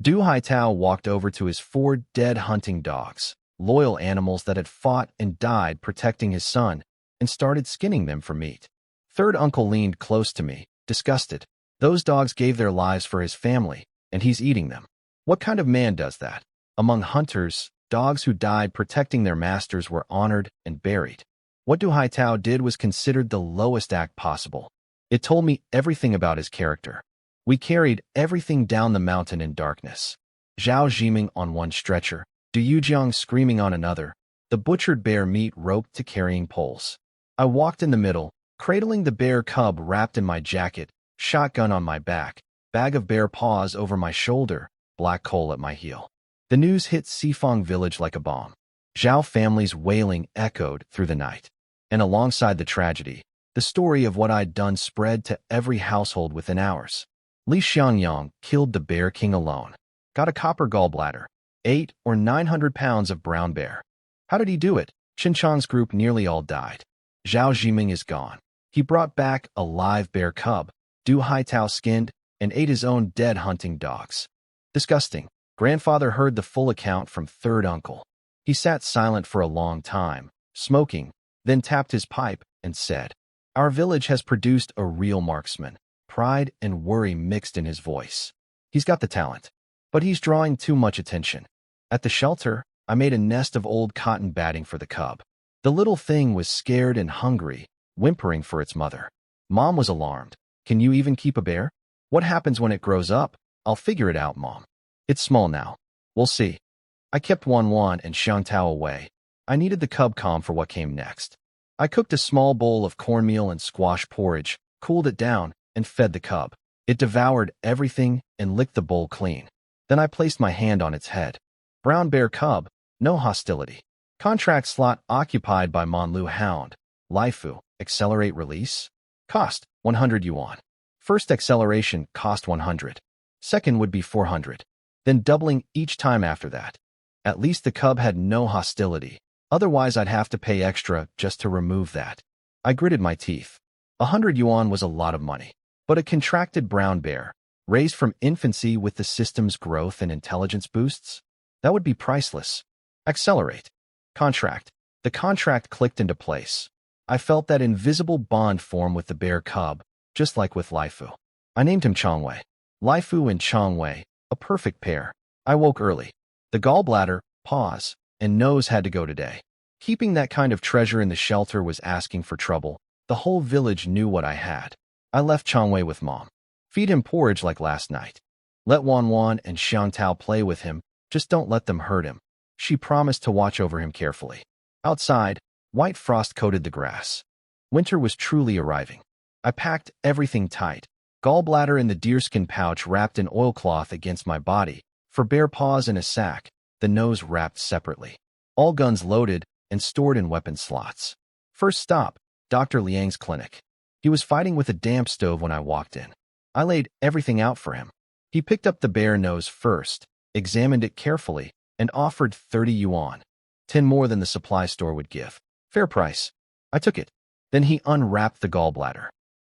Du Haitao walked over to his 4 dead hunting dogs, loyal animals that had fought and died protecting his son, and started skinning them for meat. Third uncle leaned close to me, disgusted. Those dogs gave their lives for his family, and he's eating them. What kind of man does that? Among hunters, dogs who died protecting their masters were honored and buried. What Du Haitao did was considered the lowest act possible. It told me everything about his character. We carried everything down the mountain in darkness. Zhao Zhiming on one stretcher, Du Yujiang screaming on another, the butchered bear meat roped to carrying poles. I walked in the middle, cradling the bear cub wrapped in my jacket, shotgun on my back, bag of bear paws over my shoulder, black coal at my heel. The news hit Sifang village like a bomb. Zhao family's wailing echoed through the night. And alongside the tragedy, the story of what I'd done spread to every household within hours. Li Xiangyang killed the bear king alone. Got a copper gallbladder. 800 or 900 pounds of brown bear. How did he do it? Chen Chang's group nearly all died. Zhao Zhiming is gone. He brought back a live bear cub. Du Haitao skinned and ate his own dead hunting dogs. Disgusting. Grandfather heard the full account from third uncle. He sat silent for a long time, smoking, then tapped his pipe and said, "Our village has produced a real marksman." Pride and worry mixed in his voice. He's got the talent, but he's drawing too much attention. At the shelter, I made a nest of old cotton batting for the cub. The little thing was scared and hungry, whimpering for its mother. Mom was alarmed. "Can you even keep a bear? What happens when it grows up?" "I'll figure it out, Mom. It's small now. We'll see." I kept Wan and Xiangtao away. I needed the cub calm for what came next. I cooked a small bowl of cornmeal and squash porridge, cooled it down, and fed the cub. It devoured everything and licked the bowl clean. Then I placed my hand on its head. Brown bear cub, no hostility. Contract slot occupied by Monlu Hound. Laifu, accelerate release. Cost, 100 yuan. First acceleration cost 100. Second would be 400. Then doubling each time after that. At least the cub had no hostility. Otherwise I'd have to pay extra just to remove that. I gritted my teeth. 100 yuan was a lot of money. But a contracted brown bear, raised from infancy with the system's growth and intelligence boosts? That would be priceless. Accelerate. Contract. The contract clicked into place. I felt that invisible bond form with the bear cub, just like with Laifu. I named him Changwei. Laifu and Changwei, a perfect pair. I woke early. The gallbladder, paws, and nose had to go today. Keeping that kind of treasure in the shelter was asking for trouble. The whole village knew what I had. I left Changwei with Mom. Feed him porridge like last night. Let Wan and Xiangtao play with him, just don't let them hurt him. She promised to watch over him carefully. Outside, white frost coated the grass. Winter was truly arriving. I packed everything tight. Gallbladder in the deerskin pouch wrapped in oilcloth against my body, for bear paws in a sack, the nose wrapped separately. All guns loaded and stored in weapon slots. First stop, Dr. Liang's clinic. He was fighting with a damp stove when I walked in. I laid everything out for him. He picked up the bear nose first, examined it carefully, and offered 30 yuan. 10 more than the supply store would give. Fair price. I took it. Then he unwrapped the gallbladder.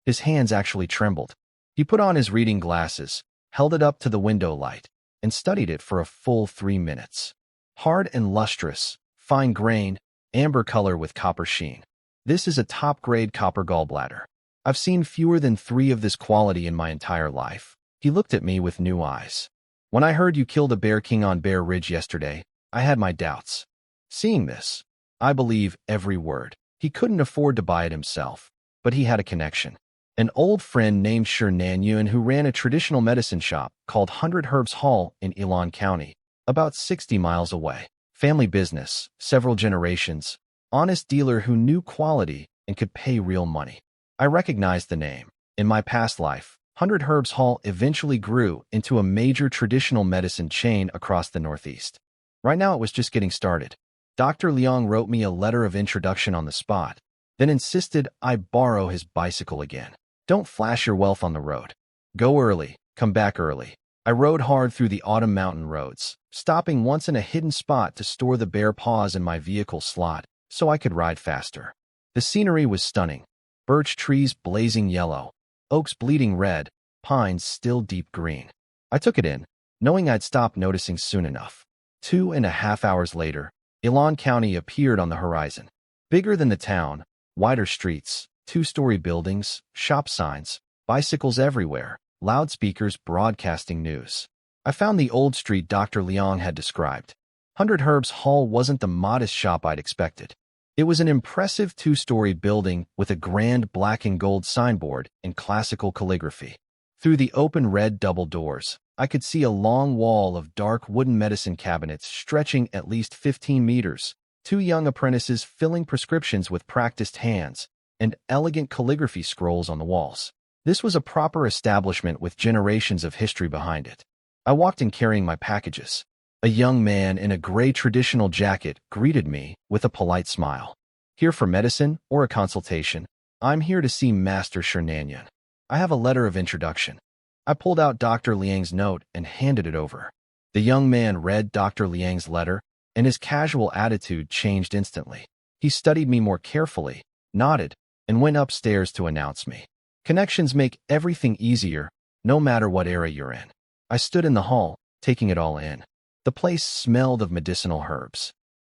His hands actually trembled. He put on his reading glasses, held it up to the window light, and studied it for a full 3 minutes. Hard and lustrous, fine-grained, amber color with copper sheen. This is a top-grade copper gallbladder. I've seen fewer than 3 of this quality in my entire life. He looked at me with new eyes. When I heard you killed a bear king on Bear Ridge yesterday, I had my doubts. Seeing this, I believe every word. He couldn't afford to buy it himself, but he had a connection. An old friend named Shi Nanyuan who ran a traditional medicine shop called 100 Herbs Hall in Ilan County. about 60 miles away. Family business, several generations, honest dealer who knew quality and could pay real money. I recognized the name. In my past life, 100 Herbs Hall eventually grew into a major traditional medicine chain across the Northeast. Right now it was just getting started. Dr. Liang wrote me a letter of introduction on the spot, then insisted I borrow his bicycle again. Don't flash your wealth on the road. Go early, come back early. I rode hard through the autumn mountain roads, stopping once in a hidden spot to store the bare paws in my vehicle slot so I could ride faster. The scenery was stunning. Birch trees blazing yellow, oaks bleeding red, pines still deep green. I took it in, knowing I'd stop noticing soon enough. 2.5 hours later, Ilan County appeared on the horizon. Bigger than the town, wider streets, two-story buildings, shop signs, bicycles everywhere, loudspeakers broadcasting news. I found the old street Dr. Liang had described. 100 Herbs Hall wasn't the modest shop I'd expected. It was an impressive two-story building with a grand black and gold signboard in classical calligraphy. Through the open red double doors, I could see a long wall of dark wooden medicine cabinets stretching at least 15 meters, 2 young apprentices filling prescriptions with practiced hands, and elegant calligraphy scrolls on the walls. This was a proper establishment with generations of history behind it. I walked in carrying my packages. A young man in a gray traditional jacket greeted me with a polite smile. Here for medicine or a consultation? I'm here to see Master Xing'an. I have a letter of introduction. I pulled out Dr. Liang's note and handed it over. The young man read Dr. Liang's letter, and his casual attitude changed instantly. He studied me more carefully, nodded, and went upstairs to announce me. Connections make everything easier, no matter what era you're in. I stood in the hall, taking it all in. The place smelled of medicinal herbs.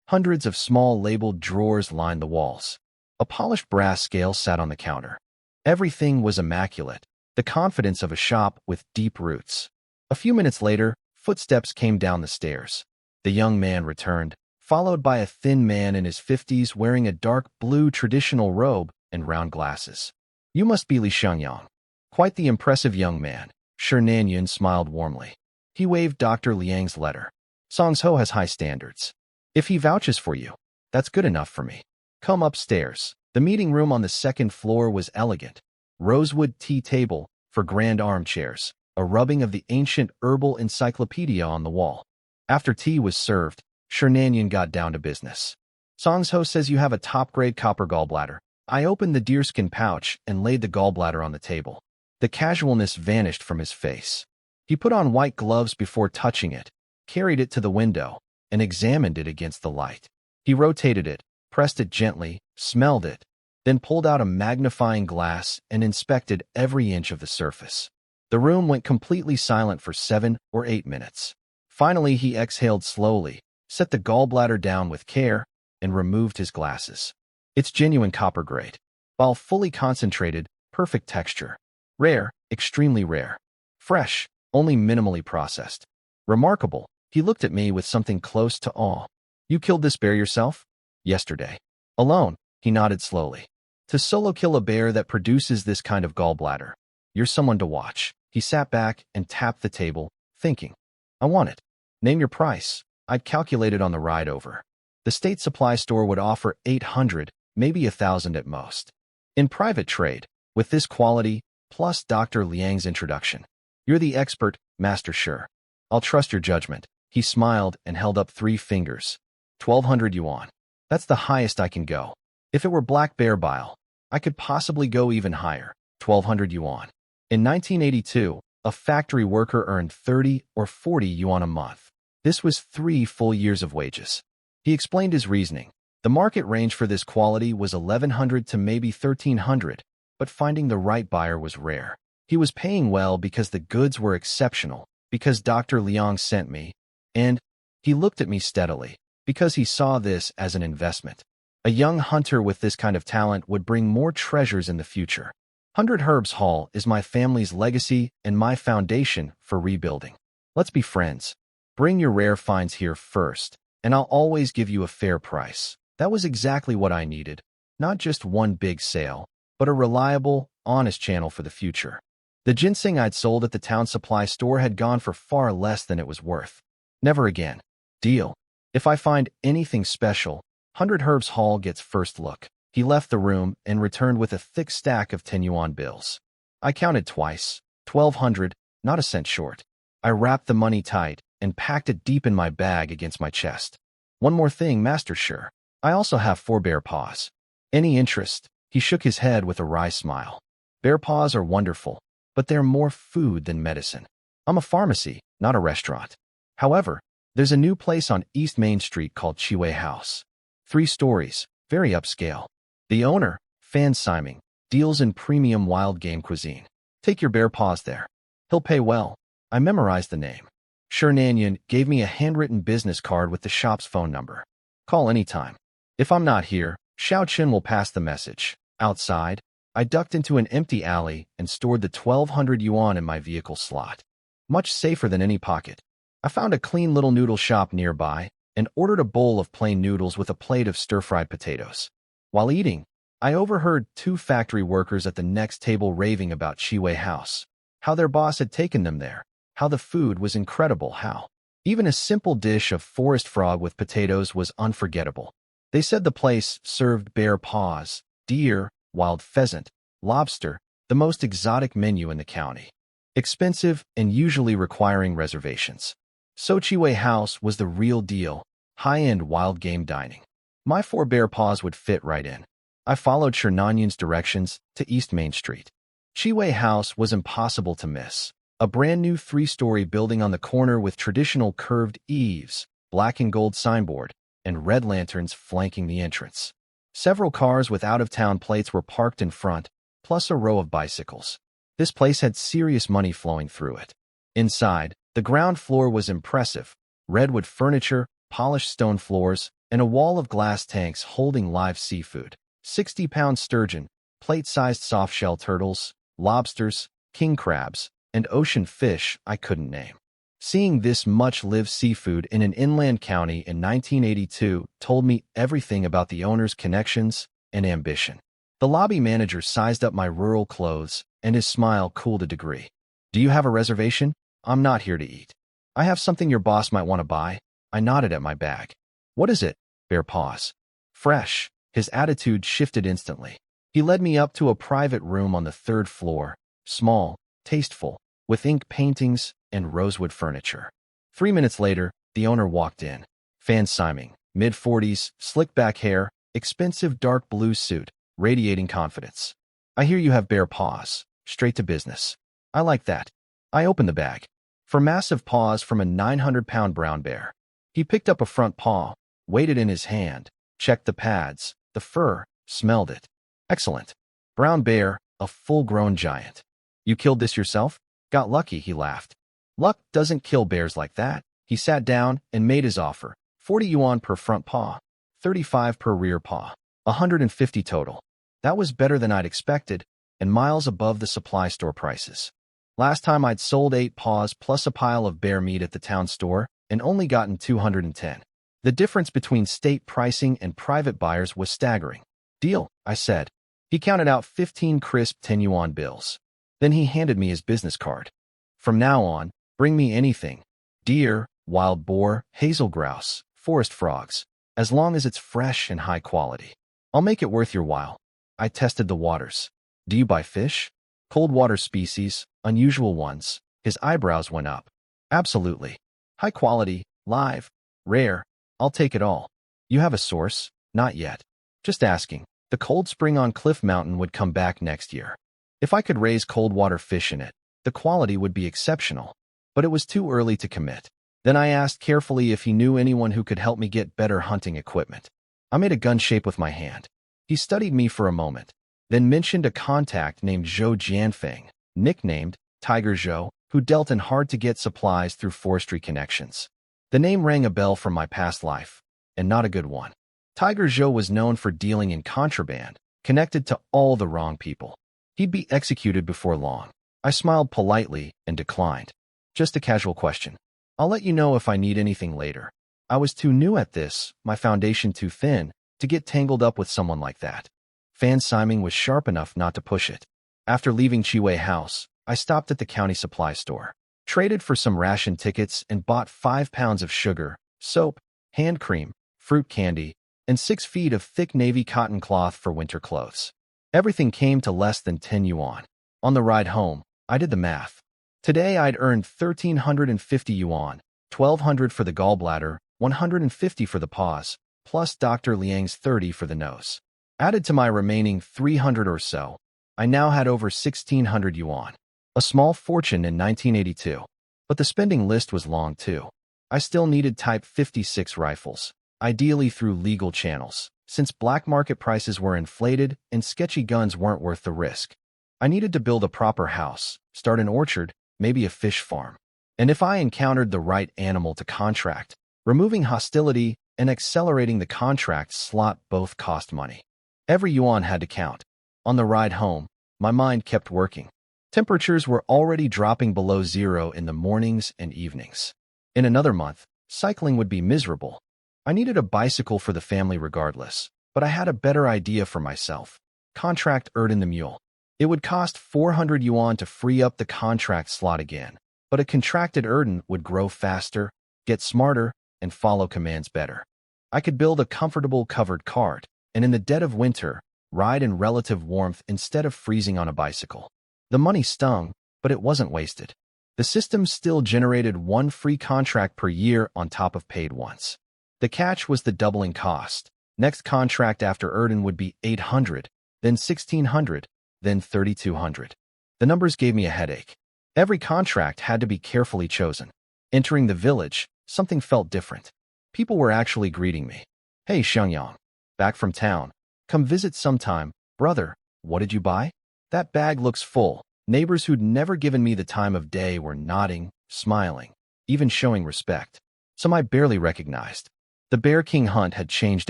Hundreds of small labeled drawers lined the walls. A polished brass scale sat on the counter. Everything was immaculate, the confidence of a shop with deep roots. A few minutes later, footsteps came down the stairs. The young man returned, followed by a thin man in his 50s wearing a dark blue traditional robe and round glasses. You must be Li Xiangyang. Quite the impressive young man. Xing'an smiled warmly. He waved Dr. Liang's letter. Song's-ho has high standards. If he vouches for you, that's good enough for me. Come upstairs. The meeting room on the second floor was elegant. Rosewood tea table for grand armchairs, a rubbing of the ancient herbal encyclopedia on the wall. After tea was served, Xing'an got down to business. Song's-ho says you have a top-grade copper gallbladder. I opened the deerskin pouch and laid the gallbladder on the table. The casualness vanished from his face. He put on white gloves before touching it, carried it to the window, and examined it against the light. He rotated it, pressed it gently, smelled it, then pulled out a magnifying glass and inspected every inch of the surface. The room went completely silent for 7 or 8 minutes. Finally, he exhaled slowly, set the gallbladder down with care, and removed his glasses. It's genuine copper grade. While fully concentrated, perfect texture. Rare, extremely rare. Fresh, only minimally processed. Remarkable. He looked at me with something close to awe. You killed this bear yourself? Yesterday. Alone, he nodded slowly. To solo kill a bear that produces this kind of gallbladder. You're someone to watch. He sat back and tapped the table, thinking. I want it. Name your price. I'd calculated on the ride over. The state supply store would offer 800, maybe 1,000 at most. In private trade, with this quality, plus Dr. Liang's introduction. You're the expert, Master Sure. I'll trust your judgment. He smiled and held up 3 fingers. 1,200 yuan. That's the highest I can go. If it were black bear bile, I could possibly go even higher. 1,200 yuan. In 1982, a factory worker earned 30 or 40 yuan a month. This was 3 full years of wages. He explained his reasoning. The market range for this quality was 1,100 to maybe 1,300, but finding the right buyer was rare. He was paying well because the goods were exceptional, because Dr. Liang sent me, and he looked at me steadily, because he saw this as an investment. A young hunter with this kind of talent would bring more treasures in the future. 100 Herbs Hall is my family's legacy and my foundation for rebuilding. Let's be friends. Bring your rare finds here first, and I'll always give you a fair price. That was exactly what I needed. Not just one big sale, but a reliable, honest channel for the future. The ginseng I'd sold at the town supply store had gone for far less than it was worth. Never again. Deal. If I find anything special, 100 Herbs Hall gets first look. He left the room and returned with a thick stack of 10 yuan bills. I counted twice. 1,200, not a cent short. I wrapped the money tight and packed it deep in my bag against my chest. One more thing, Master Sure. I also have 4 bear paws. Any interest? He shook his head with a wry smile. Bear paws are wonderful, but they're more food than medicine. I'm a pharmacy, not a restaurant. However, there's a new place on East Main Street called Chiwei House. 3 stories, very upscale. The owner, Fan Siming, deals in premium wild game cuisine. Take your bear paws there. He'll pay well. I memorized the name. Sure Nanyan gave me a handwritten business card with the shop's phone number. Call anytime. If I'm not here, Xiao Chen will pass the message. Outside, I ducked into an empty alley and stored the 1,200 yuan in my vehicle slot. Much safer than any pocket. I found a clean little noodle shop nearby and ordered a bowl of plain noodles with a plate of stir-fried potatoes. While eating, I overheard 2 factory workers at the next table raving about Chiwei House, how their boss had taken them there, how the food was incredible, how even a simple dish of forest frog with potatoes was unforgettable. They said the place served bear paws, deer, wild pheasant, lobster, the most exotic menu in the county. Expensive and usually requiring reservations. So Chiwei House was the real deal, high-end wild game dining. My 4 bear paws would fit right in. I followed Shernanyan's directions to East Main Street. Chiwei House was impossible to miss. A brand new 3-story building on the corner with traditional curved eaves, black and gold signboard, and red lanterns flanking the entrance. Several cars with out-of-town plates were parked in front, plus a row of bicycles. This place had serious money flowing through it. Inside, the ground floor was impressive. Redwood furniture, polished stone floors, and a wall of glass tanks holding live seafood. 60-pound sturgeon, plate-sized soft-shell turtles, lobsters, king crabs, and ocean fish I couldn't name. Seeing this much live seafood in an inland county in 1982 told me everything about the owner's connections and ambition. The lobby manager sized up my rural clothes, and his smile cooled a degree. Do you have a reservation? I'm not here to eat. I have something your boss might want to buy. I nodded at my bag. What is it? Bear paws. Fresh. His attitude shifted instantly. He led me up to a private room on the 3rd floor, small, tasteful, with ink paintings and rosewood furniture. 3 minutes later, the owner walked in. Fan Siming, mid-40s, slick-back hair, expensive dark blue suit, radiating confidence. I hear you have bear paws. Straight to business. I like that. I opened the bag. For massive paws from a 900-pound brown bear. He picked up a front paw, weighed it in his hand, checked the pads, the fur, smelled it. Excellent. Brown bear, a full-grown giant. You killed this yourself? Got lucky, he laughed. Luck doesn't kill bears like that. He sat down and made his offer. 40 yuan per front paw, 35 per rear paw, 150 total. That was better than I'd expected, and miles above the supply store prices. Last time I'd sold 8 paws plus a pile of bear meat at the town store and only gotten 210. The difference between state pricing and private buyers was staggering. Deal, I said. He counted out 15 crisp 10 yuan bills. Then he handed me his business card. From now on, bring me anything. Deer, wild boar, hazel grouse, forest frogs, as long as it's fresh and high quality. I'll make it worth your while. I tested the waters. Do you buy fish? Cold water species, unusual ones. His eyebrows went up. Absolutely. High quality, live, rare. I'll take it all. You have a source? Not yet. Just asking. The cold spring on Cliff Mountain would come back next year. If I could raise cold water fish in it, the quality would be exceptional. But it was too early to commit. Then I asked carefully if he knew anyone who could help me get better hunting equipment. I made a gun shape with my hand. He studied me for a moment, then mentioned a contact named Zhou Jianfeng, nicknamed Tiger Zhou, who dealt in hard-to-get supplies through forestry connections. The name rang a bell from my past life, and not a good one. Tiger Zhou was known for dealing in contraband, connected to all the wrong people. He'd be executed before long. I smiled politely and declined. Just a casual question. I'll let you know if I need anything later. I was too new at this, my foundation too thin, to get tangled up with someone like that. Fan Siming was sharp enough not to push it. After leaving Chiwei House, I stopped at the county supply store. traded for some ration tickets and bought 5 pounds of sugar, soap, hand cream, fruit candy, and 6 feet of thick navy cotton cloth for winter clothes. Everything came to less than 10 yuan. On the ride home, I did the math. Today I'd earned 1,350 yuan, 1,200 for the gallbladder, 150 for the paws, plus Dr. Liang's 30 for the nose. Added to my remaining 300 or so, I now had over 1,600 yuan. A small fortune in 1982. But the spending list was long too. I still needed Type 56 rifles, ideally through legal channels, since black market prices were inflated and sketchy guns weren't worth the risk. I needed to build a proper house, start an orchard, maybe a fish farm. And if I encountered the right animal to contract, removing hostility and accelerating the contract slot both cost money. Every yuan had to count. On the ride home, my mind kept working. Temperatures were already dropping below zero in the mornings and evenings. In another month, cycling would be miserable. I needed a bicycle for the family regardless, but I had a better idea for myself. Contract Erden the mule. It would cost 400 yuan to free up the contract slot again, but a contracted Erden would grow faster, get smarter, and follow commands better. I could build a comfortable covered cart, and in the dead of winter, ride in relative warmth instead of freezing on a bicycle. The money stung, but it wasn't wasted. The system still generated 1 free contract per year on top of paid ones. The catch was the doubling cost. Next contract after Erden would be 800, then 1,600, then 3,200. The numbers gave me a headache. Every contract had to be carefully chosen. Entering the village, something felt different. People were actually greeting me. Hey Xiangyang, back from town. Come visit sometime. Brother, what did you buy? That bag looks full. Neighbors who'd never given me the time of day were nodding, smiling, even showing respect. Some I barely recognized. The Bear King hunt had changed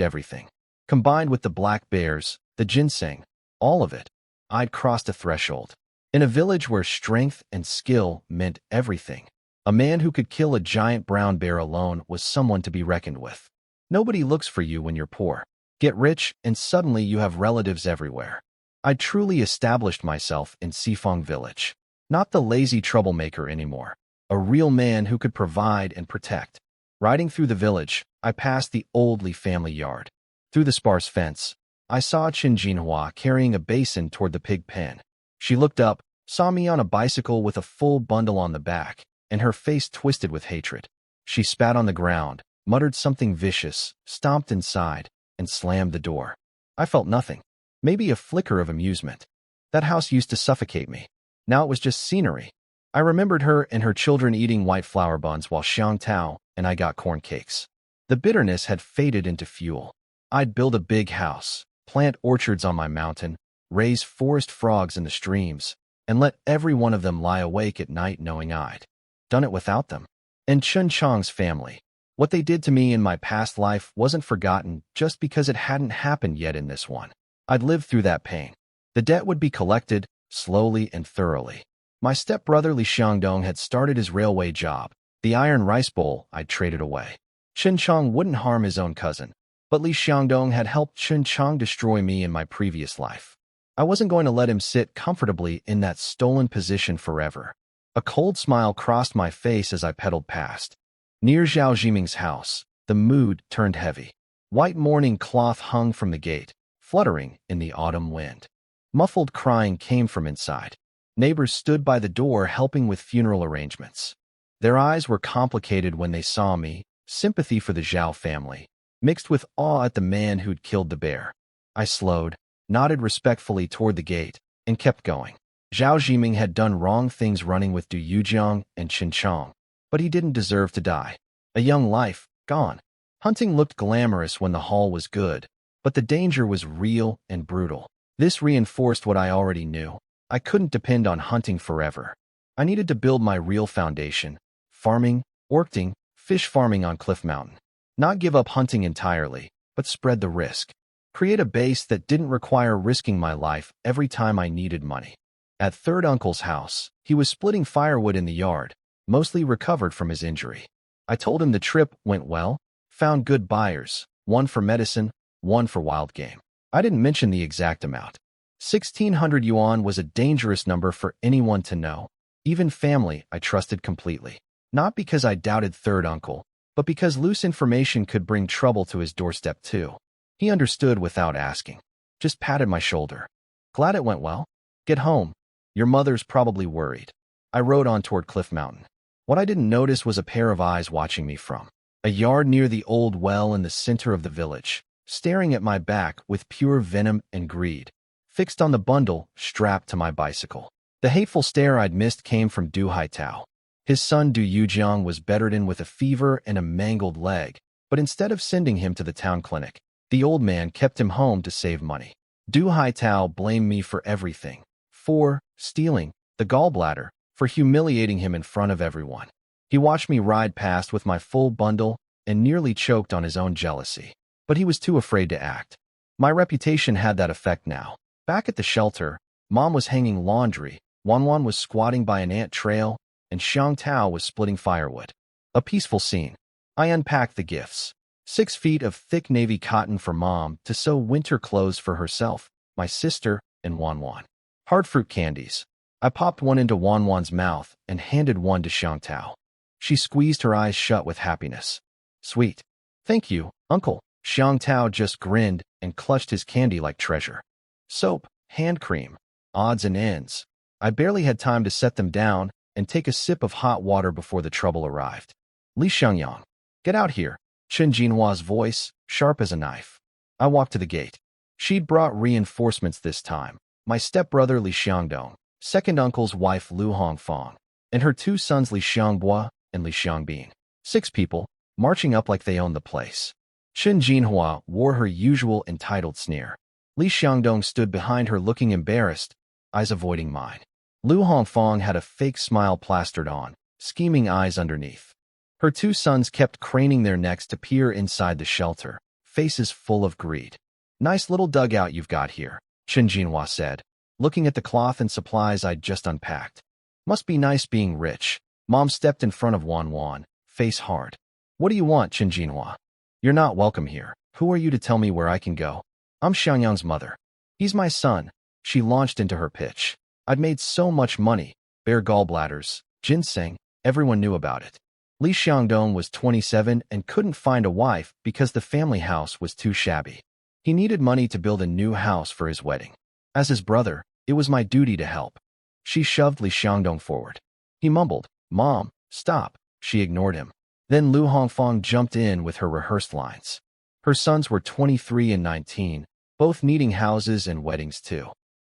everything. Combined with the black bears, the ginseng, all of it, I'd crossed a threshold. In a village where strength and skill meant everything, a man who could kill a giant brown bear alone was someone to be reckoned with. Nobody looks for you when you're poor. Get rich, and suddenly you have relatives everywhere. I truly established myself in Sifeng village. Not the lazy troublemaker anymore. A real man who could provide and protect. Riding through the village, I passed the old Li family yard. Through the sparse fence, I saw Chen Jinhua carrying a basin toward the pig pen. She looked up, saw me on a bicycle with a full bundle on the back, and her face twisted with hatred. She spat on the ground, muttered something vicious, stomped inside, and slammed the door. I felt nothing. Maybe a flicker of amusement. That house used to suffocate me. Now it was just scenery. I remembered her and her children eating white flour buns while Xiang Tao and I got corn cakes. The bitterness had faded into fuel. I'd build a big house, plant orchards on my mountain, raise forest frogs in the streams, and let every one of them lie awake at night knowing I'd done it without them. And Chen Chang's family. What they did to me in my past life wasn't forgotten just because it hadn't happened yet in this one. I'd lived through that pain. The debt would be collected, slowly and thoroughly. My stepbrother Li Xiangdong had started his railway job. The iron rice bowl I'd traded away. Chen Chang wouldn't harm his own cousin, but Li Xiangdong had helped Chen Chang destroy me in my previous life. I wasn't going to let him sit comfortably in that stolen position forever. A cold smile crossed my face as I pedaled past. Near Zhao Jiming's house, the mood turned heavy. White mourning cloth hung from the gate, fluttering in the autumn wind. Muffled crying came from inside. Neighbors stood by the door helping with funeral arrangements. Their eyes were complicated when they saw me, sympathy for the Zhao family, mixed with awe at the man who'd killed the bear. I slowed, nodded respectfully toward the gate, and kept going. Zhao Jiming had done wrong things running with Du Yujiang and Chen Chang, but he didn't deserve to die. A young life, gone. Hunting looked glamorous when the haul was good, but the danger was real and brutal. This reinforced what I already knew. I couldn't depend on hunting forever. I needed to build my real foundation, farming, orcharding, fish farming on Cliff Mountain. Not give up hunting entirely, but spread the risk. Create a base that didn't require risking my life every time I needed money. At third uncle's house, he was splitting firewood in the yard, mostly recovered from his injury. I told him the trip went well, found good buyers, one for medicine, one for wild game. I didn't mention the exact amount. 1,600 yuan was a dangerous number for anyone to know, Even family I trusted completely. Not because I doubted third uncle, but because loose information could bring trouble to his doorstep too. He understood without asking. Just patted my shoulder. Glad it went well. Get home. Your mother's probably worried. I rode on toward Cliff Mountain. What I didn't notice was a pair of eyes watching me from a yard near the old well in the center of the village, staring at my back with pure venom and greed, fixed on the bundle strapped to my bicycle. The hateful stare I'd missed came from Du Haitao. His son Du Yujiang was bedridden with a fever and a mangled leg, but instead of sending him to the town clinic, the old man kept him home to save money. Du Haitao blamed me for everything. For stealing the gallbladder, for humiliating him in front of everyone. He watched me ride past with my full bundle and nearly choked on his own jealousy. But he was too afraid to act. My reputation had that effect now. Back at the shelter, Mom was hanging laundry, Wanwan was squatting by an ant trail, and Xiang Tao was splitting firewood. A peaceful scene. I unpacked the gifts. 6 feet of thick navy cotton for Mom to sew winter clothes for herself, my sister, and Wanwan. Hard fruit candies. I popped one into Wanwan's mouth and handed one to Xiang Tao. She squeezed her eyes shut with happiness. Sweet. Thank you, Uncle. Xiang Tao just grinned and clutched his candy like treasure. Soap, hand cream, odds and ends. I barely had time to set them down and take a sip of hot water before the trouble arrived. Li Xiangyang, get out here. Chen Jinhua's voice, sharp as a knife. I walked to the gate. She'd brought reinforcements this time. My stepbrother Li Xiangdong, second uncle's wife Lu Hongfang, and her 2 sons Li Xiangbua and Li Xiangbin. 6 people, marching up like they owned the place. Chen Jinhua wore her usual entitled sneer. Li Xiangdong stood behind her looking embarrassed, eyes avoiding mine. Lu Hongfang had a fake smile plastered on, scheming eyes underneath. Her 2 sons kept craning their necks to peer inside the shelter, faces full of greed. Nice little dugout you've got here, Chen Jinhua said, looking at the cloth and supplies I'd just unpacked. Must be nice being rich. Mom stepped in front of Wanwan, face hard. What do you want, Chen Jinhua? You're not welcome here. Who are you to tell me where I can go? I'm Xiangyang's mother. He's my son. She launched into her pitch. I'd made so much money. Bare gallbladders, ginseng, everyone knew about it. Li Xiangdong was 27 and couldn't find a wife because the family house was too shabby. He needed money to build a new house for his wedding. As his brother, it was my duty to help. She shoved Li Xiangdong forward. He mumbled, Mom, stop. She ignored him. Then Lu Hongfang jumped in with her rehearsed lines. Her sons were 23 and 19, both needing houses and weddings too.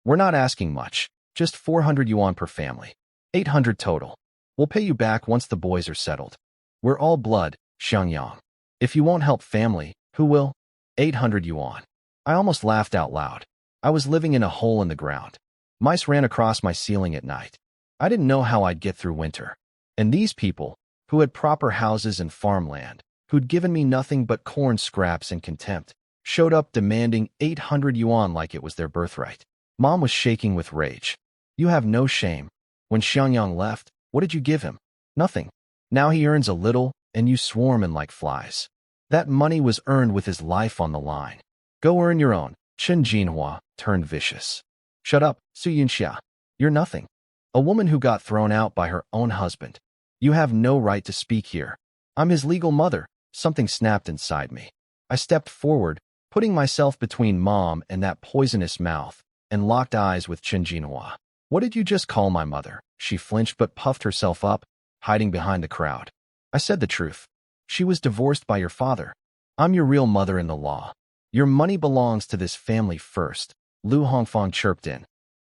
We're not asking much, just 400 yuan per family. 800 total. We'll pay you back once the boys are settled. We're all blood, Xiangyang. If you won't help family, who will? 800 yuan. I almost laughed out loud. I was living in a hole in the ground. Mice ran across my ceiling at night. I didn't know how I'd get through winter. And these people, who had proper houses and farmland, who'd given me nothing but corn scraps and contempt, showed up demanding 800 yuan like it was their birthright. Mom was shaking with rage. You have no shame. When Xiangyang left, what did you give him? Nothing. Now he earns a little, and you swarm in like flies. That money was earned with his life on the line. Go earn your own. Chen Jinhua turned vicious. Shut up, Su Yunxia. You're nothing. A woman who got thrown out by her own husband. You have no right to speak here. I'm his legal mother. Something snapped inside me. I stepped forward, putting myself between Mom and that poisonous mouth, and locked eyes with Chen Jinhua. What did you just call my mother? She flinched but puffed herself up, hiding behind the crowd. I said the truth. She was divorced by your father. I'm your real mother in the law. Your money belongs to this family first, Lu Hongfang chirped in.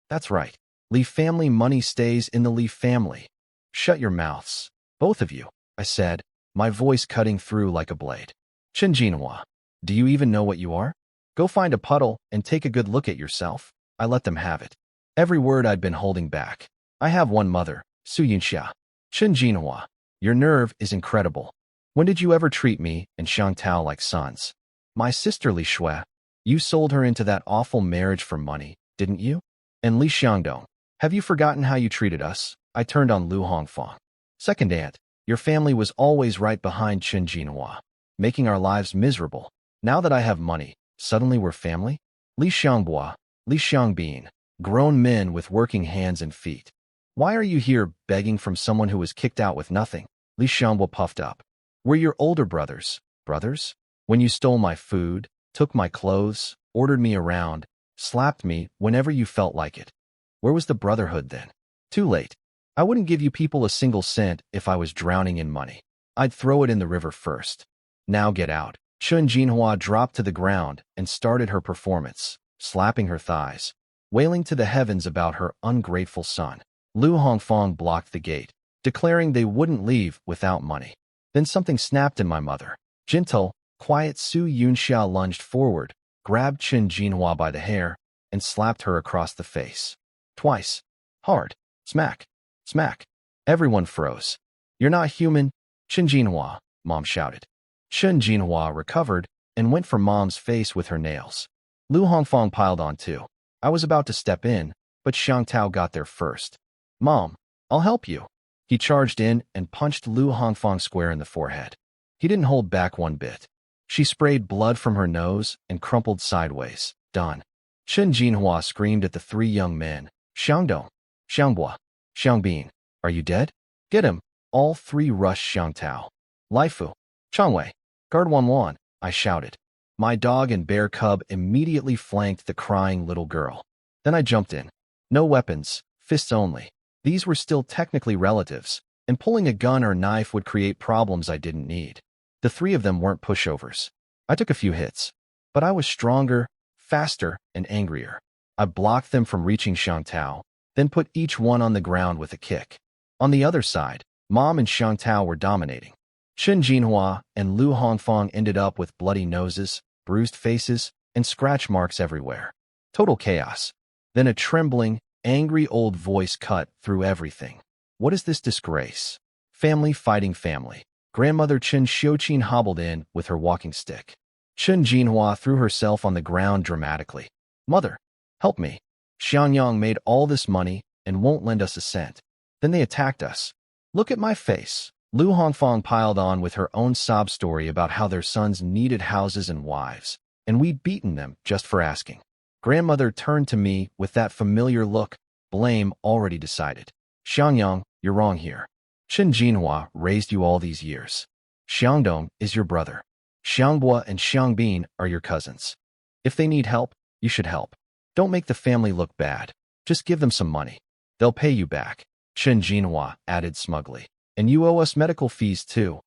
That's right. Li family money stays in the Li family. Shut your mouths, both of you, I said, my voice cutting through like a blade. Chen Jinhua, do you even know what you are? Go find a puddle and take a good look at yourself. I let them have it. Every word I'd been holding back. I have one mother, Su Yunxia. Chen Jinhua, your nerve is incredible. When did you ever treat me and Xiang Tao like sons? My sister Li Shui, you sold her into that awful marriage for money, didn't you? And Li Xiangdong, have you forgotten how you treated us? I turned on Lu Hongfang. Second aunt, your family was always right behind Chen Jinhua, making our lives miserable. Now that I have money, suddenly we're family? Li Xiangbua, Li Xiangbin, grown men with working hands and feet. Why are you here begging from someone who was kicked out with nothing? Li Xiangbo puffed up. We're your older brothers. Brothers? When you stole my food, took my clothes, ordered me around, slapped me whenever you felt like it. Where was the brotherhood then? Too late. I wouldn't give you people a single cent if I was drowning in money. I'd throw it in the river first. Now get out. Chen Jinhua dropped to the ground and started her performance, slapping her thighs, wailing to the heavens about her ungrateful son. Lu Hongfang blocked the gate, declaring they wouldn't leave without money. Then something snapped in my mother. Gentle, quiet Su Yunxia lunged forward, grabbed Chen Jinhua by the hair, and slapped her across the face. Twice. Hard. Smack. Smack. Everyone froze. You're not human, Chen Jinhua, Mom shouted. Chen Jinhua recovered and went for Mom's face with her nails. Lu Hongfang piled on too. I was about to step in, but Xiang Tao got there first. Mom, I'll help you. He charged in and punched Lu Hongfang square in the forehead. He didn't hold back one bit. She sprayed blood from her nose and crumpled sideways. Done. Chen Jinhua screamed at the three young men. Xiangdong, Xiangbua, Xiangbin, are you dead? Get him. All three rushed Xiang Tao. Laifu, Changwei, guard Wanwan, I shouted. My dog and bear cub immediately flanked the crying little girl. Then I jumped in. No weapons, fists only. These were still technically relatives, and pulling a gun or knife would create problems I didn't need. The three of them weren't pushovers. I took a few hits, but I was stronger, faster, and angrier. I blocked them from reaching Xiang Tao, then put each one on the ground with a kick. On the other side, Mom and Xiang Tao were dominating. Chen Jinhua and Lu Hongfang ended up with bloody noses, bruised faces, and scratch marks everywhere. Total chaos. Then a trembling, angry old voice cut through everything. What is this disgrace? Family fighting family. Grandmother Chen Xiuqin hobbled in with her walking stick. Chen Jinhua threw herself on the ground dramatically. Mother, help me. Xiangyang made all this money and won't lend us a cent. Then they attacked us. Look at my face. Lu Hongfang piled on with her own sob story about how their sons needed houses and wives, and we'd beaten them just for asking. Grandmother turned to me with that familiar look, blame already decided. Xiangyang, you're wrong here. Chen Jinhua raised you all these years. Xiangdong is your brother. Xiangbua and Xiangbin are your cousins. If they need help, you should help. Don't make the family look bad. Just give them some money. They'll pay you back. Chen Jinhua added smugly. And you owe us medical fees too.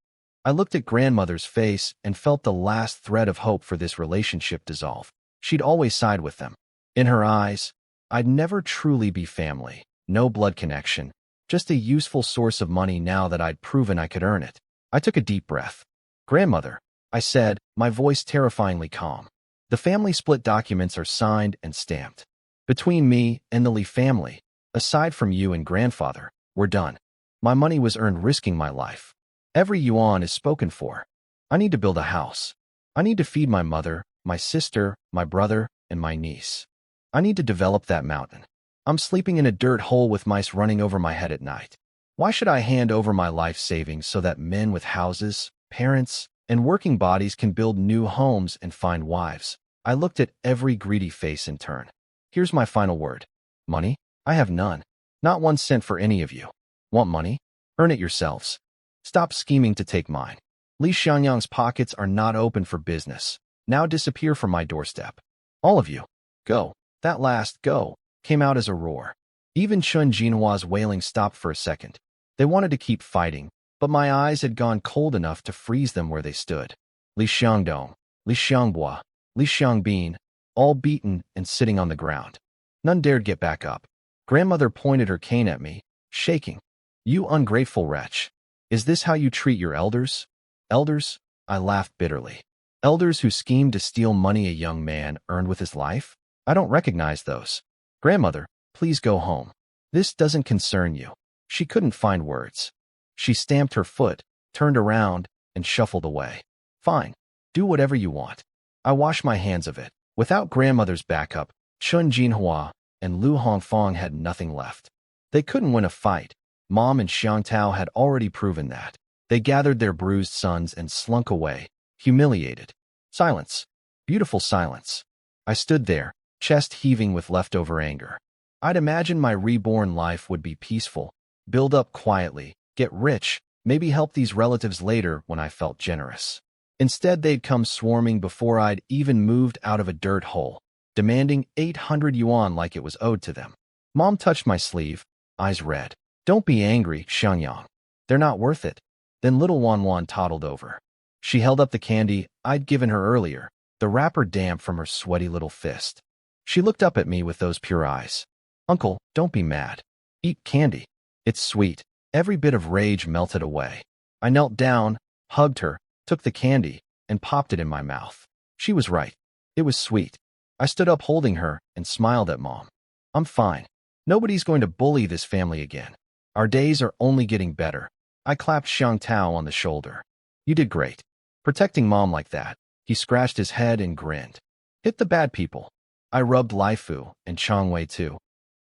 I looked at grandmother's face and felt the last thread of hope for this relationship dissolve. She'd always side with them. In her eyes, I'd never truly be family. No blood connection. Just a useful source of money now that I'd proven I could earn it. I took a deep breath. Grandmother, I said, my voice terrifyingly calm. The family split documents are signed and stamped. Between me and the Li family, aside from you and grandfather, we're done. My money was earned risking my life. Every yuan is spoken for. I need to build a house. I need to feed my mother, my sister, my brother, and my niece. I need to develop that mountain. I'm sleeping in a dirt hole with mice running over my head at night. Why should I hand over my life savings so that men with houses, parents, and working bodies can build new homes and find wives? I looked at every greedy face in turn. Here's my final word. Money? I have none. Not 1 cent for any of you. Want money? Earn it yourselves. Stop scheming to take mine. Li Xiangyang's pockets are not open for business. Now disappear from my doorstep. All of you. Go. That last go came out as a roar. Even Chen Jinhua's wailing stopped for a second. They wanted to keep fighting, but my eyes had gone cold enough to freeze them where they stood. Li Xiangdong, Li Xiangbua, Li Xiangbin, all beaten and sitting on the ground. None dared get back up. Grandmother pointed her cane at me, shaking. You ungrateful wretch. Is this how you treat your elders? Elders? I laughed bitterly. Elders who schemed to steal money a young man earned with his life? I don't recognize those. Grandmother, please go home. This doesn't concern you. She couldn't find words. She stamped her foot, turned around, and shuffled away. Fine. Do whatever you want. I wash my hands of it. Without grandmother's backup, Chen Jinhua and Lu Hongfang had nothing left. They couldn't win a fight. Mom and Xiang Tao had already proven that. They gathered their bruised sons and slunk away, humiliated. Silence. Beautiful silence. I stood there, chest heaving with leftover anger. I'd imagined my reborn life would be peaceful, build up quietly, get rich, maybe help these relatives later when I felt generous. Instead, they'd come swarming before I'd even moved out of a dirt hole, demanding 800 yuan like it was owed to them. Mom touched my sleeve, eyes red. Don't be angry, Xiangyang. They're not worth it. Then little Wan toddled over. She held up the candy I'd given her earlier, the wrapper damp from her sweaty little fist. She looked up at me with those pure eyes. Uncle, don't be mad. Eat candy. It's sweet. Every bit of rage melted away. I knelt down, hugged her, took the candy, and popped it in my mouth. She was right. It was sweet. I stood up holding her and smiled at Mom. I'm fine. Nobody's going to bully this family again. Our days are only getting better. I clapped Xiang Tao on the shoulder. You did great. Protecting Mom like that. He scratched his head and grinned. Hit the bad people. I rubbed Lai Fu and Chang Wei too.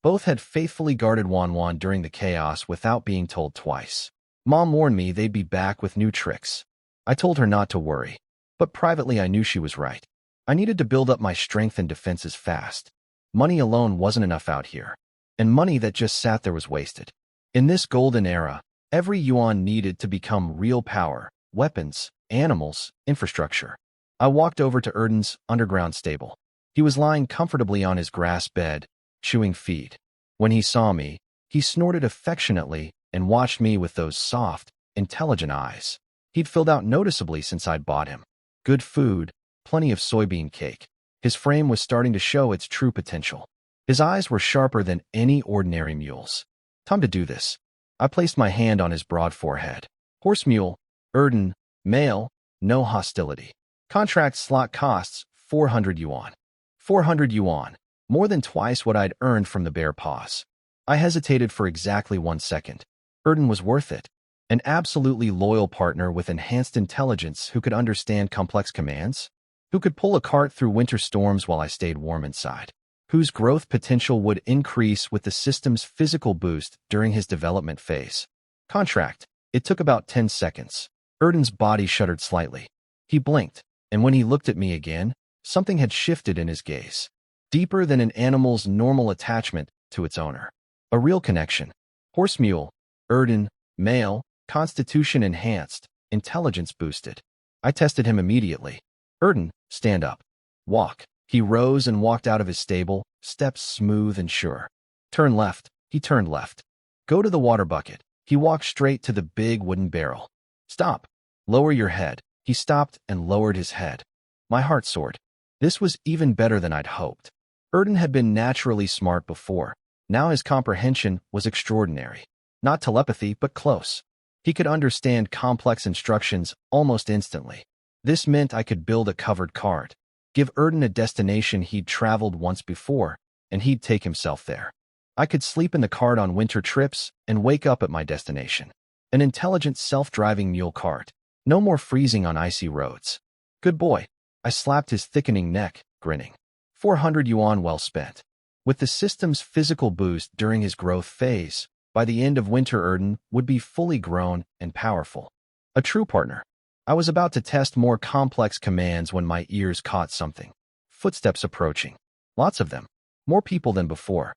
Both had faithfully guarded Wan during the chaos without being told twice. Mom warned me they'd be back with new tricks. I told her not to worry, but privately I knew she was right. I needed to build up my strength and defenses fast. Money alone wasn't enough out here, and money that just sat there was wasted. In this golden era, every yuan needed to become real power, weapons, animals, infrastructure. I walked over to Erden's underground stable. He was lying comfortably on his grass bed, chewing feed. When he saw me, he snorted affectionately and watched me with those soft, intelligent eyes. He'd filled out noticeably since I'd bought him. Good food, plenty of soybean cake. His frame was starting to show its true potential. His eyes were sharper than any ordinary mule's. Time to do this. I placed my hand on his broad forehead. Horse mule, Erden, male, no hostility. Contract slot costs 400 yuan. 400 yuan, more than twice what I'd earned from the bear paws. I hesitated for exactly 1 second. Erden was worth it. An absolutely loyal partner with enhanced intelligence who could understand complex commands, who could pull a cart through winter storms while I stayed warm inside, whose growth potential would increase with the system's physical boost during his development phase. Contract. It took about 10 seconds. Erden's body shuddered slightly. He blinked, and when he looked at me again, something had shifted in his gaze. Deeper than an animal's normal attachment to its owner. A real connection. Horse mule, Erden, male, constitution enhanced, intelligence boosted. I tested him immediately. Erden, stand up. Walk. He rose and walked out of his stable, steps smooth and sure. Turn left. He turned left. Go to the water bucket. He walked straight to the big wooden barrel. Stop. Lower your head. He stopped and lowered his head. My heart soared. This was even better than I'd hoped. Erden had been naturally smart before. Now his comprehension was extraordinary. Not telepathy, but close. He could understand complex instructions almost instantly. This meant I could build a covered cart, give Erden a destination he'd traveled once before, and he'd take himself there. I could sleep in the cart on winter trips and wake up at my destination. An intelligent self-driving mule cart. No more freezing on icy roads. Good boy. I slapped his thickening neck, grinning. 400 yuan well spent. With the system's physical boost during his growth phase, by the end of winter Erden would be fully grown and powerful. A true partner. I was about to test more complex commands when my ears caught something. Footsteps approaching. Lots of them. More people than before.